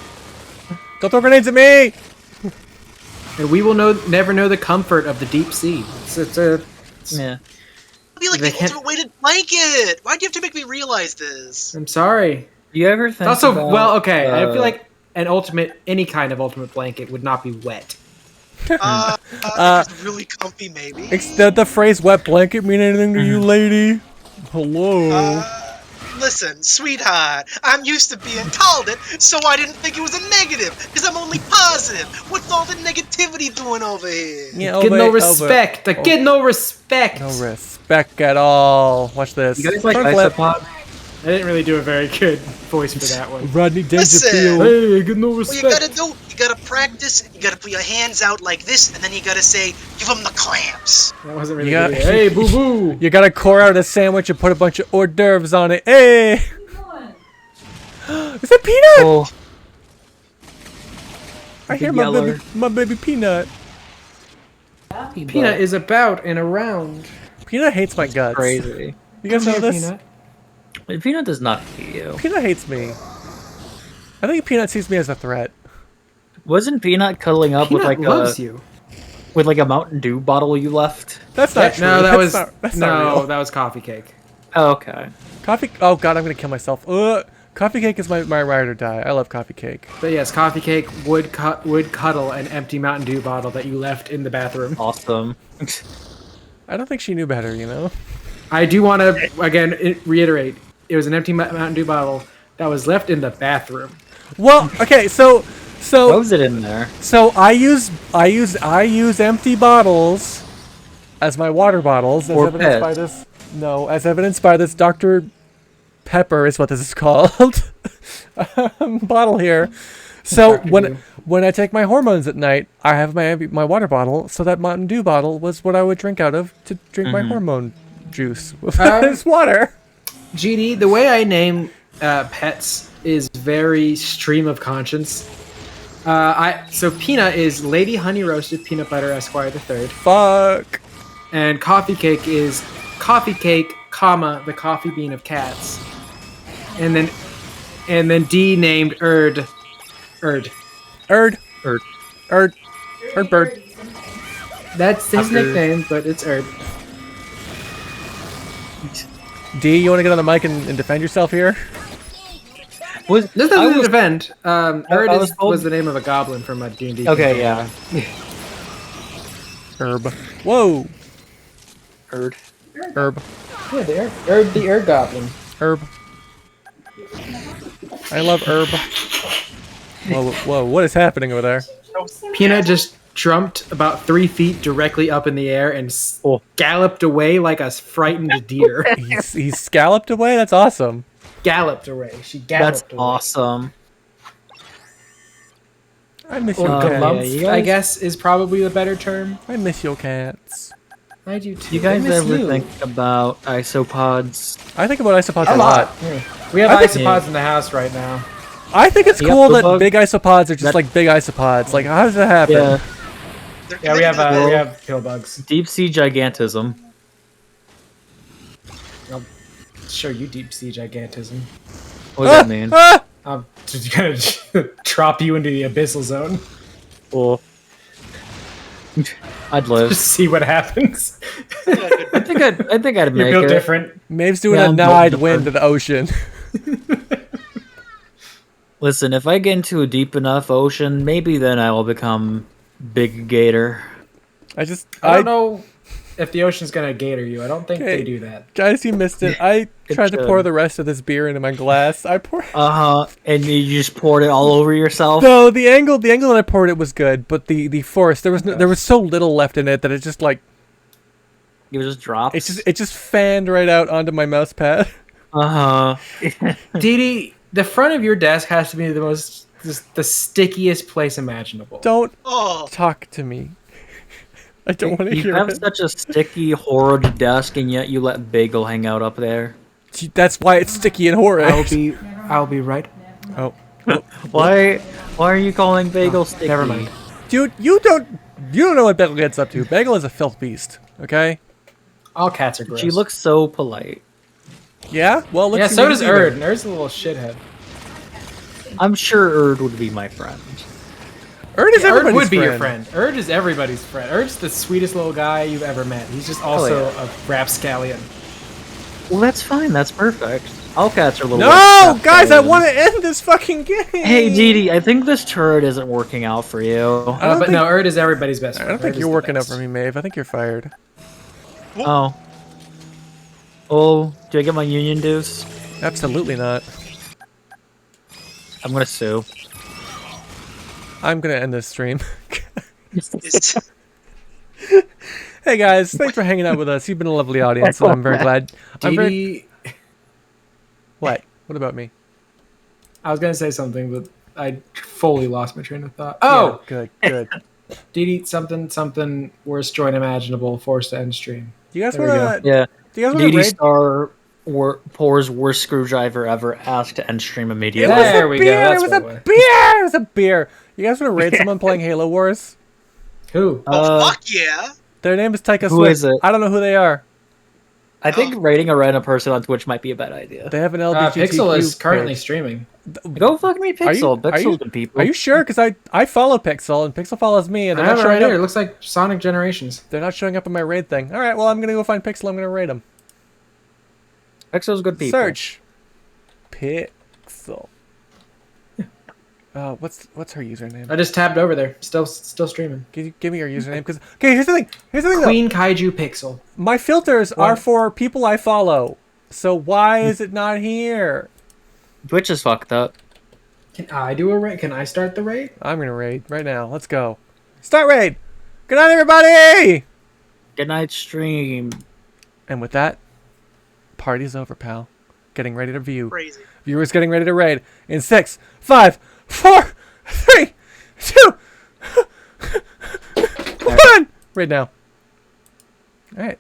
Don't throw grenades at me! And we will never know the comfort of the deep sea. It's Yeah. It'd be like They the can't- ultimate weighted blanket. Why'd you have to make me realize this? I'm sorry. Do you ever think Also, about, well, okay. I feel like any kind of ultimate blanket would not be wet. It's really comfy, maybe. Does the phrase wet blanket mean anything to you, lady? Hello? Listen, sweetheart, I'm used to being called it, so I didn't think it was a negative, because I'm only positive. What's all the negativity doing over here? Yeah, Get no respect. Get no respect. No respect at all. Watch this. You guys like Front flip. Isopod? I didn't really do a very good voice for that one. Rodney Listen. Dangerfield. Hey, get no What you respect. gotta do, you gotta practice, you gotta put your hands out like this, and then you gotta say, give them the clamps. That wasn't really You got- good. Hey, boo boo. You gotta core out a sandwich and put a bunch of hors d'oeuvres on it. Hey! Is that Peanut? Oh, I hear Yeller. my baby Peanut. Peanut is about and around. Peanut hates my guts. crazy. You guys know Here, this? Peanut. Peanut does not hate you. Peanut hates me. I think Peanut sees me as a threat. Wasn't Peanut cuddling up Peanut with loves you. a Mountain Dew bottle you left? That's not true. No, that That's was that's not real. that was coffee cake. Oh, okay. Coffee. Oh god, I'm gonna kill myself. Coffee cake is my ride or die. I love coffee cake. But yes, coffee cake would cuddle an empty Mountain Dew bottle that you left in the bathroom. Awesome. I don't think she knew better, you know. I do want to again reiterate: it was an empty Mountain Dew bottle that was left in the bathroom. Well, okay, so What was it in there? So I use empty bottles as my water bottles, as Or evidenced by Pez. this. No, as evidenced by this Dr. Pepper is what this is called. Bottle here. So Dr. when I take my hormones at night, I have my water bottle. So that Mountain Dew bottle was what I would drink out of to drink my hormone juice. It's water. GD, the way I name pets is very stream of conscience. So Peanut is Lady Honey Roasted Peanut Butter Esquire the Third, Fuck. and Coffee Cake is Coffee Cake, comma the coffee bean of cats, and then D named Erd. Bird. That's his Erd. nickname, but it's Erd. D, you want to get on the mic and defend yourself here? Was This I doesn't was- defend. Erd I was told- was the name of a goblin from a D&D. Okay, yeah. Herb. Whoa. Heard. Herb. Yeah, the Erd goblin. Herb. I love herb. Whoa, whoa, what is happening over there? Peanut just jumped about 3 feet directly up in the air and galloped away like a frightened deer. He's scalloped away? That's awesome. Galloped away. She galloped That's away. awesome. I miss Or your yeah, cats. galump, you I guys- guess, is probably the better term. I miss your cats. I do too. You guys I miss ever you. think about isopods? I think about isopods A a lot. lot. Yeah. We have I think- isopods in the house right now. I think it's The cool that Octobug? big isopods are just That- like big isopods. Like, how does that happen? Yeah. They're Yeah, we committed have to pill bugs. Deep sea gigantism. I'll show you deep sea gigantism. What does that mean? Ah! I'm just gonna drop you into the abyssal zone. Cool. I'd live. Just see what happens. I think I'd You're make built it. different. Maeve's doing Yeah, a I'm nod built wind to the ocean. Listen, if I get into a deep enough ocean, maybe then I will become Big Gator. I I don't know if the ocean's gonna gator you. I don't think Okay. they do that. Guys, you missed it. I It tried to should. pour the rest of this beer into my glass. I poured. And you just poured it all over yourself. No, the angle that I poured it was good, but the force there was so little left in it that it just like You just dropped. it just fanned right out onto my mouse pad. Dee Dee, the front of your desk has to be the stickiest place imaginable. Don't Oh, talk to me. I don't want to You hear have it. such a sticky, horrid desk, and yet you let Bagel hang out up there. That's why it's sticky and horrid. I'll be right. Oh, Why are you calling Bagel sticky? Never mind. dude, you don't know what Bagel gets up to. Bagel is a filth beast. Okay. All cats are gross. She looks so polite. Yeah. Well, let's Yeah, see so what does you do. Erd. And Erd's a little shithead. I'm sure Erd would be my friend. Erd is Erd everybody's would be your friend. Erd is everybody's friend. Erd's the sweetest little guy you've ever met. He's just also a rapscallion. Well, that's fine. That's perfect. All cats are little. No, white guys, I rapscallions. want to end this fucking game. Hey, Dee Dee, I think this turret isn't working out for you. don't But think- no, Erd is everybody's best I friend. don't think Erd you're is the working out best. for me, Maeve. I think you're fired. Oh. Oh, do I get my union dues? Absolutely not. I'm gonna sue. I'm gonna end this stream. it's, Hey guys, thanks for hanging out with us. You've been a lovely audience, and I'm very glad. I'm Dee very. Dee, What? What about me? I was gonna say something, but I fully lost my train of thought. Oh, Good, good. Dee Dee, something worst joint imaginable. Forced to end stream. Do you guys There we want to? Yeah. Do you guys Dee want to Dee raid? Star pours worst screwdriver ever. Ask to end stream It immediately. was There a we go, beer. that's It was what a it was. beer. It was a beer. You guys want to raid someone playing Halo Wars? Who? oh, fuck yeah. Their name is Taika Who Swift. is it? I don't know who they are. I think rating a random person on Twitch might be a bad idea. They have an LGBTQ. Pixel is currently page. streaming. Go fuck me, Pixel. are you- Pixel's good people. Are you sure? Because I follow Pixel and Pixel follows me, and I they're have not it right showing here. It up. looks like Sonic Generations. They're not showing up in my raid thing. All right, well I'm gonna go find Pixel. I'm gonna raid him. Pixel's good people. Search Pixel. What's her username? I just tabbed over there. Still streaming. Give me your username. Because okay, here's the thing. Though. Queen Kaiju Pixel. My filters are What? for people I follow. So why is it not here? Twitch is fucked up. Can I do a raid? Can I start the raid? I'm gonna raid right now. Let's go. Start raid. Good night, everybody. Good night, stream. And with that, party's over, pal. Getting ready to view. Crazy. Viewers getting ready to raid in 6, 5, 4, 3, 2, 1. Raid now. All right.